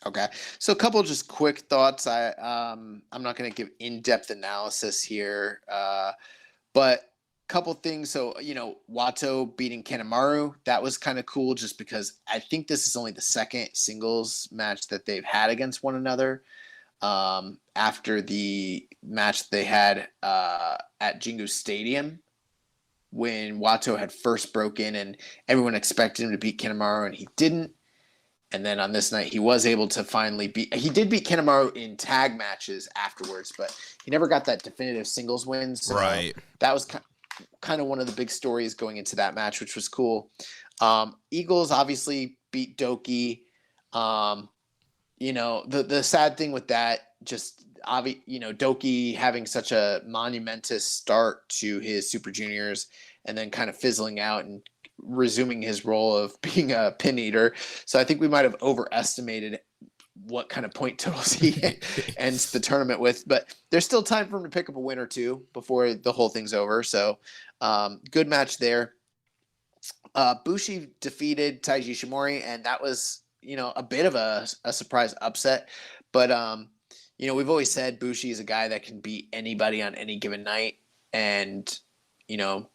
Okay. So a couple just quick thoughts. I'm not going to give in-depth analysis here, but couple things. So, Wato beating Kanemaru, that was kind of cool just because I think this is only the second singles match that they've had against one another. After the match they had at Jingu Stadium when Wato had first broken and everyone expected him to beat Kanemaru and he didn't. And then on this night, he was able to finally he did beat Kanemaru in tag matches afterwards, but he never got that definitive singles win. So right. That was kind of one of the big stories going into that match, which was cool. Eagles obviously beat Doki. The sad thing with that, Doki having such a monumentous start to his Super Juniors and then kind of fizzling out and resuming his role of being a pin eater. So I think we might have overestimated what kind of point totals he ends the tournament with, but there's still time for him to pick up a win or two before the whole thing's over. So good match there. Bushi defeated Taiji Ishimori, and that was, a bit of a surprise upset. But, we've always said Bushi is a guy that can beat anybody on any given night. And,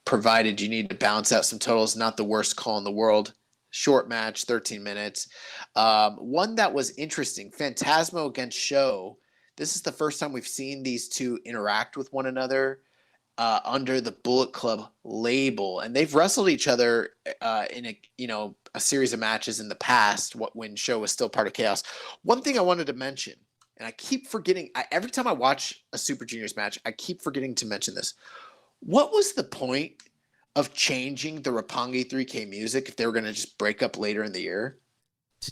provided you need to balance out some totals, not the worst call in the world. Short match, 13 minutes. One that was interesting, Phantasmo against Sho. This is the first time we've seen these two interact with one another under the Bullet Club label. And they've wrestled each other in a series of matches in the past when Sho was still part of Chaos. One thing I wanted to mention, and I keep forgetting, every time I watch a Super Juniors match, I keep forgetting to mention this. What was the point of changing the Roppongi 3K music if they were going to just break up later in the year?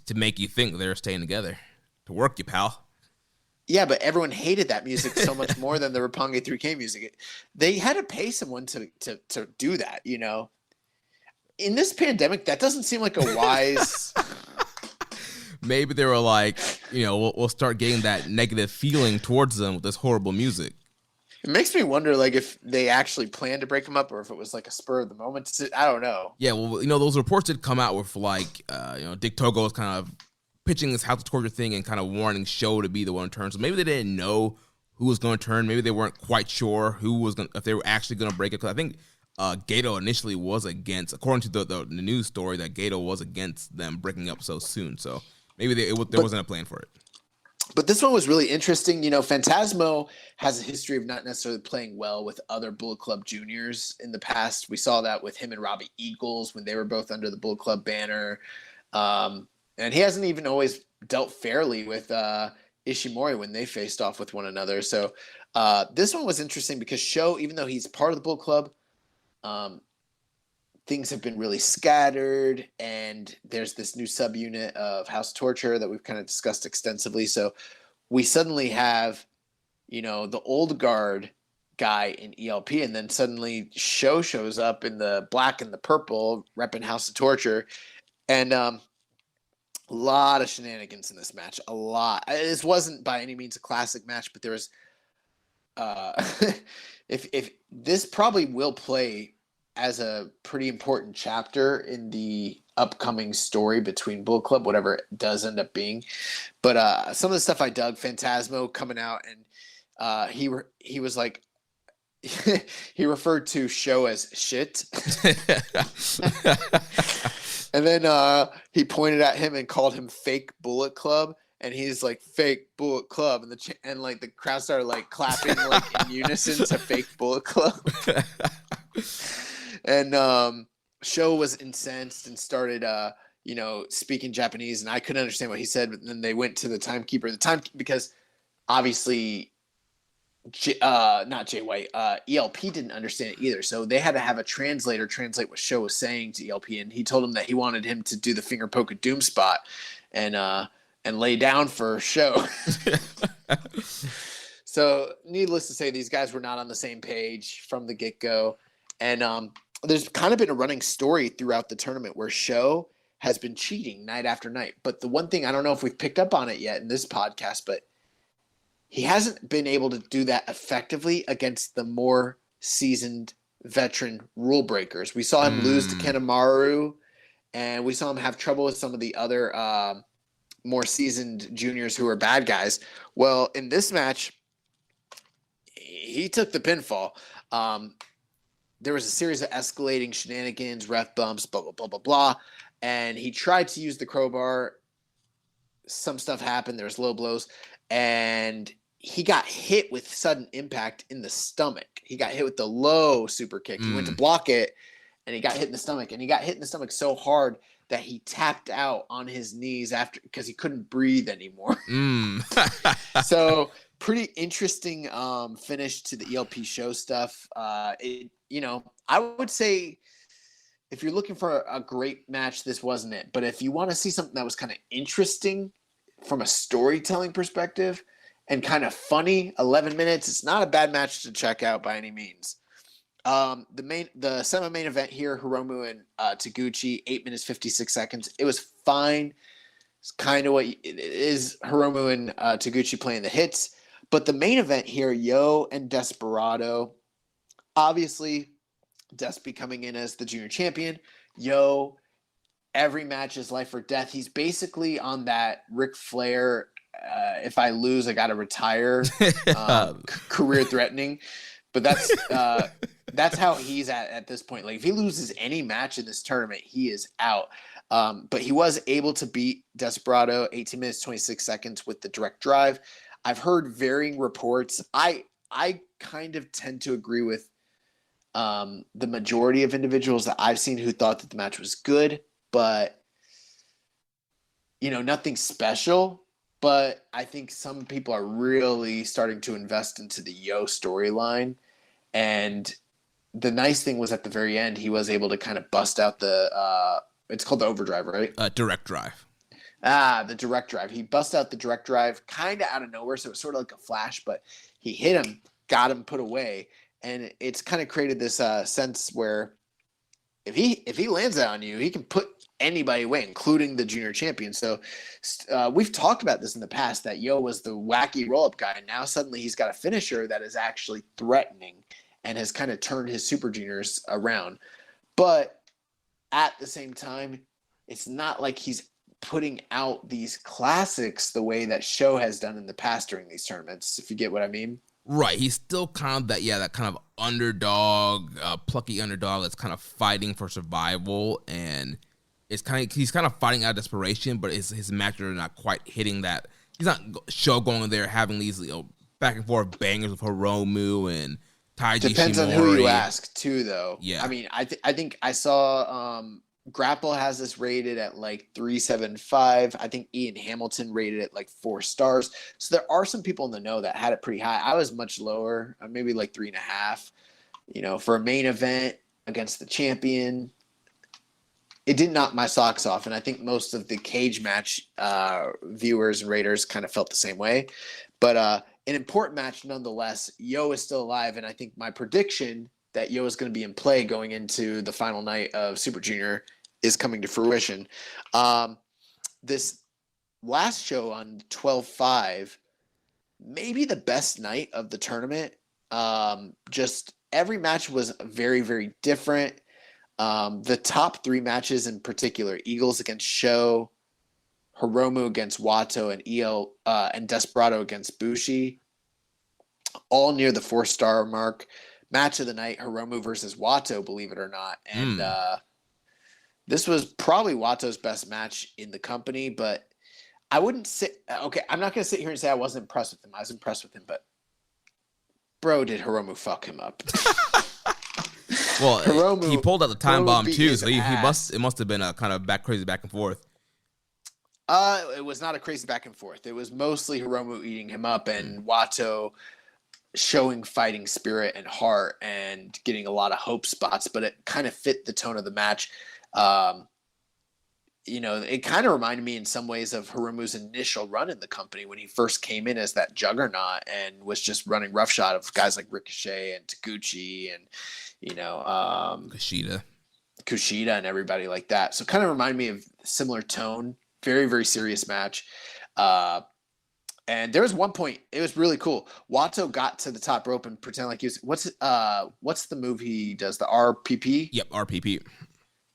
To make you think they're staying together. To work you, pal. Yeah, but everyone hated that music so much more than the Roppongi 3K music. They had to pay someone to do that, In this pandemic, that doesn't seem like a wise... Maybe they were like, we'll start getting that negative feeling towards them with this horrible music. It makes me wonder, if they actually planned to break them up or if it was like a spur of the moment. I don't know. Yeah, well, those reports did come out with Dick Togo was kind of pitching this House of Torture thing and kind of warning Sho to be the one to turn. So maybe they didn't know who was going to turn. Maybe they weren't quite sure if they were actually going to break it. Because I think Gato initially was against, according to the news story, that Gato was against them breaking up so soon. So maybe there wasn't a plan for it. But this one was really interesting. Phantasmo has a history of not necessarily playing well with other Bullet Club juniors in the past. We saw that with him and Robbie Eagles when they were both under the Bullet Club banner. And he hasn't even always dealt fairly with Ishimori when they faced off with one another. So this one was interesting because Sho, even though he's part of the Bullet Club, things have been really scattered, and there's this new subunit of House Torture that we've kind of discussed extensively. So we suddenly have, you know, the old guard guy in ELP, and then suddenly Sho shows up in the black and the purple, repping House of Torture, and a lot of shenanigans in this match. A lot. This wasn't by any means a classic match, but there was if this probably will play as a pretty important chapter in the upcoming story between Bullet Club, whatever it does end up being. But some of the stuff I dug, Phantasmo coming out, and he was like, he referred to Sho as shit. And then he pointed at him and called him fake Bullet Club. And he's like, fake Bullet Club. And like the crowd started like clapping like in unison to fake Bullet Club. And Sho was incensed and started, speaking Japanese, and I couldn't understand what he said. But then they went to the timekeeper, because obviously, not Jay White, ELP didn't understand it either. So they had to have a translator translate what Sho was saying to ELP, and he told him that he wanted him to do the finger poke of doom spot and lay down for Sho. So needless to say, these guys were not on the same page from the get-go. And there's kind of been a running story throughout the tournament where Sho has been cheating night after night. But the one thing, I don't know if we've picked up on it yet in this podcast, but he hasn't been able to do that effectively against the more seasoned veteran rule breakers. We saw him lose to Kanemaru, and we saw him have trouble with some of the other more seasoned juniors who are bad guys. Well, in this match, he took the pinfall. There was a series of escalating shenanigans, ref bumps, blah, blah, blah, blah, blah. And he tried to use the crowbar. Some stuff happened. There was low blows. And he got hit with sudden impact in the stomach. He got hit with the low super kick. He went to block it, and he got hit in the stomach. And he got hit in the stomach so hard that he tapped out on his knees after because he couldn't breathe anymore. So pretty interesting finish to the ELP Sho stuff. I would say if you're looking for a great match, this wasn't it. But if you want to see something that was kind of interesting from a storytelling perspective and kind of funny, 11 minutes, it's not a bad match to check out by any means. The semi-main event here, Hiromu and Taguchi, 8 minutes, 56 seconds. It was fine. It's kind of what it is, Hiromu and Taguchi playing the hits. But the main event here, Yo and Desperado, obviously, Despy coming in as the junior champion. Yo, every match is life or death. He's basically on that Ric Flair, if I lose, I got to retire, career threatening. But that's how he's at this point. Like, if he loses any match in this tournament, he is out. But he was able to beat Desperado 18 minutes, 26 seconds with the direct drive. I've heard varying reports. I kind of tend to agree with the majority of individuals that I've seen who thought that the match was good, but nothing special. But I think some people are really starting to invest into the Yo storyline. And the nice thing was at the very end, he was able to kind of bust out the it's called the overdrive, right? Direct drive. The direct drive. He bust out the direct drive kind of out of nowhere. So it was sort of like a flash, but he hit him, got him put away. And it's kind of created this sense where if he lands that on you, he can put anybody away, including the junior champion. So we've talked about this in the past, that Yo was the wacky roll-up guy. And now suddenly he's got a finisher that is actually threatening and has kind of turned his super juniors around. But at the same time, it's not like he's putting out these classics the way that Sho has done in the past during these tournaments, if you get what I mean. Right. He's still kind of that kind of underdog, plucky underdog that's kind of fighting for survival, and he's kind of fighting out of desperation, but his matches are not quite hitting that. He's not Sho going in there having these back and forth bangers with Hiromu and Taiji Depends Shimori. on who you ask too, though. Yeah. I mean, I think I saw Grapple has this rated at like 3.75. I think Ian Hamilton rated it like 4 stars. So there are some people in the know that had it pretty high. I was much lower, maybe like 3.5. You know, for a main event against the champion, it did knock my socks off, and I think most of the cage match viewers and raters kind of felt the same way. But an important match nonetheless. Yo is still alive, and I think my prediction that Yo is going to be in play going into the final night of Super Junior is coming to fruition. This last show on 12/5, maybe the best night of the tournament. Just every match was very, very different. The top 3 matches in particular, Eagles against Sho, Hiromu against Wato, and Desperado against Bushi, all near the 4-star mark. Match of the night, Hiromu versus Wato, believe it or not. And this was probably Wato's best match in the company, but I wouldn't say – okay, I'm not going to sit here and say I wasn't impressed with him. I was impressed with him, but bro, did Hiromu fuck him up. Well, Hiromu, he pulled out the time bomb too, so it must have been a kind of crazy back and forth. It was not a crazy back and forth. It was mostly Hiromu eating him up and Wato showing fighting spirit and heart and getting a lot of hope spots, but it kind of fit the tone of the match. You know, it kind of reminded me in some ways of Hiromu's initial run in the company when he first came in as that juggernaut and was just running roughshod of guys like Ricochet and Taguchi and, you know, Kushida and everybody like that. So kind of reminded me of similar tone, very, very serious match. And there was one point, it was really cool. Wato got to the top rope and pretended like he was, what's the move he does? The RPP? Yep, RPP.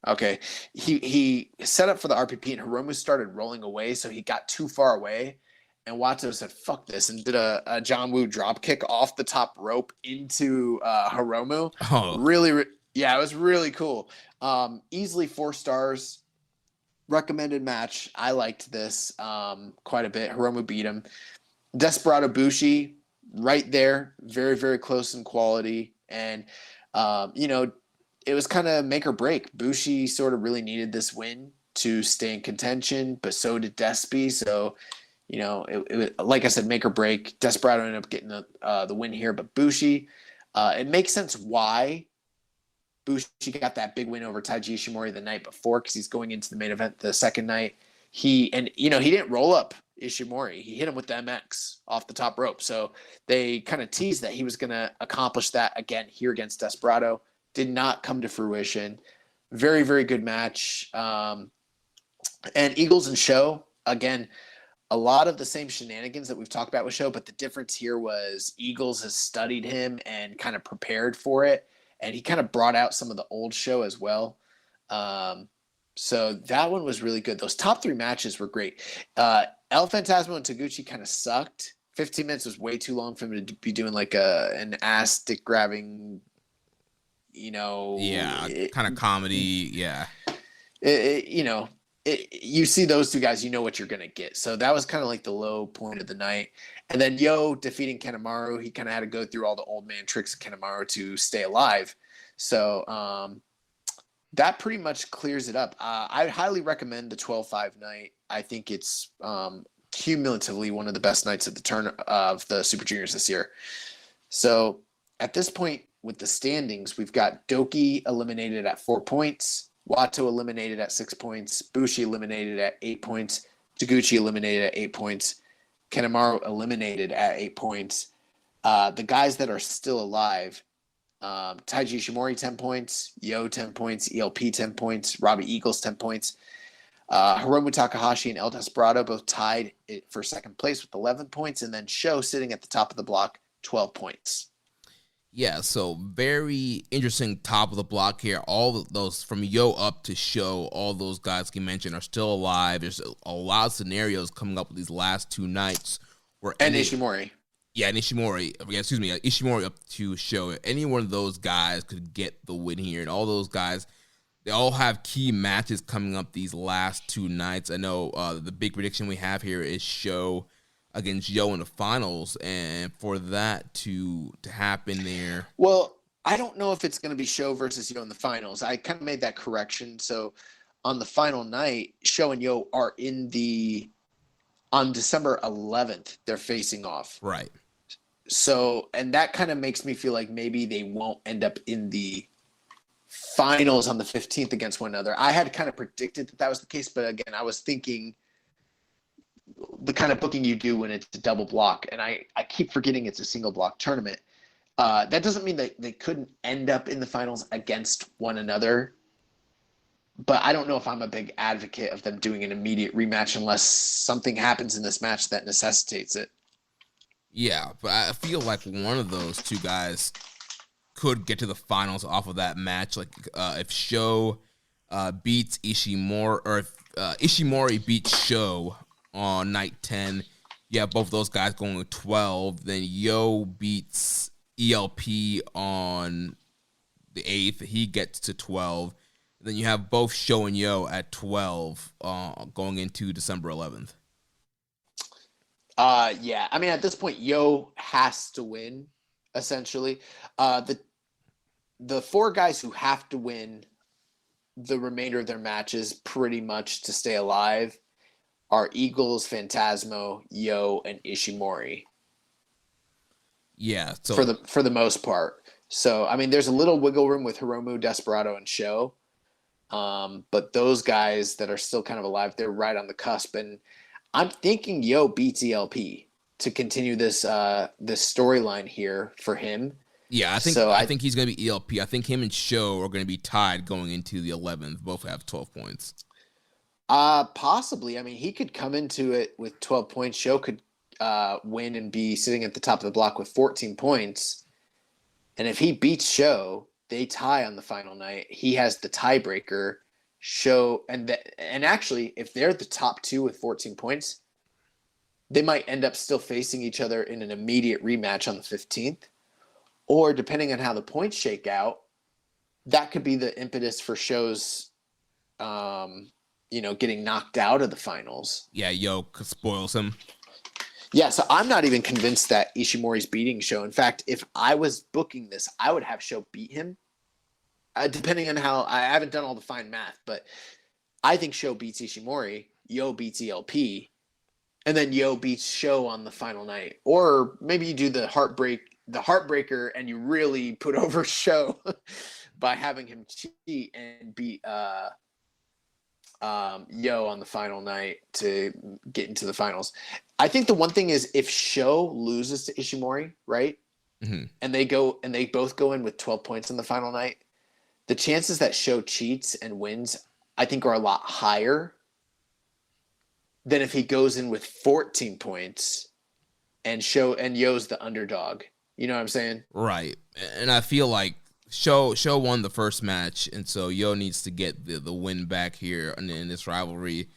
Okay. He set up for the RPP and Hiromu started rolling away, so he got too far away. And Wato said, fuck this, and did a John Woo drop kick off the top rope into Hiromu. Oh. Really, yeah, it was really cool. Easily 4 stars. Recommended match. I liked this quite a bit. Hiromu beat him. Desperado Bushi, right there. Very, very close in quality. And, you know, it was kind of make or break. Bushi sort of really needed this win to stay in contention, but so did Despi. So, you know, it like I said, make or break. Desperado ended up getting the win here, but Bushi, it makes sense why Bushi got that big win over Taiji Ishimori the night before, because he's going into the main event the second night. He didn't roll up Ishimori. He hit him with the MX off the top rope. So they kind of teased that he was going to accomplish that again here against Desperado. Did not come to fruition. Very, very good match. And Eagles and Sho, again, a lot of the same shenanigans that we've talked about with Sho, but the difference here was Eagles has studied him and kind of prepared for it. And he kind of brought out some of the old Sho as well. So that one was really good. Those top 3 matches were great. El Phantasmo and Taguchi kind of sucked. 15 minutes was way too long for him to be doing like an ass stick grabbing, you know. Yeah, kind of comedy. Yeah. You see those 2 guys, you know what you're going to get. So that was kind of like the low point of the night. And then Yo defeating Kanemaru, he kind of had to go through all the old man tricks of Kanemaru to stay alive. So that pretty much clears it up. I highly recommend the 12/5 night. I think it's cumulatively one of the best nights of the turn of the Super Juniors this year. So at this point with the standings, we've got Doki eliminated at 4 points. Wato eliminated at 6 points. Bushi eliminated at 8 points. Taguchi eliminated at 8 points. Kanemaru eliminated at 8 points. The guys that are still alive, Taiji Ishimori 10 points, Yo 10 points, ELP 10 points, Robbie Eagles 10 points. Hiromu Takahashi and El Desperado both tied for second place with 11 points, and then Sho sitting at the top of the block, 12 points. Yeah, so very interesting top of the block here. All of those from Yo up to Sho, all those guys you mentioned are still alive. There's a lot of scenarios coming up with these last 2 nights. Ishimori. Yeah, and Ishimori. Ishimori up to Sho. Any one of those guys could get the win here. And all those guys, they all have key matches coming up these last 2 nights. I know the big prediction we have here is Sho against Yo in the finals, and for that to happen there. Well, I don't know if it's going to be Sho versus Yo in the finals. I kind of made that correction. So on the final night, Sho and Yo are on December 11th, they're facing off. Right. So, and that kind of makes me feel like maybe they won't end up in the finals on the 15th against one another. I had kind of predicted that was the case, but again, I was thinking the kind of booking you do when it's a double block, and I keep forgetting it's a single block tournament. That doesn't mean that they couldn't end up in the finals against one another, but I don't know if I'm a big advocate of them doing an immediate rematch unless something happens in this match that necessitates it. Yeah, but I feel like one of those two guys could get to the finals off of that match. Like if Sho beats Ishimori, or if Ishimori beats Sho on night 10, you have both those guys going with 12. Then Yo beats ELP on the 8th. He gets to 12. Then you have both Sho and Yo at 12 going into December 11th. Yeah. I mean, at this point, Yo has to win, essentially. The four guys who have to win the remainder of their matches pretty much to stay alive are Eagles, Phantasmo, Yo, and Ishimori. Yeah. So for the most part. So, I mean, there's a little wiggle room with Hiromu, Desperado, and Sho. But those guys that are still kind of alive, they're right on the cusp. And I'm thinking Yo beats ELP to continue this storyline here for him. Yeah, I think he's going to be ELP. I think him and Sho are going to be tied going into the 11th. Both have 12 points. Possibly. I mean, he could come into it with 12 points. Sho could win and be sitting at the top of the block with 14 points. And if he beats Sho, they tie on the final night. He has the tiebreaker. Sho and actually, if they're the top two with 14 points, they might end up still facing each other in an immediate rematch on the 15th. Or depending on how the points shake out, that could be the impetus for Sho's, getting knocked out of the finals. Yeah, Yo spoils him. Yeah, so I'm not even convinced that Ishimori's beating Sho. In fact, if I was booking this, I would have Sho beat him. Depending on how, I haven't done all the fine math, but I think Sho beats Ishimori, Yo beats ELP, and then Yo beats Sho on the final night. Or maybe you do the heartbreaker, and you really put over Sho by having him cheat and beat Yo on the final night to get into the finals. I think the one thing is if Sho loses to Ishimori, right? Mm-hmm. And they both go in with 12 points on the final night, the chances that Sho cheats and wins, I think, are a lot higher than if he goes in with 14 points and Yo's the underdog. You know what I'm saying? Right. And I feel like Sho won the first match, and so Yo needs to get the win back here in this rivalry.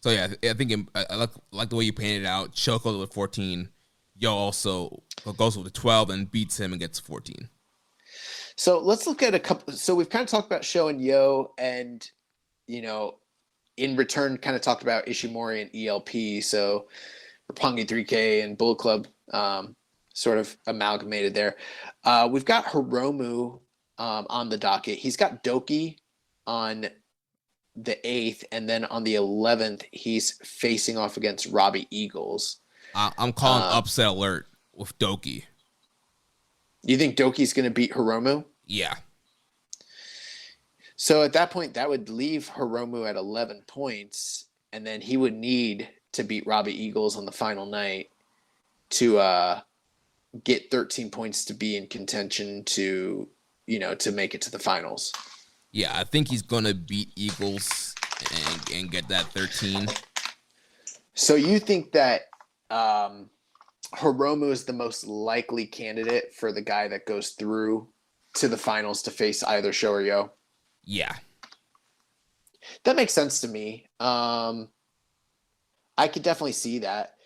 So yeah, I think I like the way you painted it out. Sho goes with 14. Yo also goes with 12 and beats him and gets 14. So let's look at a couple. So we've kind of talked about Sho and Yo, and in return, kind of talked about Ishimori and ELP. So Roppongi 3K and Bullet Club sort of amalgamated there. We've got Hiromu on the docket. He's got Doki on the 8th, and then on the 11th, he's facing off against Robbie Eagles. I'm calling upset alert with Doki. You think Doki's going to beat Hiromu? Yeah. So at that point, that would leave Hiromu at 11 points, and then he would need to beat Robbie Eagles on the final night to get 13 points to be in contention to make it to the finals. Yeah, I think he's going to beat Eagles and get that 13. So you think that Hiromu is the most likely candidate for the guy that goes through to the finals to face either Sho or Yo? Yeah. That makes sense to me. I could definitely see that.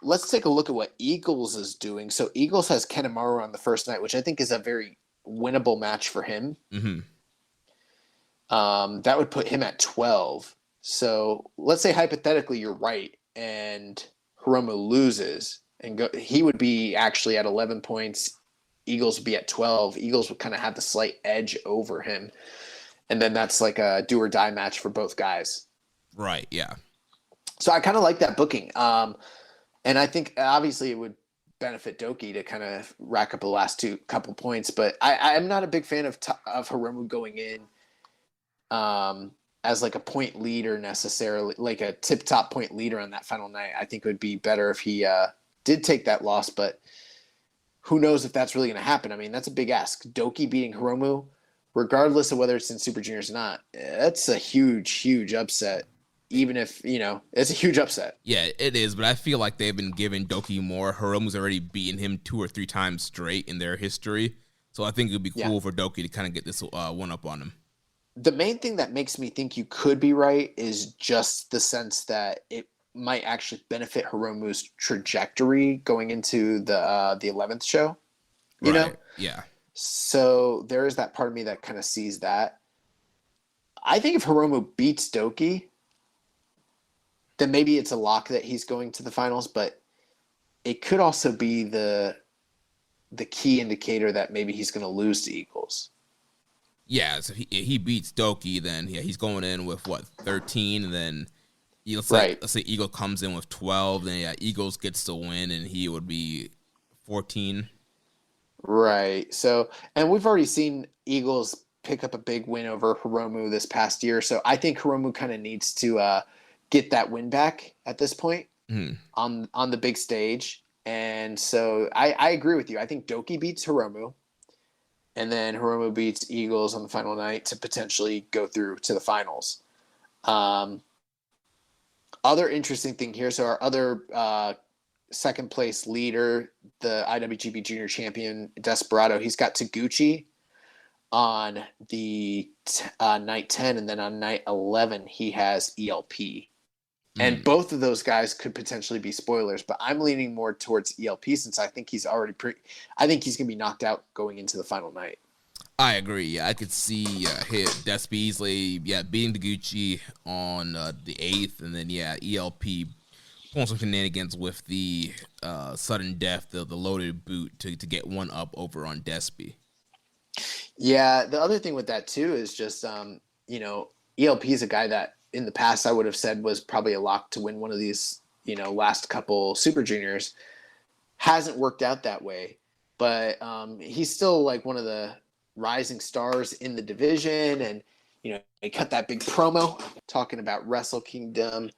Let's take a look at what Eagles is doing. So Eagles has Kanemaru on the first night, which I think is a very winnable match for him. Mm-hmm. That would put him at 12. So let's say hypothetically you're right and Hiromu loses, and he would be actually at 11 points. Eagles would be at 12. Eagles would kind of have the slight edge over him. And then that's like a do or die match for both guys. Right, yeah. So I kind of like that booking. And I think obviously it would benefit Doki to kind of rack up the last couple points, but I'm not a big fan of Hiromu going in as like a point leader necessarily, like a tip-top point leader on that final night. I think it would be better if he did take that loss, but who knows if that's really going to happen. I mean, that's a big ask. Doki beating Hiromu, regardless of whether it's in Super Juniors or not, that's a huge, huge upset. Even if, it's a huge upset. Yeah, it is, but I feel like they've been giving Doki more. Hiromu's already beaten him 2 or 3 times straight in their history, so I think it would be cool for Doki to kind of get this one up on him. The main thing that makes me think you could be right is just the sense that it might actually benefit Hiromu's trajectory going into the 11th show, you know? Yeah. So there is that part of me that kind of sees that. I think if Hiromu beats Doki, then maybe it's a lock that he's going to the finals, but it could also be the key indicator that maybe he's going to lose to Eagles. Yeah, so he beats Doki, then he's going in with 13, and then let's say Eagle comes in with 12, then Eagles gets to win, and he would be 14. Right. So, and we've already seen Eagles pick up a big win over Hiromu this past year, so I think Hiromu kind of needs to get that win back at this point on the big stage. And so I agree with you. I think Doki beats Hiromu, and then Hiromu beats Eagles on the final night to potentially go through to the finals. Other interesting thing here, so our other second place leader, the IWGP Junior Champion, Desperado, he's got Taguchi on the night 10, and then on night 11, he has ELP. And both of those guys could potentially be spoilers, but I'm leaning more towards ELP since I think he's already I think he's going to be knocked out going into the final night. I agree. Yeah, I could see Des Beasley, beating Taguchi on the 8th, and then ELP pulling some shenanigans with the sudden death, the loaded boot to get one up over on Despy. Yeah, the other thing with that too is just ELP is a guy that in the past I would have said was probably a lock to win one of these, last couple Super Juniors. Hasn't worked out that way, but he's still like one of the rising stars in the division, and he cut that big promo talking about Wrestle Kingdom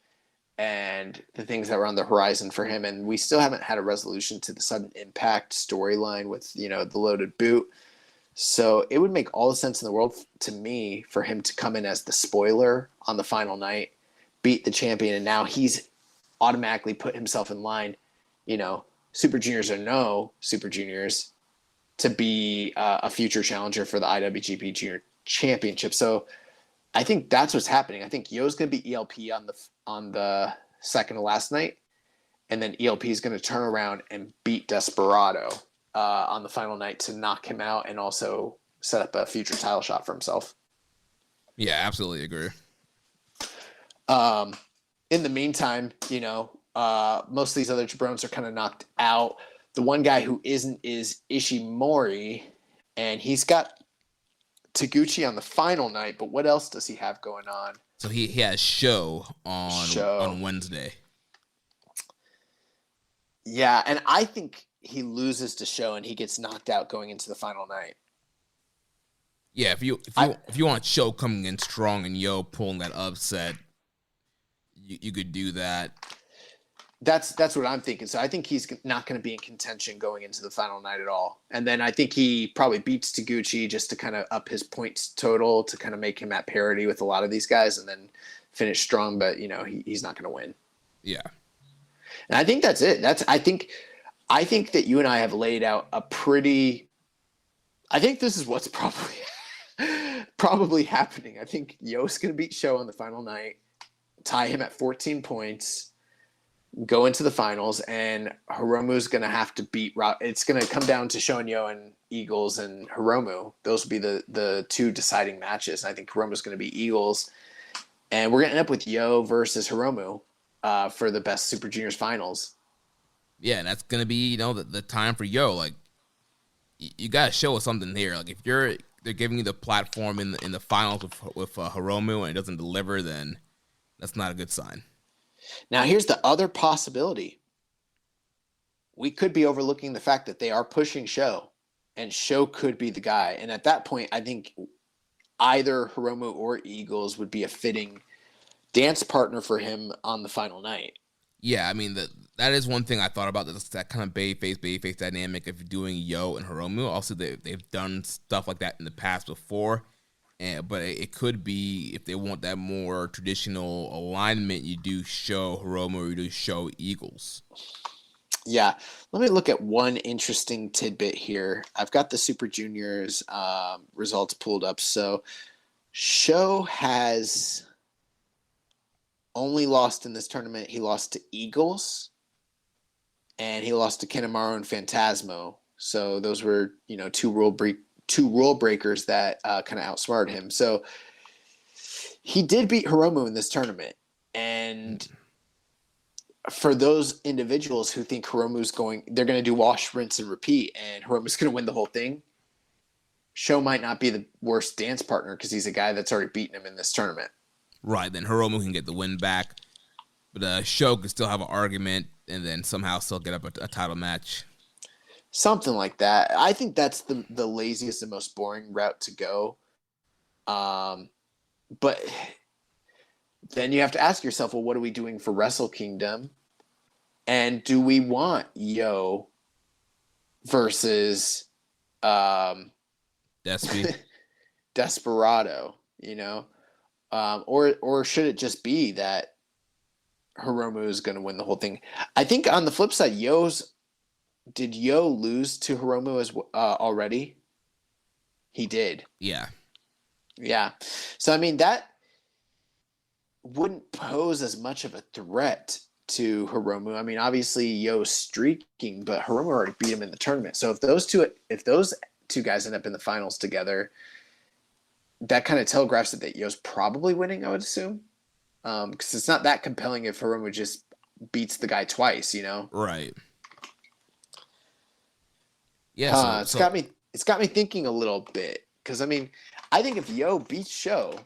and the things that were on the horizon for him, and we still haven't had a resolution to the sudden impact storyline with the loaded boot. So it would make all the sense in the world to me for him to come in as the spoiler on the final night, beat the champion, and now he's automatically put himself in line, Super Juniors or no Super Juniors, to be a future challenger for the IWGP Junior Championship. So I think that's what's happening. I think Yo's going to be ELP on the second to last night, and then ELP is going to turn around and beat Desperado on the final night to knock him out and also set up a future title shot for himself. Yeah, absolutely agree. In the meantime, most of these other jabrones are kind of knocked out. The one guy who isn't is Ishimori, and he's got Taguchi on the final night, but what else does he have going on? So he has show on Wednesday. Yeah, and I think he loses to show and he gets knocked out going into the final night. Yeah, if you want show coming in strong and Yo pulling that upset, you could do that. That's what I'm thinking. So I think he's not going to be in contention going into the final night at all. And then I think he probably beats Taguchi just to kind of up his points total to kind of make him at parity with a lot of these guys and then finish strong. But, he's not going to win. Yeah. And I think that's it. I think that you and I have laid out I think this is what's probably happening. I think Yo's going to beat Show on the final night, tie him at 14 points, go into the finals, and Hiromu's going to have to beat it's going to come down to Show and Yo and Eagles and Hiromu. Those will be the two deciding matches. I think Hiromu's going to be Eagles, and we're going to end up with Yo versus Hiromu for the best Super Juniors finals. Yeah, and that's going to be, the time for Yo. Like, you got to show us something here. Like, if you're they're giving you the platform in the finals with Hiromu and it doesn't deliver, then that's not a good sign. Now, here's the other possibility. We could be overlooking the fact that they are pushing Sho, and Sho could be the guy. And at that point, I think either Hiromu or Eagles would be a fitting dance partner for him on the final night. Yeah, I mean, that is one thing I thought about, that kind of babyface dynamic of doing Yo and Hiromu. Also, they've done stuff like that in the past before, but it could be, if they want that more traditional alignment, you do Sho Hiromu or you do Sho Eagles. Yeah, let me look at one interesting tidbit here. I've got the Super Juniors results pulled up. So Sho has only lost in this tournament. He lost to Eagles, and he lost to Kanemaru and Phantasmo. So those were, two rule breakers that kind of outsmarted him. So he did beat Hiromu in this tournament, and for those individuals who think they're going to do wash, rinse, and repeat, and Hiromu's going to win the whole thing, Sho might not be the worst dance partner because he's a guy that's already beaten him in this tournament. Right, then Hiromu can get the win back, but Sho could still have an argument and then somehow still get up a title match. Something like that. I think that's the laziest and most boring route to go. But then you have to ask yourself, well, what are we doing for Wrestle Kingdom? And do we want Yo versus Desperado, or should it just be that Hiromu is going to win the whole thing? I think on the flip side, did Yo lose to Hiromu already? He did. Yeah. Yeah. So, I mean, that wouldn't pose as much of a threat to Hiromu. I mean, obviously Yo's streaking, but Hiromu already beat him in the tournament. So if those two guys end up in the finals together, that kind of telegraphs that Yo's probably winning, I would assume. Because it's not that compelling if Hiromu just beats the guy twice, Right. Yeah. It's got me thinking a little bit. Because, I mean, I think if Yo beats Sho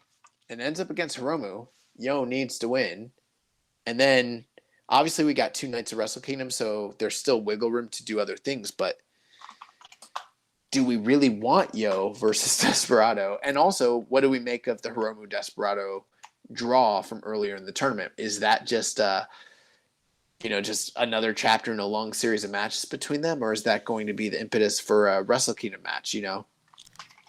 and ends up against Hiromu, Yo needs to win. And then, obviously, we got 2 nights of Wrestle Kingdom, so there's still wiggle room to do other things. But do we really want Yo versus Desperado? And also, what do we make of the Hiromu Desperado draw from earlier in the tournament? Is that just just another chapter in a long series of matches between them, or is that going to be the impetus for a Wrestle Kingdom match?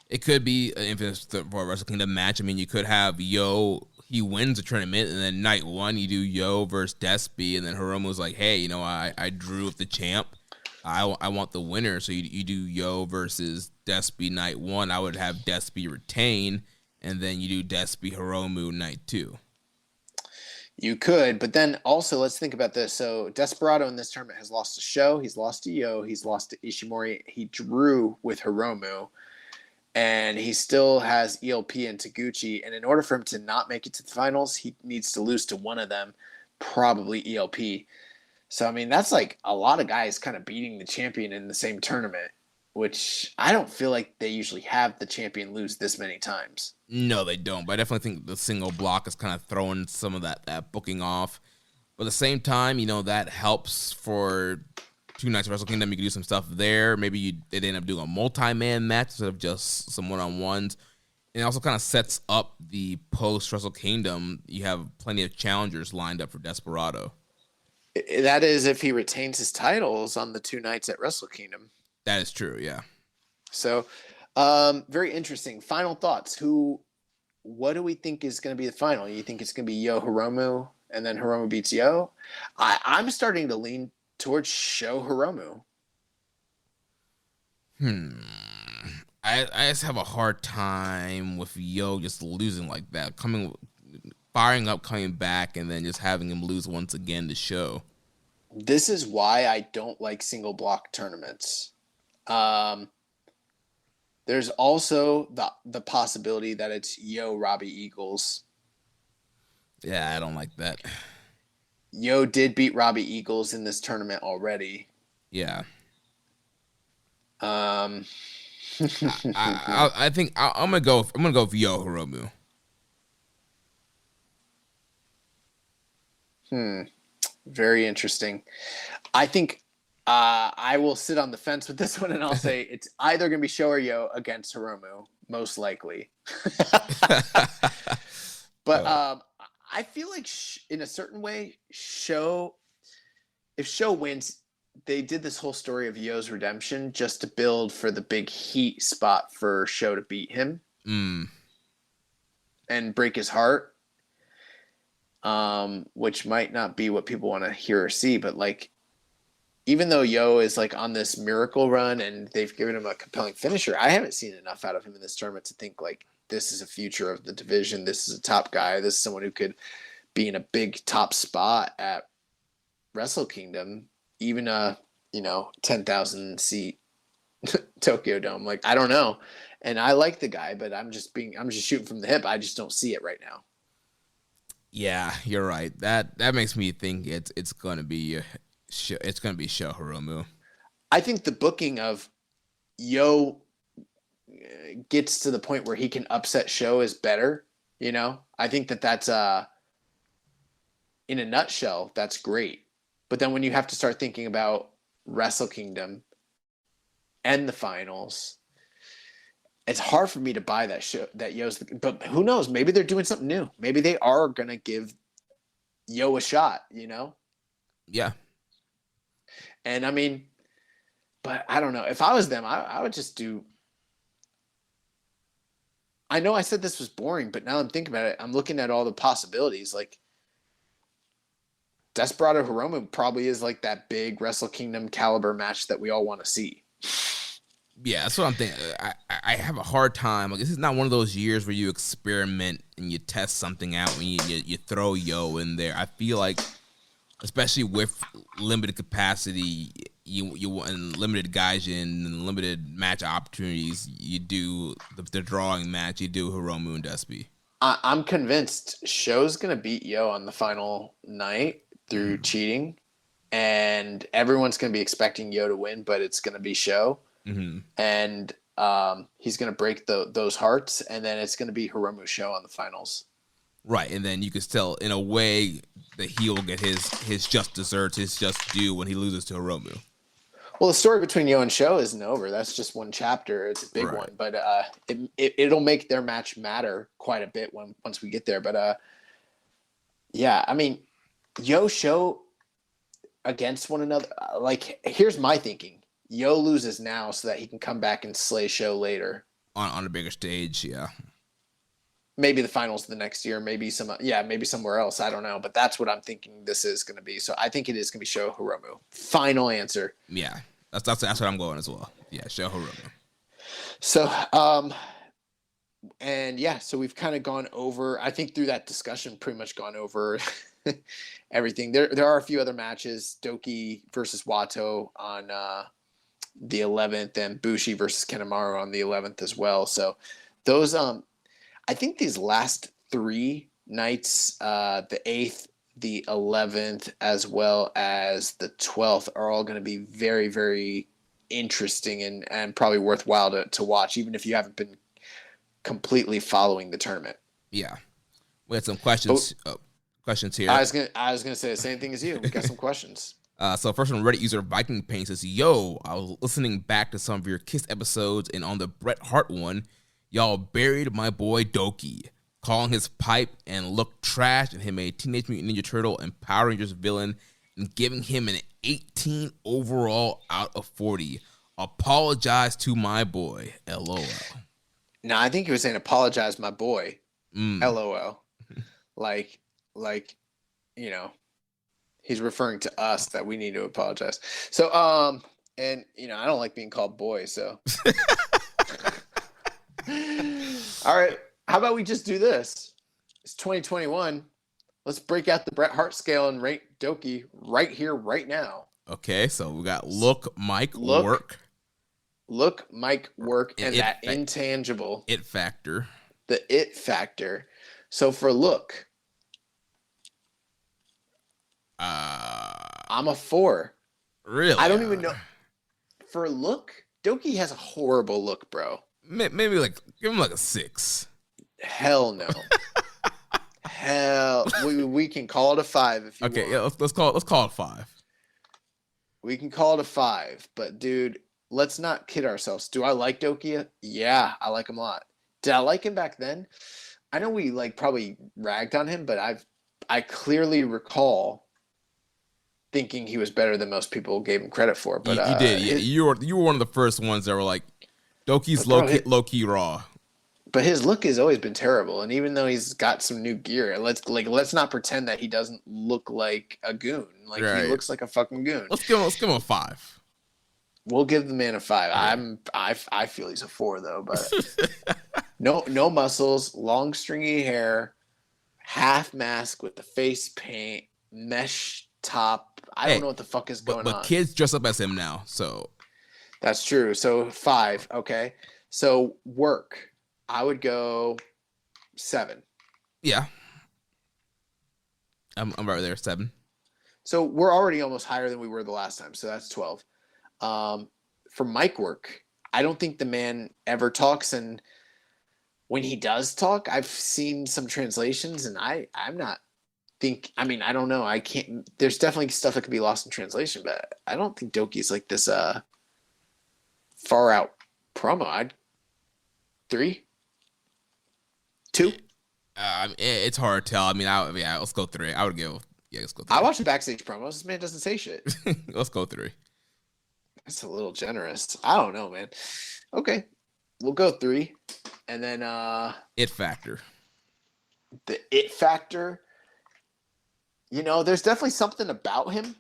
It could be an impetus for a Wrestle Kingdom match. I mean, you could have Yo, he wins the tournament, and then night one you do Yo versus Despy, and then Hiromu's like, hey, I drew with the champ. I want the winner, so you do Yo versus Despy night one. I would have Despy retain, and then you do Despy Hiromu night 2. You could, but then also let's think about this. So Desperado in this tournament has lost to Sho, he's lost to Yo, he's lost to Ishimori, he drew with Hiromu, and he still has ELP and Taguchi. And in order for him to not make it to the finals, he needs to lose to one of them, probably ELP. So, I mean, that's like a lot of guys kind of beating the champion in the same tournament, which I don't feel like they usually have the champion lose this many times. No, they don't. But I definitely think the single block is kind of throwing some of that booking off. But at the same time, that helps for 2 nights of Wrestle Kingdom. You can do some stuff there. Maybe they end up doing a multi-man match instead of just some one-on-ones. And it also kind of sets up the post-Wrestle Kingdom. You have plenty of challengers lined up for Desperado. That is if he retains his titles on the 2 nights at Wrestle Kingdom. That is true, yeah. So, very interesting. Final thoughts. What do we think is going to be the final? You think it's going to be Yo Hiromu and then Hiromu beats Yo? I'm starting to lean towards Sho Hiromu. I just have a hard time with Yo just losing like that. Firing up, coming back, and then just having him lose once again to Sho. This is why I don't like single block tournaments. There's also the possibility that it's Yo Robbie Eagles. Yeah, I don't like that. Yo did beat Robbie Eagles in this tournament already. Yeah. I think I'm gonna go with Yo Hiromu. Very interesting. I think I will sit on the fence with this one, and I'll say it's either going to be Sho or Yo against Hiromu, most likely. But I feel like in a certain way, if Sho wins, they did this whole story of Yo's redemption just to build for the big heat spot for Sho to beat him and break his heart. Which might not be what people want to hear or see, but like, even though Yo is like on this miracle run and they've given him a compelling finisher, I haven't seen enough out of him in this tournament to think like this is a future of the division. This is a top guy. This is someone who could be in a big top spot at Wrestle Kingdom, even a 10,000 seat Tokyo Dome. Like, I don't know. And I like the guy, but I'm just shooting from the hip. I just don't see it right now. Yeah, you're right. That makes me think it's gonna be Sho Hiromu. I think the booking of Yo gets to the point where he can upset Sho is better. I think that's in a nutshell, that's great. But then when you have to start thinking about Wrestle Kingdom and the finals, it's hard for me to buy that Yo's. But who knows? Maybe they're doing something new. Maybe they are gonna give Yo a shot. Yeah. And I mean, but I don't know. If I was them, I would just do. I know I said this was boring, but now I'm thinking about it. I'm looking at all the possibilities. Like, Desperado Hiromu probably is like that big Wrestle Kingdom caliber match that we all want to see. Yeah, that's what I'm thinking. I have a hard time. Like, this is not one of those years where you experiment and you test something out when you throw Yo in there. I feel like, especially with limited capacity, you want limited gaijin and limited match opportunities, you do the drawing match. You do Hiromu and Despy. I'm convinced Sho's gonna beat Yo on the final night through cheating, and everyone's gonna be expecting Yo to win, but it's gonna be Sho. Mm-hmm. And he's going to break those hearts, and then it's going to be Hiromu Sho on the finals. Right, and then you can still, in a way, the heel will get his just desserts, his just due when he loses to Hiromu. Well, the story between Yo and Sho isn't over. That's just one chapter. It's a big one, but it'll make their match matter quite a bit once we get there. But yeah, I mean, Yo Sho against one another. Like, here's my thinking. Yo loses now so that he can come back and slay Sho later. On a bigger stage, yeah. Maybe the finals the next year, maybe somewhere else. I don't know, but that's what I'm thinking this is going to be. So I think it is going to be Sho Hiromu. Final answer. Yeah, that's what I'm going as well. Yeah, Sho Hiromu. So, and yeah, so we've kind of gone over. I think through that discussion, pretty much gone over everything. There are a few other matches: Doki versus Wato on the 11th, and Bushi versus Kanemaru on the 11th as well. So those, I think these last three nights, the 8th, the 11th, as well as the 12th, are all going to be very, very interesting and probably worthwhile to watch, even if you haven't been completely following the tournament. Yeah. We had some questions. Questions here. I was gonna say the same thing as you. We got some questions. So first one, Reddit user Viking Pain says, "Yo, I was listening back to some of your Kiss episodes, and on the Bret Hart one, y'all buried my boy Doki, calling his pipe and look trash, and him a Teenage Mutant Ninja Turtle and Power Rangers villain, and giving him an 18 overall out of 40. Apologize to my boy. LOL." No, I think he was saying apologize, my boy. LOL. like, he's referring to us that we need to apologize. So, and I don't like being called boy, so. All right. How about we just do this? It's 2021. Let's break out the Bret Hart scale and rank Doki right here, right now. Okay. So we got look, Mike, work. Look, Mike, work, and that intangible. It factor. The it factor. So for look, I'm a 4. Really? I don't even know. For look, Doki has a horrible look, bro. Maybe like give him like a 6. Hell no. Hell, we can call it a 5 if you want. Okay, yeah, let's call it 5. We can call it a 5, but dude, let's not kid ourselves. Do I like Doki? Yeah, I like him a lot. Did I like him back then? I know we like probably ragged on him, but I clearly recall thinking he was better than most people gave him credit for. But you did. Yeah, you were one of the first ones that were like, Doki's low key raw. But his look has always been terrible, and even though he's got some new gear, let's not pretend that he doesn't look like a goon. Like right. He looks like a fucking goon. Let's give him a 5. We'll give the man a 5. I feel he's a 4 though, but no muscles, long stringy hair, half mask with the face paint, mesh top. I don't know what the fuck is going on. But kids dress up as him now, so that's true. So 5, okay. So work. I would go 7. Yeah. I'm right there, 7. So we're already almost higher than we were the last time, so that's 12. For mic work, I don't think the man ever talks, and when he does talk, I've seen some translations, and I don't know. I can't. There's definitely stuff that could be lost in translation, but I don't think Doki's like this far out promo. I'd 3, 2. It's hard to tell. I mean, let's go 3. I would give. Yeah, let's go 3. I watch the backstage promos. This man doesn't say shit. Let's go 3. That's a little generous. I don't know, man. Okay, we'll go 3, and then it factor. The it factor. You know, there's definitely something about him.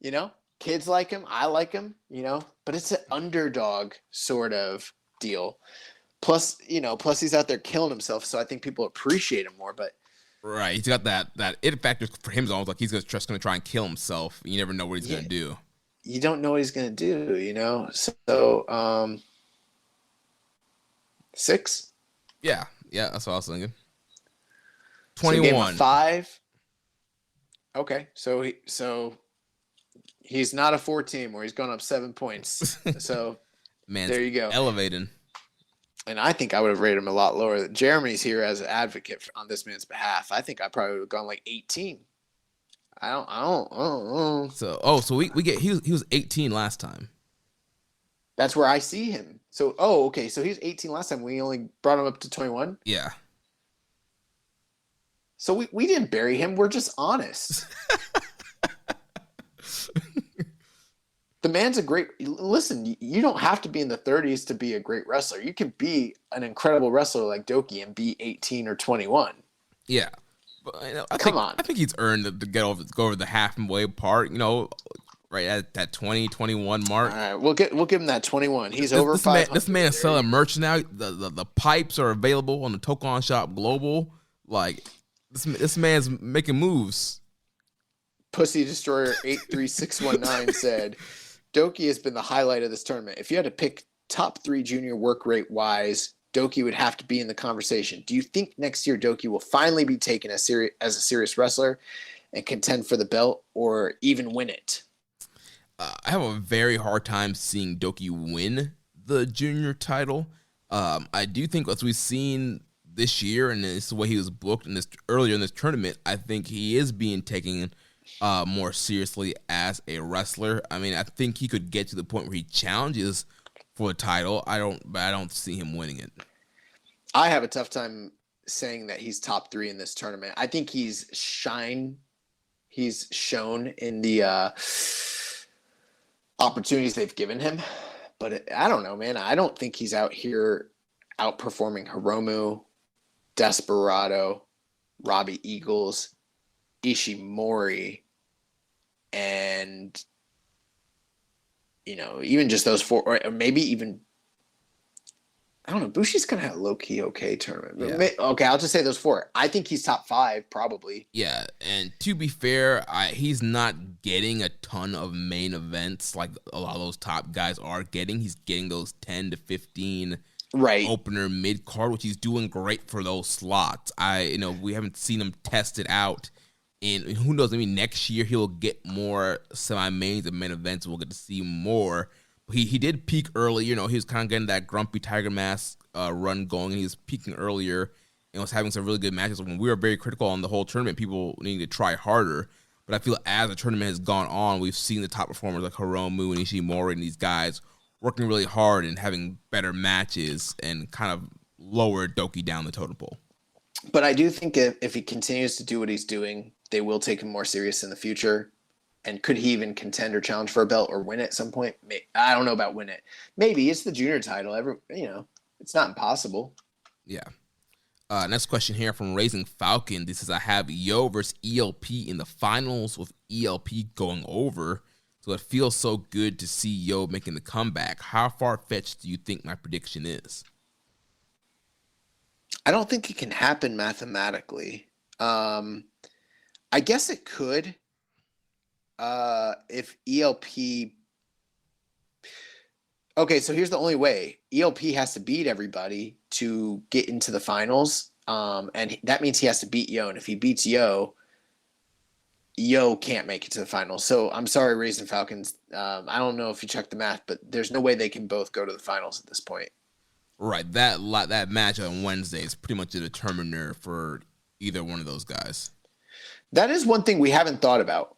You know, kids like him. I like him. You know, but it's an underdog sort of deal. Plus he's out there killing himself, so I think people appreciate him more. But right, he's got that it factor for him. Is almost like he's just going to try and kill himself. You never know what he's going to do. You don't know what he's going to do, you know. So 6. Yeah, that's what I was thinking. 21. So 5. Okay, so he's not a 4 team where he's gone up 7 points. So man, there you go, elevating. And I think I would have rated him a lot lower. Jeremy's here as an advocate on this man's behalf. I think I probably would have gone like 18. I don't. So we get he was 18 last time. That's where I see him. So okay. So he was 18 last time. We only brought him up to 21. Yeah. So we didn't bury him. We're just honest. The man's a great. Listen, you don't have to be in the 30s to be a great wrestler. You can be an incredible wrestler like Doki and be 18 or 21. Yeah. But, Come on. I think he's earned to go over the halfway part, you know, right at that 20-21 mark. All right, we'll give him that 21. He's over 500. This man is selling merch now. The pipes are available on the Tokon Shop Global. Like this man's making moves. Pussy Destroyer 83619 said, Doki has been the highlight of this tournament. If you had to pick top 3 junior work rate wise, Doki would have to be in the conversation. Do you think next year Doki will finally be taken as a serious wrestler and contend for the belt or even win it? I have a very hard time seeing Doki win the junior title. I do think, as we've seen this year, and this is the way he was booked earlier in this tournament, I think he is being taken more seriously as a wrestler. I mean, I think he could get to the point where he challenges for the title. I don't see him winning it. I have a tough time saying that he's top 3 in this tournament. I think he's shown in the opportunities they've given him, but I don't know, man. I don't think he's out here outperforming Hiromu, Desperado, Robbie Eagles, Ishimori, and even just those 4, or maybe even, I don't know, Bushi's gonna have a low-key okay tournament. Yeah. Okay, I'll just say those 4. I think he's top 5 probably. Yeah, and to be fair, he's not getting a ton of main events like a lot of those top guys are getting. He's getting those 10 to 15 opener mid card, which he's doing great for those slots. We haven't seen him test it out. And who knows, maybe next year he'll get more semi-mains and main events. We'll get to see more. he did peak early. You know, he was kind of getting that grumpy Tiger Mask run going. He was peaking earlier and was having some really good matches. When we were very critical on the whole tournament, people needing to try harder. But I feel as the tournament has gone on, we've seen the top performers like Hiromu and Ishimori and these guys working really hard and having better matches and kind of lower Doki down the totem pole. But I do think if he continues to do what he's doing, they will take him more serious in the future. And could he even contend or challenge for a belt or win at some point? I don't know about win it. Maybe it's the junior title. It's not impossible. Yeah. Next question here from Raising Falcon. This says, I have Yo versus ELP in the finals with ELP going over. So it feels so good to see Yo making the comeback. How far-fetched do you think my prediction is? I don't think it can happen mathematically. I guess it could. If ELP... Okay, so here's the only way. ELP has to beat everybody to get into the finals, and that means he has to beat Yo. And if he beats Yo, Yo can't make it to the finals. So I'm sorry, Raisin Falcons. I don't know if you checked the math, but there's no way they can both go to the finals at this point. Right, that match on Wednesday is pretty much a determiner for either one of those guys. That is one thing we haven't thought about.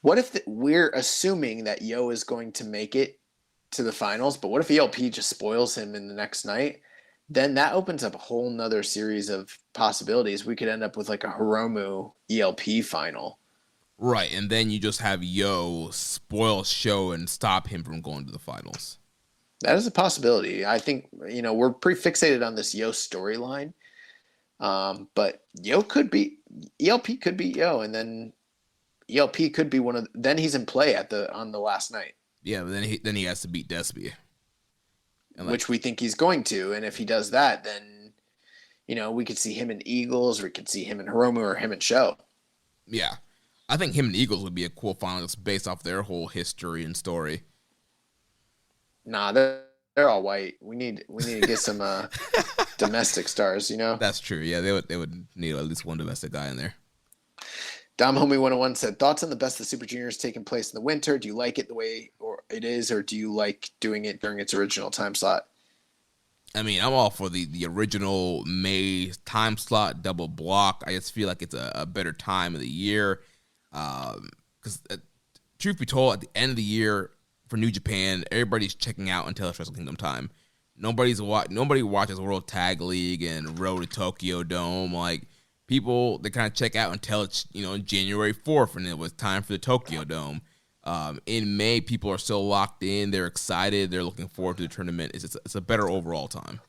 What if we're assuming that Yo is going to make it to the finals, but what if ELP just spoils him in the next night? Then that opens up a whole nother series of possibilities. We could end up with like a Hiromu ELP final. Right, and then you just have Yo spoil Sho and stop him from going to the finals. That is a possibility. I think, we're pretty fixated on this Yo storyline. But Yo could be, ELP could be Yo, and then ELP could be then he's in play on the last night. Yeah, but then he has to beat Despy. Which we think he's going to, and if he does that, then, we could see him in Eagles, or we could see him in Hiromu, or him in Sho. Yeah. I think him and Eagles would be a cool finalist based off their whole history and story. Nah, they're all white. We need to get some domestic stars, That's true. Yeah, they would need at least one domestic guy in there. Dom Homie 101 said, thoughts on the Best of Super Juniors taking place in the winter? Do you like it the way it is, or do you like doing it during its original time slot? I mean, I'm all for the original May time slot, double block. I just feel like it's a better time of the year. Because truth be told, at the end of the year for New Japan, everybody's checking out until it's Wrestle Kingdom time. Nobody watches World Tag League and Road to Tokyo Dome. Like, people, they kind of check out until it's, January 4th, and it was time for the Tokyo Dome. In May, people are still locked in. They're excited. They're looking forward to the tournament. It's a better overall time.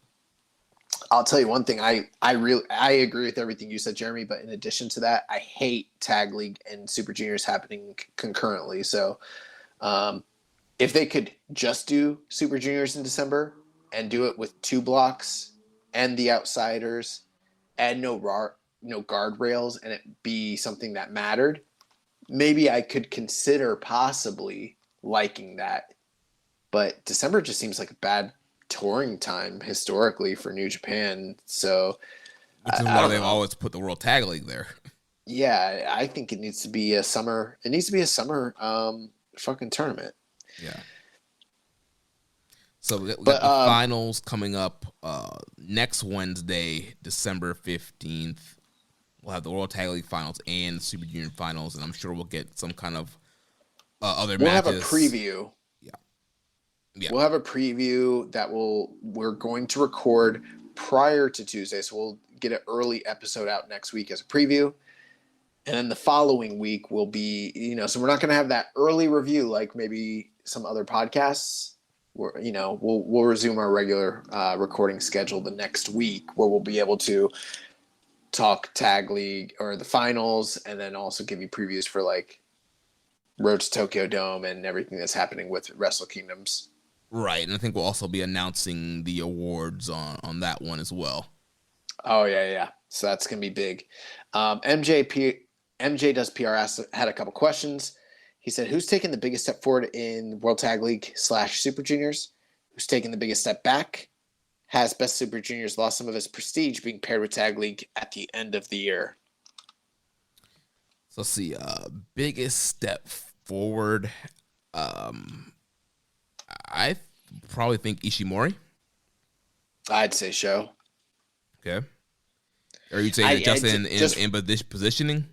I'll tell you one thing. I agree with everything you said, Jeremy. But in addition to that, I hate Tag League and Super Juniors happening concurrently. So, if they could just do Super Juniors in December and do it with 2 blocks and the Outsiders and no guardrails, and it be something that mattered, maybe I could consider possibly liking that. But December just seems like a bad touring time historically for New Japan. So which is why they've always put the World Tag League there. Yeah, I think it needs to be a summer. It needs to be a summer fucking tournament. Yeah. So we got the finals coming up next Wednesday, December 15th. We'll have the World Tag League finals and the Super Junior finals, and I'm sure we'll get some kind of other matches. We'll have a preview. Yeah. We'll have a preview that we're going to record prior to Tuesday, so we'll get an early episode out next week as a preview. And then the following week will be, so we're not going to have that early review like maybe some other podcasts. We'll resume our regular recording schedule the next week, where we'll be able to talk Tag League or the finals, and then also give you previews for like Road to Tokyo Dome and everything that's happening with Wrestle Kingdoms. Right, and I think we'll also be announcing the awards on that one as well. Oh, yeah. So that's going to be big. MJ Does PR had a couple questions. He said, who's taking the biggest step forward in World Tag League / Super Juniors? Who's taking the biggest step back? Has Best Super Juniors lost some of its prestige being paired with Tag League at the end of the year? So let's see. Biggest step forward. I probably think Ishimori. I'd say Show. Okay. Or you'd say Justin in this positioning?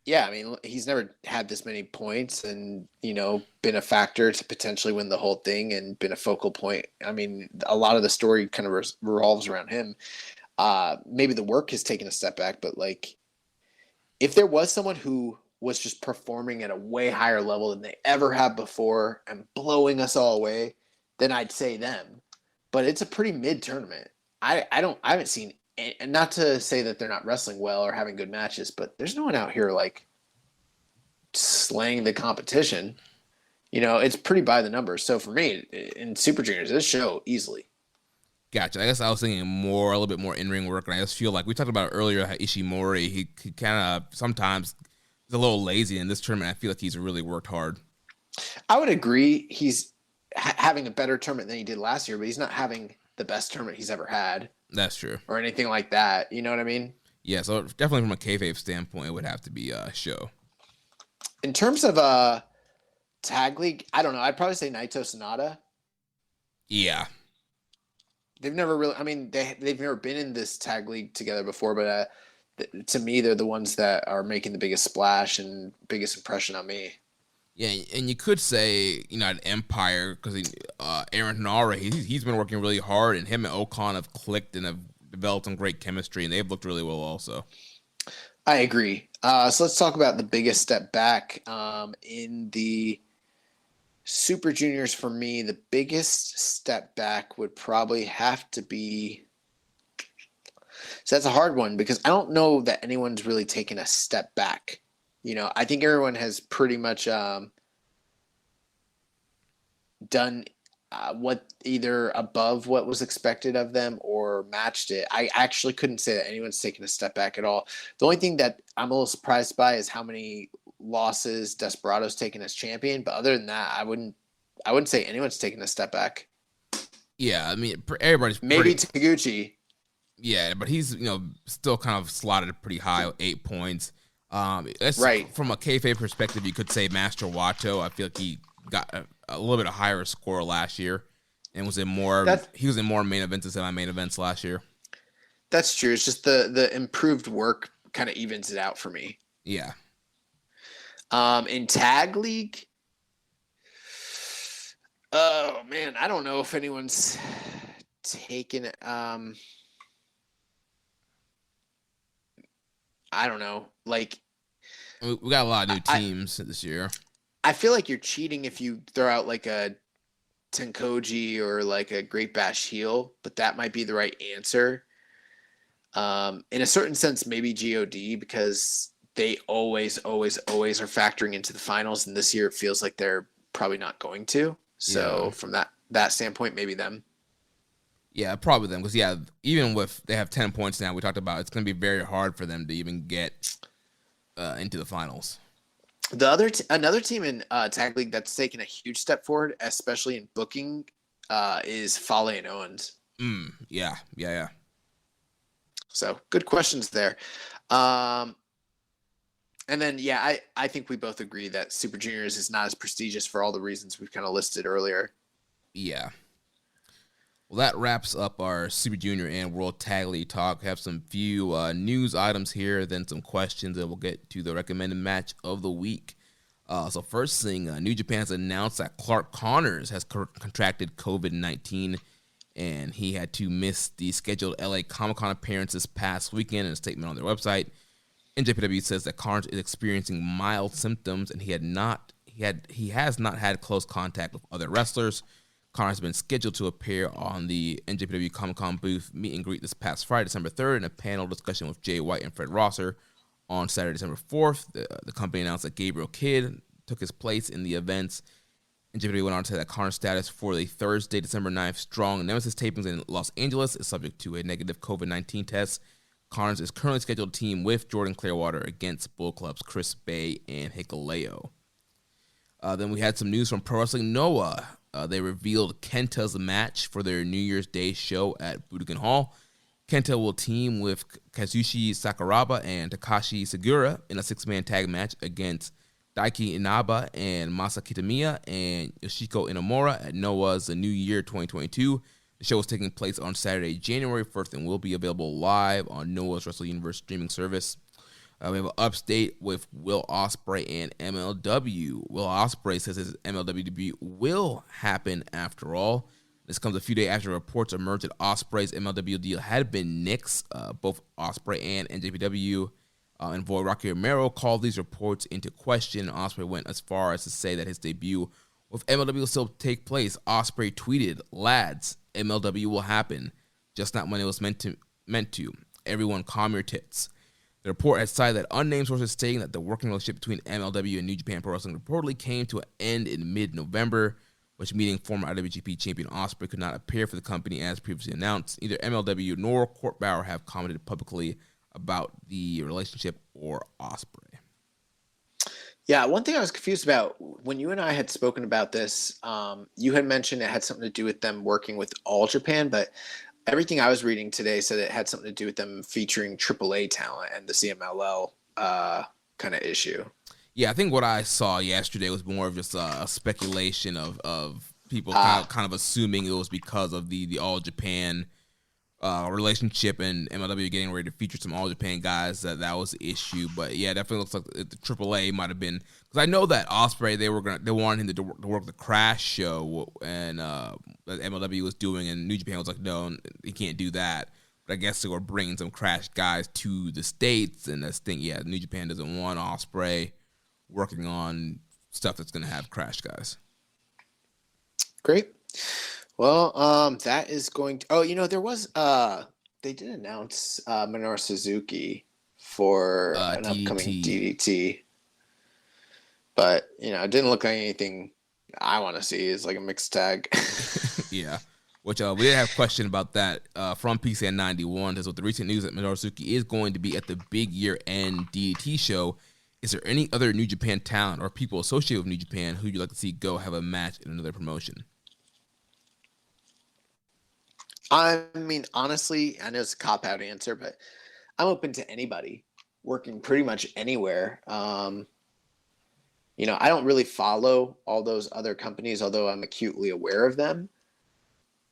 Yeah, I mean, he's never had this many points and, been a factor to potentially win the whole thing and been a focal point. I mean, a lot of the story kind of revolves around him. Maybe the work has taken a step back, but if there was someone who was just performing at a way higher level than they ever have before and blowing us all away, then I'd say them. But it's a pretty mid tournament. I haven't seen, and not to say that they're not wrestling well or having good matches, but there's no one out here slaying the competition. It's pretty by the numbers. So for me, in Super Juniors, this Show easily. Gotcha. I guess I was thinking a little bit more in-ring work, and I just feel like we talked about earlier how Ishimori, he kind of sometimes is a little lazy in this tournament. I feel like he's really worked hard. I would agree. He's having a better tournament than he did last year, but he's not having the best tournament he's ever had. That's true. Or anything like that. You know what I mean? Yeah, so definitely from a kayfabe standpoint, it would have to be a Show. In terms of tag league, I don't know. I'd probably say Naito Sonata. Yeah. They've never really, they've never been in this tag league together before, but to me, they're the ones that are making the biggest splash and biggest impression on me. Yeah, and you could say, at Empire, because Aaron Nara, he's been working really hard, and him and Ocon have clicked and have developed some great chemistry, and they've looked really well also. I agree. So let's talk about the biggest step back in the Super Juniors. For me, the biggest step back would probably have to be... So that's a hard one because I don't know that anyone's really taken a step back. I think everyone has pretty much done what either above what was expected of them or matched it. I actually couldn't say that anyone's taken a step back at all. The only thing that I'm a little surprised by is how many losses Desperado's taken as champion. But other than that, I wouldn't say anyone's taken a step back. Yeah, everybody's maybe Taguchi. Yeah, but he's still kind of slotted pretty high, 8 points. Right. From a kayfabe perspective, you could say Master Wato. I feel like he got a little bit higher score last year and was in more main events and semi-main events last year. That's true. It's just the improved work kind of evens it out for me. Yeah. In tag league, oh man, I don't know if anyone's taken it. I don't know. We got a lot of new teams this year. I feel like you're cheating if you throw out a Tenkoji or a Great Bash heel, but that might be the right answer. In a certain sense, maybe GOD, because they always are factoring into the finals, and this year it feels like they're probably not going to. So from that standpoint, maybe them. Yeah, probably them, because even with they have 10 points now, we talked about it's going to be very hard for them to even get into the finals. Another team in tag league that's taken a huge step forward, especially in booking, is Fale and Owens. Yeah. So good questions there. And then I think we both agree that Super Juniors is not as prestigious for all the reasons we've kind of listed earlier. Yeah. Well, that wraps up our Super Junior and World Tag League talk. We have some few news items here, then some questions, and we'll get to the recommended match of the week. So first thing, New Japan has announced that Clark Connors has contracted COVID-19, and he had to miss the scheduled LA Comic-Con appearance this past weekend. In a statement on their website, NJPW says that Connors is experiencing mild symptoms, and he has not had close contact with other wrestlers. Connor has been scheduled to appear on the NJPW Comic-Con booth meet and greet this past Friday, December 3rd, in a panel discussion with Jay White and Fred Rosser. On Saturday, December 4th, the company announced that Gabriel Kidd took his place in the events. NJPW went on to say that Connor's status for the Thursday, December 9th, Strong Nemesis tapings in Los Angeles is subject to a negative COVID-19 test. Connors is currently scheduled to team with Jordan Clearwater against Bull Club's Chris Bay and Hikuleo. Then we had some news from Pro Wrestling Noah. They revealed Kenta's match for their New Year's Day show at Budokan Hall. Kenta will team with Kazushi Sakuraba and Takashi Segura in a 6-man tag match against Daiki Inaba and Masa Kitamiya and Yoshiko Inamura at Noah's The New Year 2022. The show is taking place on Saturday, January 1st, and will be available live on Noah's Wrestle Universe streaming service. We have an update with Will Ospreay and MLW. Will Ospreay says his MLW debut will happen after all. This comes a few days after reports emerged that Ospreay's MLW deal had been nixed. Both Ospreay and NJPW and Void Rocky Romero called these reports into question. Ospreay went as far as to say that his debut with MLW will still take place. Ospreay tweeted, "Lads, MLW will happen, just not when it was meant to. Everyone calm your tits." The report has cited that unnamed sources stating that the working relationship between MLW and New Japan Pro Wrestling reportedly came to an end in mid-November, which meaning former IWGP champion Ospreay could not appear for the company as previously announced. Neither MLW nor Court Bauer have commented publicly about the relationship or Ospreay. Yeah, one thing I was confused about, when you and I had spoken about this, you had mentioned it had something to do with them working with All Japan, but everything I was reading today said it had something to do with them featuring AAA talent and the CMLL kind of issue. Yeah, I think what I saw yesterday was more of just a speculation of people kind of assuming it was because of the All Japan relationship and MLW getting ready to feature some All Japan guys that was the issue. But yeah, it definitely looks like the AAA might have been, because I know that Ospreay they wanted him to work the Crash show and that MLW was doing, and New Japan was like, no, he can't do that. But I guess they were bringing some Crash guys to the States, and this thing, yeah, New Japan doesn't want Ospreay working on stuff that's going to have Crash guys. Great. Well, that is going to... there was... they did announce Minoru Suzuki for an upcoming DDT. But, it didn't look like anything I want to see. It's like a mixed tag. Yeah. Which we did have a question about that from PCN91. Says, with the recent news that Minoru Suzuki is going to be at the big year-end DDT show, is there any other New Japan talent or people associated with New Japan who you'd like to see go have a match in another promotion? I mean, honestly, I know it's a cop-out answer, but I'm open to anybody working pretty much anywhere. I don't really follow all those other companies, although I'm acutely aware of them.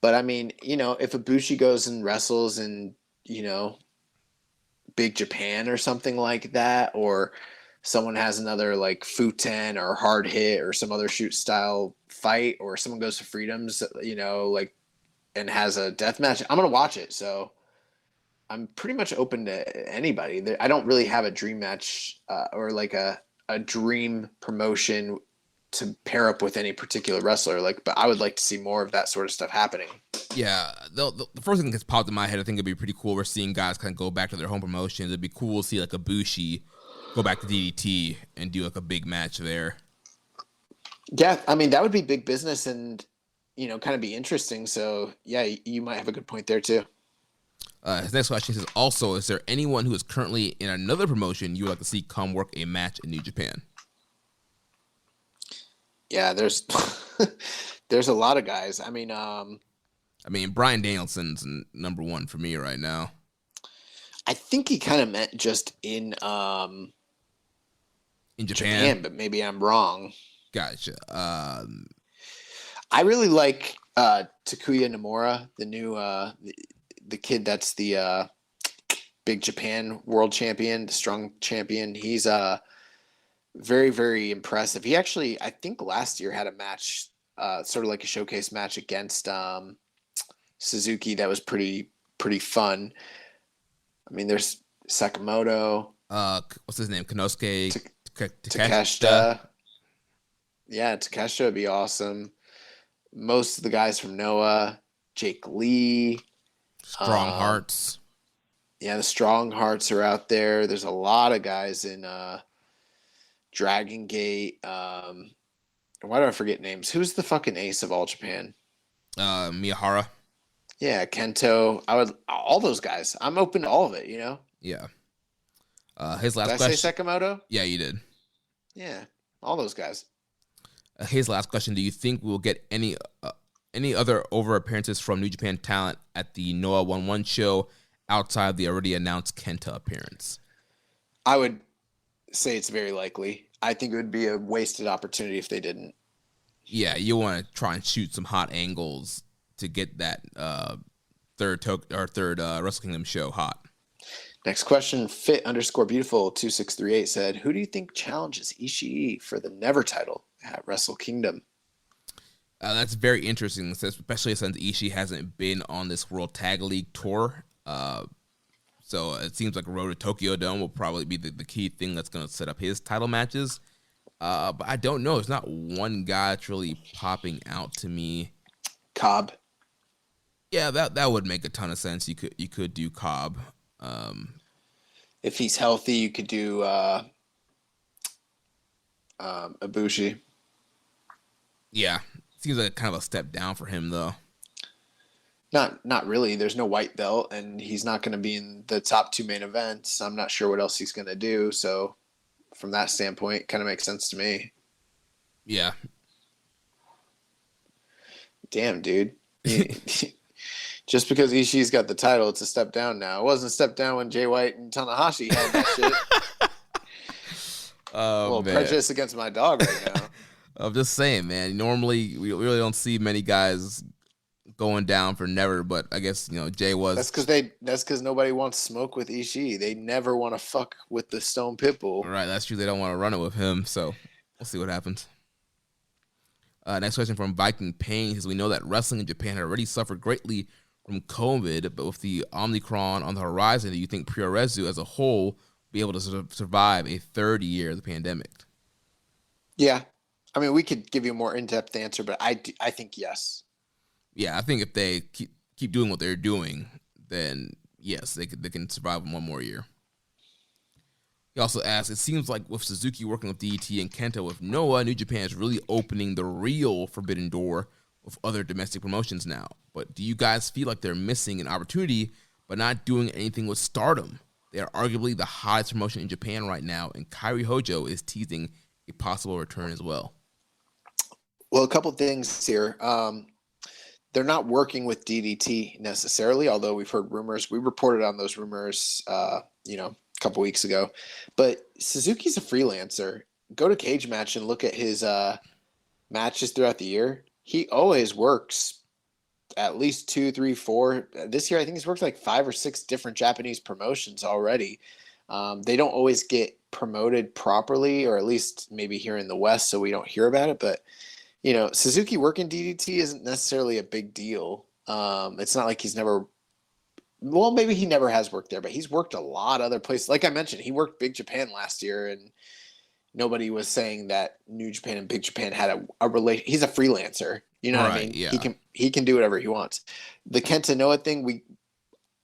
But I mean, if Ibushi goes and wrestles in, Big Japan or something like that, or someone has another like Futen or Hard Hit or some other shoot style fight, or someone goes to Freedoms, and has a death match, I'm going to watch it. So I'm pretty much open to anybody. I don't really have a dream match or like a dream promotion to pair up with any particular wrestler. But I would like to see more of that sort of stuff happening. Yeah. The first thing that's popped in my head, I think it'd be pretty cool. We're seeing guys kind of go back to their home promotions. It'd be cool to see like Ibushi go back to DDT and do like a big match there. Yeah. I mean, that would be big business and, kind of be interesting. So, yeah, you might have a good point there, too. His next question is also, is there anyone who is currently in another promotion you would like to see come work a match in New Japan? Yeah, there's a lot of guys. I mean, Bryan Danielson's number one for me right now. I think he kind of meant just in Japan, but maybe I'm wrong. Gotcha. I really like Takuya Nomura, the new the kid that's the Big Japan World Champion, the Strong Champion. He's very, very impressive. He actually, I think last year had a match, sort of like a showcase match against Suzuki that was pretty fun. I mean, there's Sakamoto. What's his name? Konosuke Takeshita. Yeah, Takeshita would be awesome. Most of the guys from Noah, Jake Lee. Strong Hearts. Yeah, the Strong Hearts are out there. There's a lot of guys in Dragon Gate. Why do I forget names? Who's the fucking ace of All Japan? Miyahara. Yeah, Kento. All those guys. I'm open to all of it, Yeah. His last did question. I say Sakamoto? Yeah, you did. Yeah, all those guys. His last question: do you think we'll get any other over appearances from New Japan talent at the Noah 1-1 show outside the already announced Kenta appearance? I would say it's very likely. I think it would be a wasted opportunity if they didn't. Yeah, you want to try and shoot some hot angles to get that third Wrestle Kingdom show hot. Next question, fit_beautiful2638 said, who do you think challenges Ishii for the Never title at Wrestle Kingdom? That's very interesting, especially since Ishii hasn't been on this World Tag League tour. So it seems like Road to Tokyo Dome will probably be the key thing that's going to set up his title matches. But I don't know. There's not one guy that's really popping out to me. Cobb. Yeah, that would make a ton of sense. You could do Cobb. If he's healthy, you could do Ibushi. Yeah, seems like kind of a step down for him though. Not really. There's no white belt, and he's not going to be in the top 2 main events. I'm not sure what else he's going to do. So, from that standpoint, it kind of makes sense to me. Yeah. Damn, dude. Just because Ishii's got the title, it's a step down now. It wasn't a step down when Jay White and Tanahashi had that shit. Oh, man. Prejudice against my dog right now. I'm just saying, man. Normally, we really don't see many guys going down for never, but I guess, Jay was. That's because nobody wants smoke with Ishii. They never want to fuck with the Stone Pitbull. Right, that's true. They don't want to run it with him, so we'll see what happens. Next question from Viking Pain says, we know that wrestling in Japan had already suffered greatly from COVID, but with the Omicron on the horizon, do you think Puroresu as a whole will be able to survive a third year of the pandemic? Yeah. I mean, we could give you a more in-depth answer, but I think yes. Yeah, I think if they keep doing what they're doing, then yes, they can survive one more year. He also asks, it seems like with Suzuki working with DDT and Kenta with Noah, New Japan is really opening the real forbidden door with other domestic promotions now. But do you guys feel like they're missing an opportunity but not doing anything with Stardom? They are arguably the hottest promotion in Japan right now, and Kairi Hojo is teasing a possible return as well. Well, a couple things here. They're not working with DDT necessarily, although we've heard rumors. We reported on those rumors, a couple weeks ago. But Suzuki's a freelancer. Go to Cage Match and look at his matches throughout the year. He always works at least 2, 3, 4. This year, I think he's worked like 5 or 6 different Japanese promotions already. They don't always get promoted properly, or at least maybe here in the West, so we don't hear about it. But, Suzuki working DDT isn't necessarily a big deal. It's not like he's never – well, maybe he never has worked there, but he's worked a lot of other places. Like I mentioned, he worked Big Japan last year, and nobody was saying that New Japan and Big Japan had a relation. He's a freelancer. You know what I mean? Yeah. He can do whatever he wants. The Kenta Noah thing, we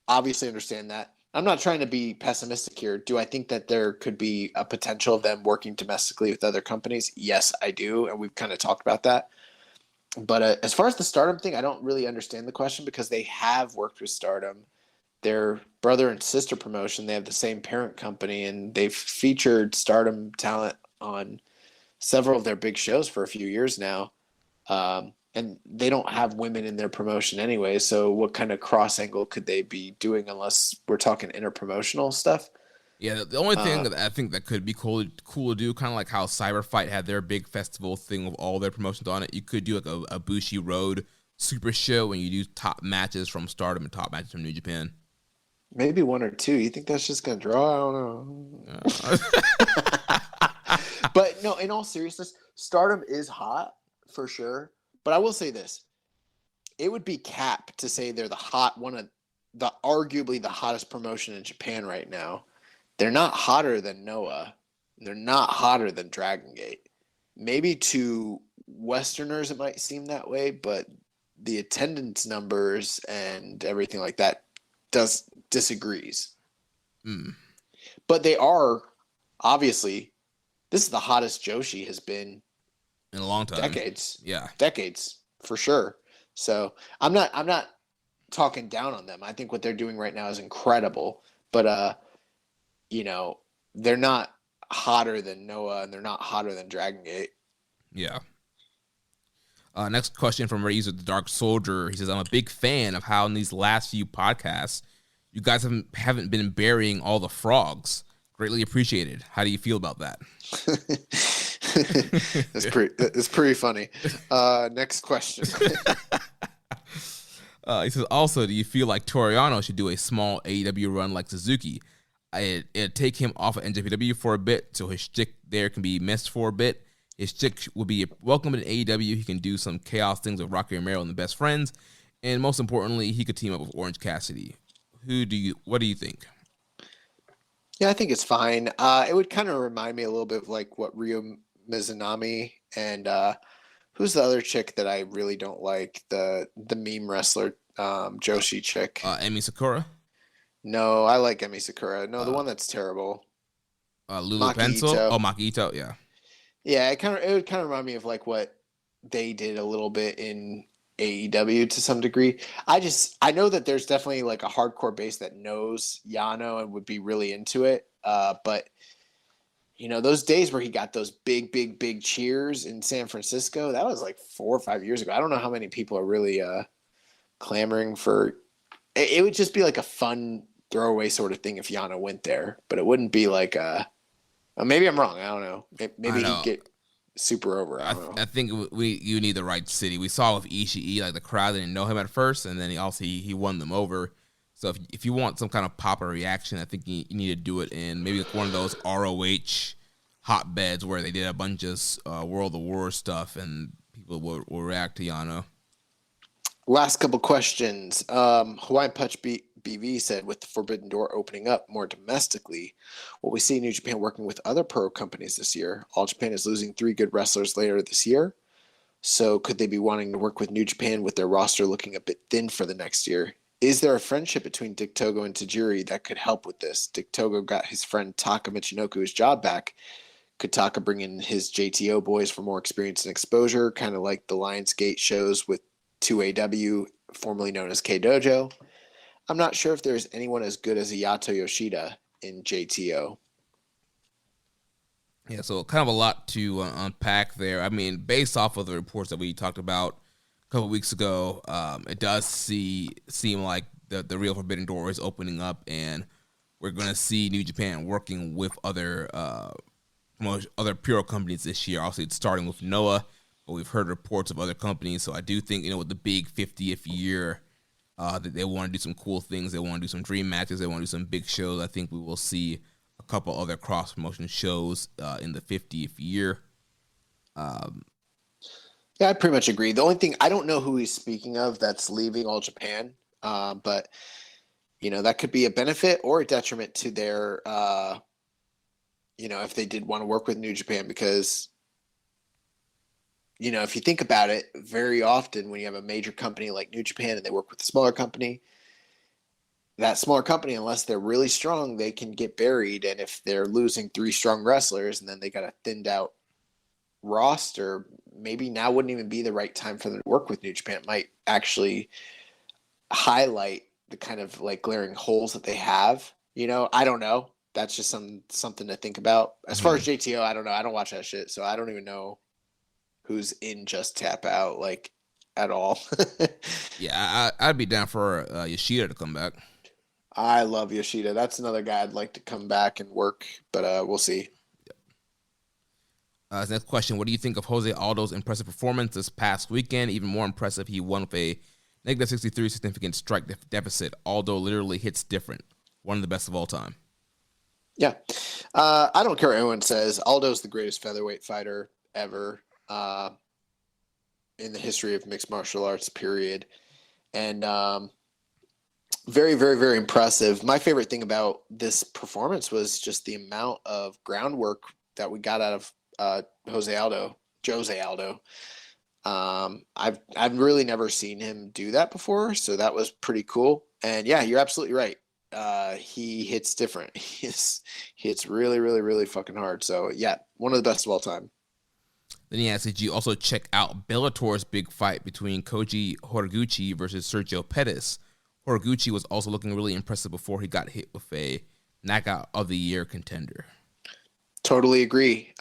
obviously understand that. I'm not trying to be pessimistic here. Do I think that there could be a potential of them working domestically with other companies? Yes, I do, and we've kind of talked about that. But as far as the Stardom thing, I don't really understand the question because they have worked with Stardom. Their brother and sister promotion, they have the same parent company, and they've featured Stardom talent on several of their big shows for a few years now. And they don't have women in their promotion anyway, so what kind of cross angle could they be doing unless we're talking interpromotional stuff? Yeah, the only thing that I think that could be cool to do, kind of like how Cyberfight had their big festival thing with all their promotions on it, you could do like a Bushi Road super show and you do top matches from Stardom and top matches from New Japan. Maybe 1 or 2. You think that's just going to draw? I don't know. But no, in all seriousness, Stardom is hot for sure. But I will say this. It would be cap to say they're arguably the hottest promotion in Japan right now. They're not hotter than Noah. They're not hotter than Dragon Gate. Maybe to Westerners it might seem that way, but the attendance numbers and everything like that disagrees. But they are, obviously, this is the hottest Joshi has been in a long time. Decades. Yeah. Decades, for sure. So I'm not talking down on them. I think what they're doing right now is incredible. But they're not hotter than Noah and they're not hotter than Dragon Gate. Yeah. Next question from our user, The Dark Soldier. He says, I'm a big fan of how in these last few podcasts, you guys haven't been burying all the frogs. Greatly appreciated. How do you feel about that? It's pretty funny. Next question. He says, also, do you feel like Toriano should do a small AEW run like Suzuki? It'd take him off of NJPW for a bit, so his shtick there can be missed for a bit. His shtick will be welcome in AEW. He can do some chaos things with Rocky Romero and the Best Friends, and most importantly, he could team up with Orange Cassidy. What do you think? Yeah, I think it's fine. It would kind of remind me a little bit of like what Ryo Mizunami and who's the other chick that I really don't like? The meme wrestler, Joshi chick. Emi Sakura? No, I like Emi Sakura. No, the one that's terrible. Lulu Pencil? Oh, Maki Ito, yeah. Yeah, it would kind of remind me of like what they did a little bit in AEW to some degree. I know that there's definitely like a hardcore base that knows Yano and would be really into it. But you know, those days where he got those big cheers in San Francisco, that was like 4 or 5 years ago. I don't know how many people are really clamoring for it. Would just be like a fun throwaway sort of thing if Yano went there, but it wouldn't be like maybe I'm wrong. I don't know. Maybe he'd get super over. I think you need the right city. We saw with Ishii, like the crowd didn't know him at first, and then he won them over. So if you want some kind of pop or reaction, I think you need to do it in maybe like one of those ROH hotbeds where they did a bunch of World of War stuff, and people will react to Yano. Last couple questions. Hawaiian Punch BV said, with the Forbidden Door opening up more domestically, will we see New Japan working with other pro companies this year? All Japan is losing 3 good wrestlers later this year. So could they be wanting to work with New Japan with their roster looking a bit thin for the next year? Is there a friendship between Dick Togo and Tajiri that could help with this? Dick Togo got his friend Taka Michinoku his job back. Could Taka bring in his JTO boys for more experience and exposure, kind of like the Lionsgate shows with 2AW, formerly known as K-Dojo? I'm not sure if there's anyone as good as Ayato Yoshida in JTO. Yeah, so kind of a lot to unpack there. I mean, based off of the reports that we talked about a couple weeks ago, it does seem like the real Forbidden Door is opening up, and we're going to see New Japan working with other Puro companies this year. Obviously, it's starting with Noah, but we've heard reports of other companies. So I do think, with the big 50th year, that they want to do some cool things. They want to do some dream matches. They want to do some big shows. I think we will see a couple other cross-promotion shows in the 50th year. Yeah, I pretty much agree. The only thing, I don't know who he's speaking of that's leaving All Japan, but, that could be a benefit or a detriment to their, if they did want to work with New Japan, because, if you think about it, very often when you have a major company like New Japan and they work with a smaller company, that smaller company, unless they're really strong, they can get buried. And if they're losing 3 strong wrestlers and then they got a thinned out roster, maybe now wouldn't even be the right time for them to work with New Japan. It might actually highlight the kind of like glaring holes that they have. I don't know. That's just something to think about. As far as JTO, I don't know. I don't watch that shit, so I don't even know who's in Just Tap Out, like, at all. Yeah, I'd be down for Yoshida to come back. I love Yoshida. That's another guy I'd like to come back and work, but we'll see. Next question, what do you think of Jose Aldo's impressive performance this past weekend? Even more impressive, he won with a negative 63 significant strike deficit. Aldo literally hits different. One of the best of all time. Yeah. I don't care what anyone says. Aldo's the greatest featherweight fighter ever in the history of mixed martial arts, period. And very, very, very impressive. My favorite thing about this performance was just the amount of groundwork that we got out of Jose Aldo. I've really never seen him do that before, so that was pretty cool. And yeah, you're absolutely right. He hits different. He hits really, really, really fucking hard. So yeah, one of the best of all time. Then he asked, did you also check out Bellator's big fight between Koji Horiguchi versus Sergio Pettis? Horiguchi was also looking really impressive before he got hit with a knockout of the year contender. Totally agree.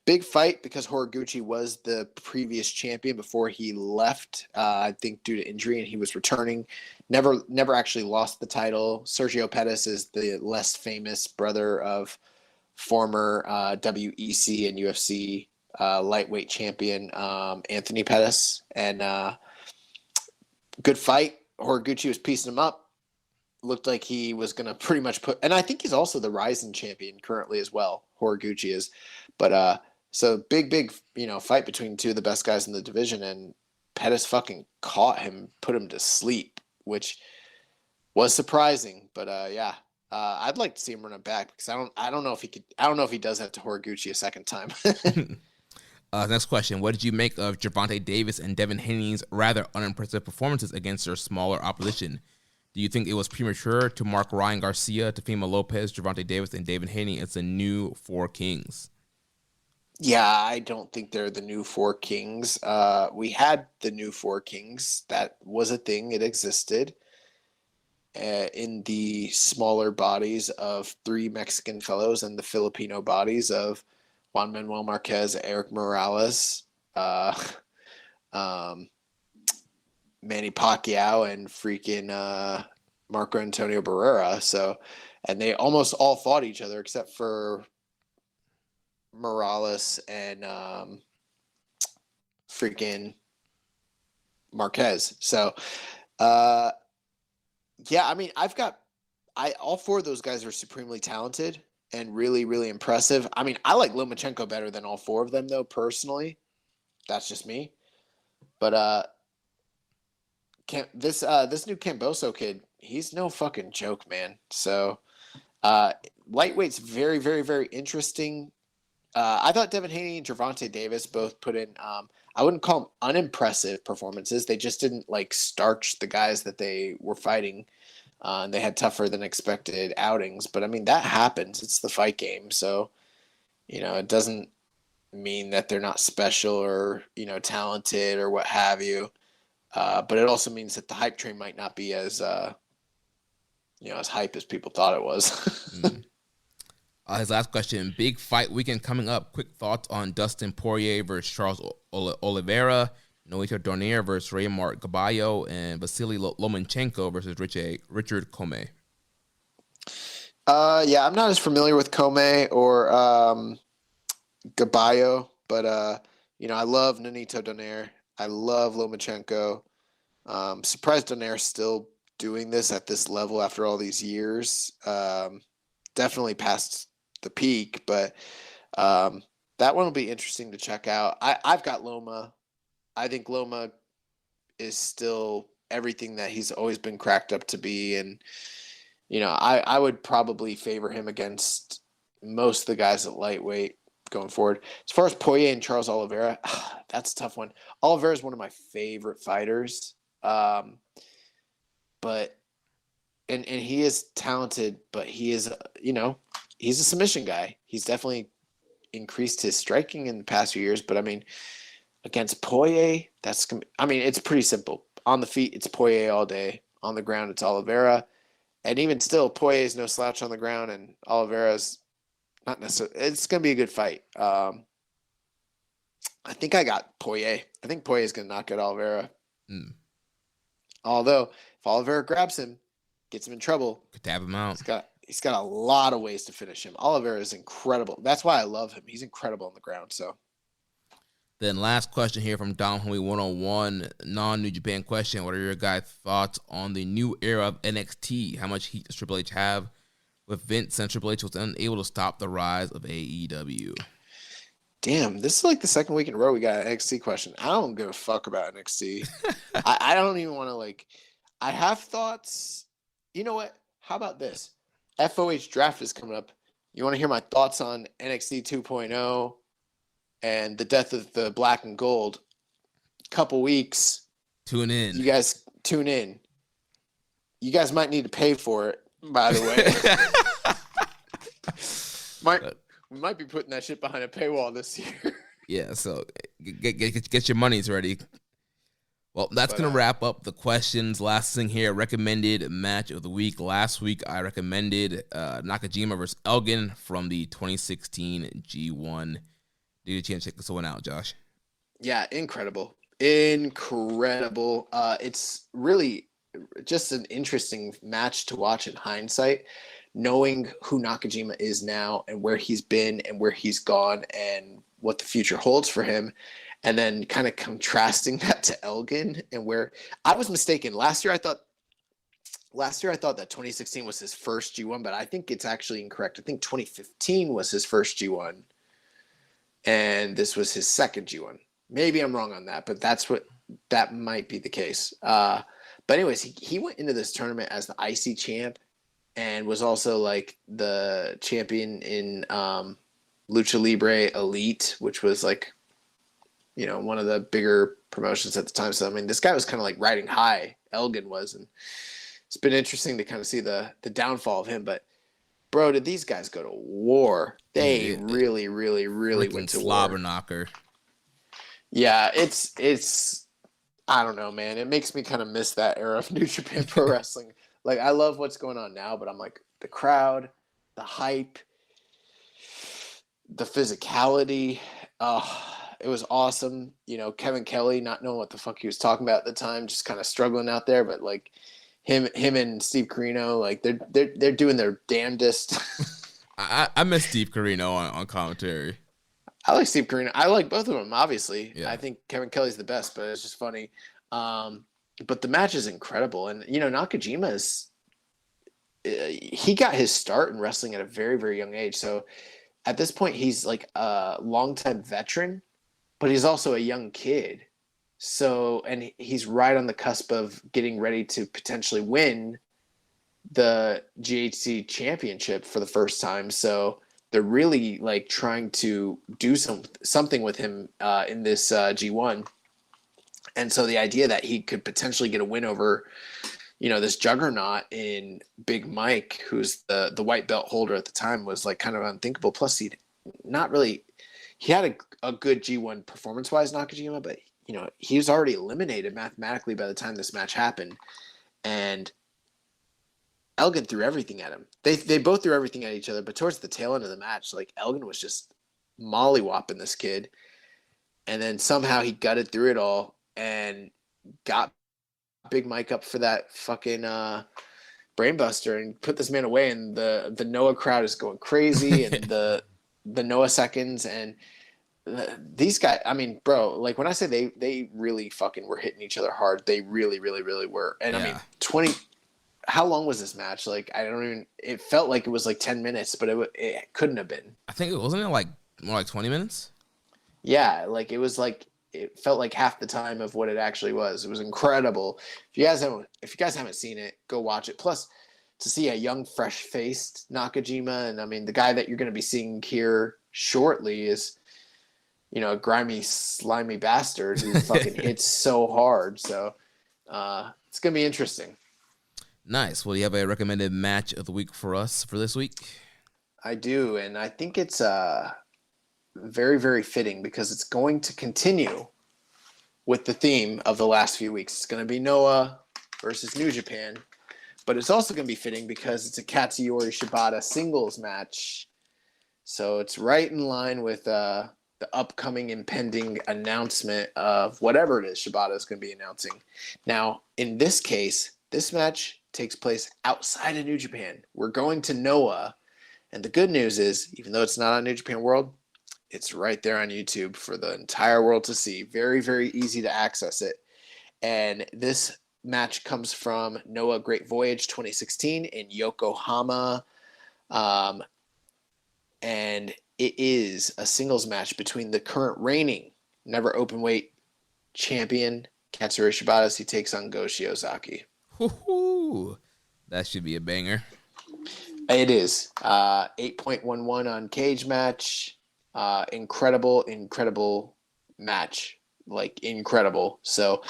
Big fight because Horiguchi was the previous champion before he left, I think due to injury, and he was returning. Never actually lost the title. Sergio Pettis is the less famous brother of former WEC and UFC lightweight champion Anthony Pettis. And good fight. Horiguchi was piecing him up. Looked like he was going to pretty much put, and I think he's also the Rising champion currently as well. Horiguchi is, but so big, fight between two of the best guys in the division, and Pettis fucking caught him, put him to sleep, which was surprising. But I'd like to see him run it back because I don't know if he could. I don't know if he does that to Horiguchi a second time. Next question. What did you make of Gervonta Davis and Devin Haney's rather unimpressive performances against their smaller opposition? Do you think it was premature to mark Ryan Garcia, Tefima Lopez, Gervonta Davis, and David Haney as the new Four Kings? Yeah, I don't think they're the new Four Kings. We had the new Four Kings. That was a thing. It existed in the smaller bodies of three Mexican fellows and the Filipino bodies of Juan Manuel Marquez, Eric Morales, Manny Pacquiao, and freaking Marco Antonio Barrera. So, and they almost all fought each other except for Morales and freaking Marquez. So, yeah, I mean, all four of those guys are supremely talented and really, really impressive. I mean, I like Lomachenko better than all four of them, though, personally. That's just me. But this new Camboso kid, he's no fucking joke, man. So lightweight's very, very, very interesting. I thought Devin Haney and Gervonta Davis both put in, I wouldn't call them unimpressive performances. They just didn't starch the guys that they were fighting. And they had tougher than expected outings. But I mean, that happens. It's the fight game. So, it doesn't mean that they're not special or, talented or what have you. But it also means that the hype train might not be as, as hype as people thought it was. His last question, big fight weekend coming up. Quick thoughts on Dustin Poirier versus Charles Oliveira, Noito Donaire versus Raymart Gaballo, and Vasily Lomachenko versus Richard Comey. Yeah, I'm not as familiar with Comey or Gaballo, but, I love Nonito Donaire. I love Lomachenko. Surprised Donaire's still doing this at this level after all these years. Definitely past the peak, but that one will be interesting to check out. I've got Loma. I think Loma is still everything that he's always been cracked up to be. And, I would probably favor him against most of the guys at lightweight going forward. As far as Poirier and Charles Oliveira, that's a tough one. Oliveira is one of my favorite fighters. But he is talented, but he is, he's a submission guy. He's definitely increased his striking in the past few years, but I mean, against Poirier, it's pretty simple. On the feet, it's Poirier all day. On the ground, it's Oliveira. And even still, Poirier is no slouch on the ground, and Oliveira's not necessarily. It's going to be a good fight. I think I got Poirier. I think Poirier is going to knock out Oliveira. Although, if Oliveira grabs him, gets him in trouble, could tap him out. He's got a lot of ways to finish him. Oliveira is incredible. That's why I love him. He's incredible on the ground. So. Then last question here from Dom Homie 101, non-New Japan question. What are your guys' thoughts on the new era of NXT? How much heat does Triple H have with Vince, and Triple H was unable to stop the rise of AEW? Damn, this is like the second week in a row we got an NXT question. I don't give a fuck about NXT. I don't even want to I have thoughts. You know what? How about this? FOH draft is coming up. You want to hear my thoughts on NXT 2.0 and the death of the black and gold? Couple weeks. Tune in. You guys tune in. You guys might need to pay for it, by the way. We might be putting that shit behind a paywall this year. Yeah, so get your monies ready. Well, that's going to wrap up the questions. Last thing here, recommended match of the week. Last week, I recommended Nakajima versus Elgin from the 2016 G1. Did you get a chance to check this one out, Josh? Yeah, incredible. Incredible. It's really just an interesting match to watch in hindsight, knowing who Nakajima is now and where he's been and where he's gone and what the future holds for him. And then kind of contrasting that to Elgin and where I was mistaken. Last year I thought that 2016 was his first G1, but I think it's actually incorrect. I think 2015 was his first G1 and this was his second G1. Maybe I'm wrong on that, but that might be the case. But anyways, he went into this tournament as the IC champ and was also like the champion in Lucha Libre Elite, which was like, one of the bigger promotions at the time. So, I mean, this guy was kind of like riding high, Elgin was, and it's been interesting to kind of see the downfall of him. But, bro, did these guys go to war? They really, really, really went to slobber war. Knocker. Yeah, it's I don't know, man. It makes me kind of miss that era of New Japan Pro Wrestling. Like, I love what's going on now, but I'm like, the crowd, the hype, the physicality, it was awesome. Kevin Kelly not knowing what the fuck he was talking about at the time, just kind of struggling out there. But like him and Steve Corino, like they're doing their damnedest. I miss Steve Corino on commentary. I like Steve Corino. I like both of them, obviously. Yeah. I think Kevin Kelly's the best, but it's just funny. But the match is incredible, and Nakajima is. He got his start in wrestling at a very, very young age. So at this point, he's like a longtime veteran, but he's also a young kid. So, and he's right on the cusp of getting ready to potentially win the GHC championship for the first time. So they're really like trying to do something with him in this G1. And so the idea that he could potentially get a win over, this juggernaut in Big Mike, who's the white belt holder at the time, was like kind of unthinkable. Plus, he had a good G1 performance-wise, Nakajima, but he was already eliminated mathematically by the time this match happened, and Elgin threw everything at him. They both threw everything at each other, but towards the tail end of the match, like Elgin was just mollywhopping this kid, and then somehow he gutted through it all and got Big Mike up for that fucking brainbuster and put this man away, and the Noah crowd is going crazy, and the Noah seconds, and these guys, I mean, bro, like when I say they really fucking were hitting each other hard, they really, really, really were. And yeah. I mean, how long was this match? Like, it felt like it was like 10 minutes, but it couldn't have been. I think wasn't it like more like 20 minutes? Yeah, like it felt like half the time of what it actually was. It was incredible. If you guys haven't seen it, go watch it. Plus, to see a young, fresh-faced Nakajima, and I mean, the guy that you're going to be seeing here shortly is, a grimy, slimy bastard who fucking hits so hard. So it's going to be interesting. Nice. Well, do you have a recommended match of the week for us for this week? I do, and I think it's very, very fitting because it's going to continue with the theme of the last few weeks. It's going to be Noah versus New Japan, but it's also going to be fitting because it's a Katsuyori Shibata singles match. So it's right in line with the upcoming impending announcement of whatever it is Shibata is going to be announcing. Now, in this case, this match takes place outside of New Japan. We're going to Noah, and the good news is, even though it's not on New Japan World, it's right there on YouTube for the entire world to see. Very, very easy to access it. And this match comes from Noah Great Voyage 2016 in Yokohama. And it is a singles match between the current reigning never openweight champion, Katsuyori Shibata, as he takes on Go Shiozaki. Woo-hoo. That should be a banger. It is. 8.11 on Cage Match. Incredible match. Like, incredible. So,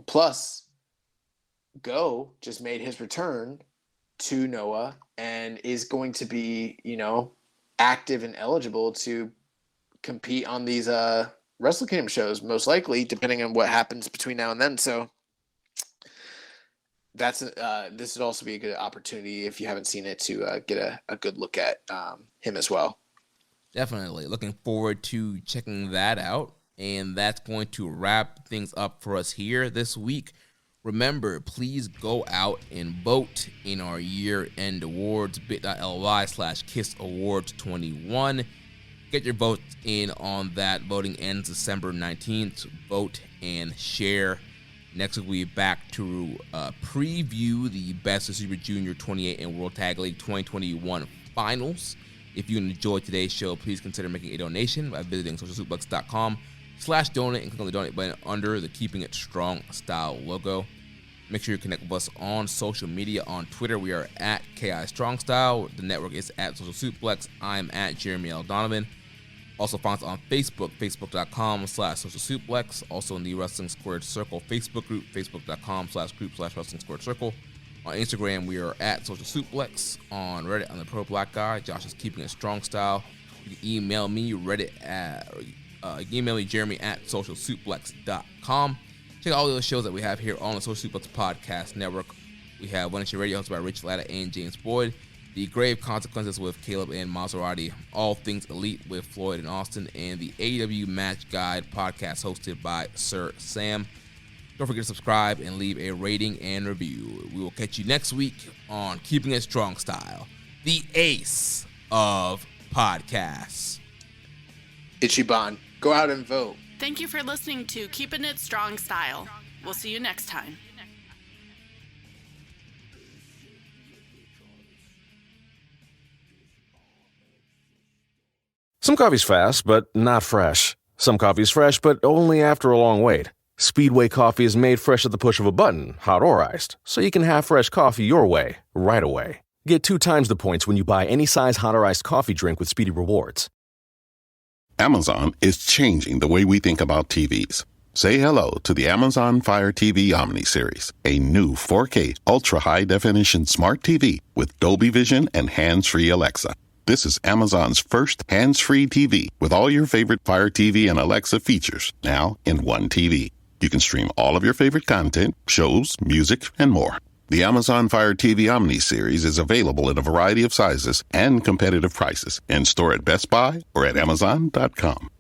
plus, Go just made his return to Noah and is going to be, active and eligible to compete on these Wrestle Kingdom shows, most likely, depending on what happens between now and then. So that's this would also be a good opportunity, if you haven't seen it, to get a good look at him as well. Definitely. Looking forward to checking that out. And that's going to wrap things up for us here this week. Remember, please go out and vote in our year-end awards, bit.ly/KissAwards21. Get your votes in on that. Voting ends December 19th. Vote and share. Next week, we'll be back to preview the Best of Super Junior 28 and World Tag League 2021 finals. If you enjoyed today's show, please consider making a donation by visiting socialsuplex.com/donate and click on the donate button under the Keeping It Strong Style logo. Make sure you connect with us on social media. On Twitter, we are at KI Strong Style. The network is at Social Suplex. I'm at Jeremy L. Donovan. Also find us on Facebook, facebook.com/socialsuplex. Also in the Wrestling Squared Circle Facebook group, facebook.com/group/Wrestling Squared Circle. On Instagram, we are at Social Suplex. On Reddit, I'm the Pro Black Guy. Josh is Keeping It Strong Style. You can email me, Jeremy at socialsuplex.com. Check out all those shows that we have here on the Social Suplex Podcast Network. We have One Nation Radio hosted by Rich Latta and James Boyd. The Grave Consequences with Caleb and Maserati. All Things Elite with Floyd and Austin. And the AEW Match Guide podcast hosted by Sir Sam. Don't forget to subscribe and leave a rating and review. We will catch you next week on Keeping It Strong Style, the ace of podcasts. Ichiban, go out and vote. Thank you for listening to Keepin' It Strong Style. We'll see you next time. Some coffee's fast, but not fresh. Some coffee's fresh, but only after a long wait. Speedway coffee is made fresh at the push of a button, hot or iced, so you can have fresh coffee your way, right away. Get 2 times the points when you buy any size hot or iced coffee drink with Speedy Rewards. Amazon is changing the way we think about TVs. Say hello to the Amazon Fire TV Omni Series, a new 4K ultra-high-definition smart TV with Dolby Vision and hands-free Alexa. This is Amazon's first hands-free TV with all your favorite Fire TV and Alexa features, now in one TV. You can stream all of your favorite content, shows, music, and more. The Amazon Fire TV Omni Series is available in a variety of sizes and competitive prices in store at Best Buy or at Amazon.com.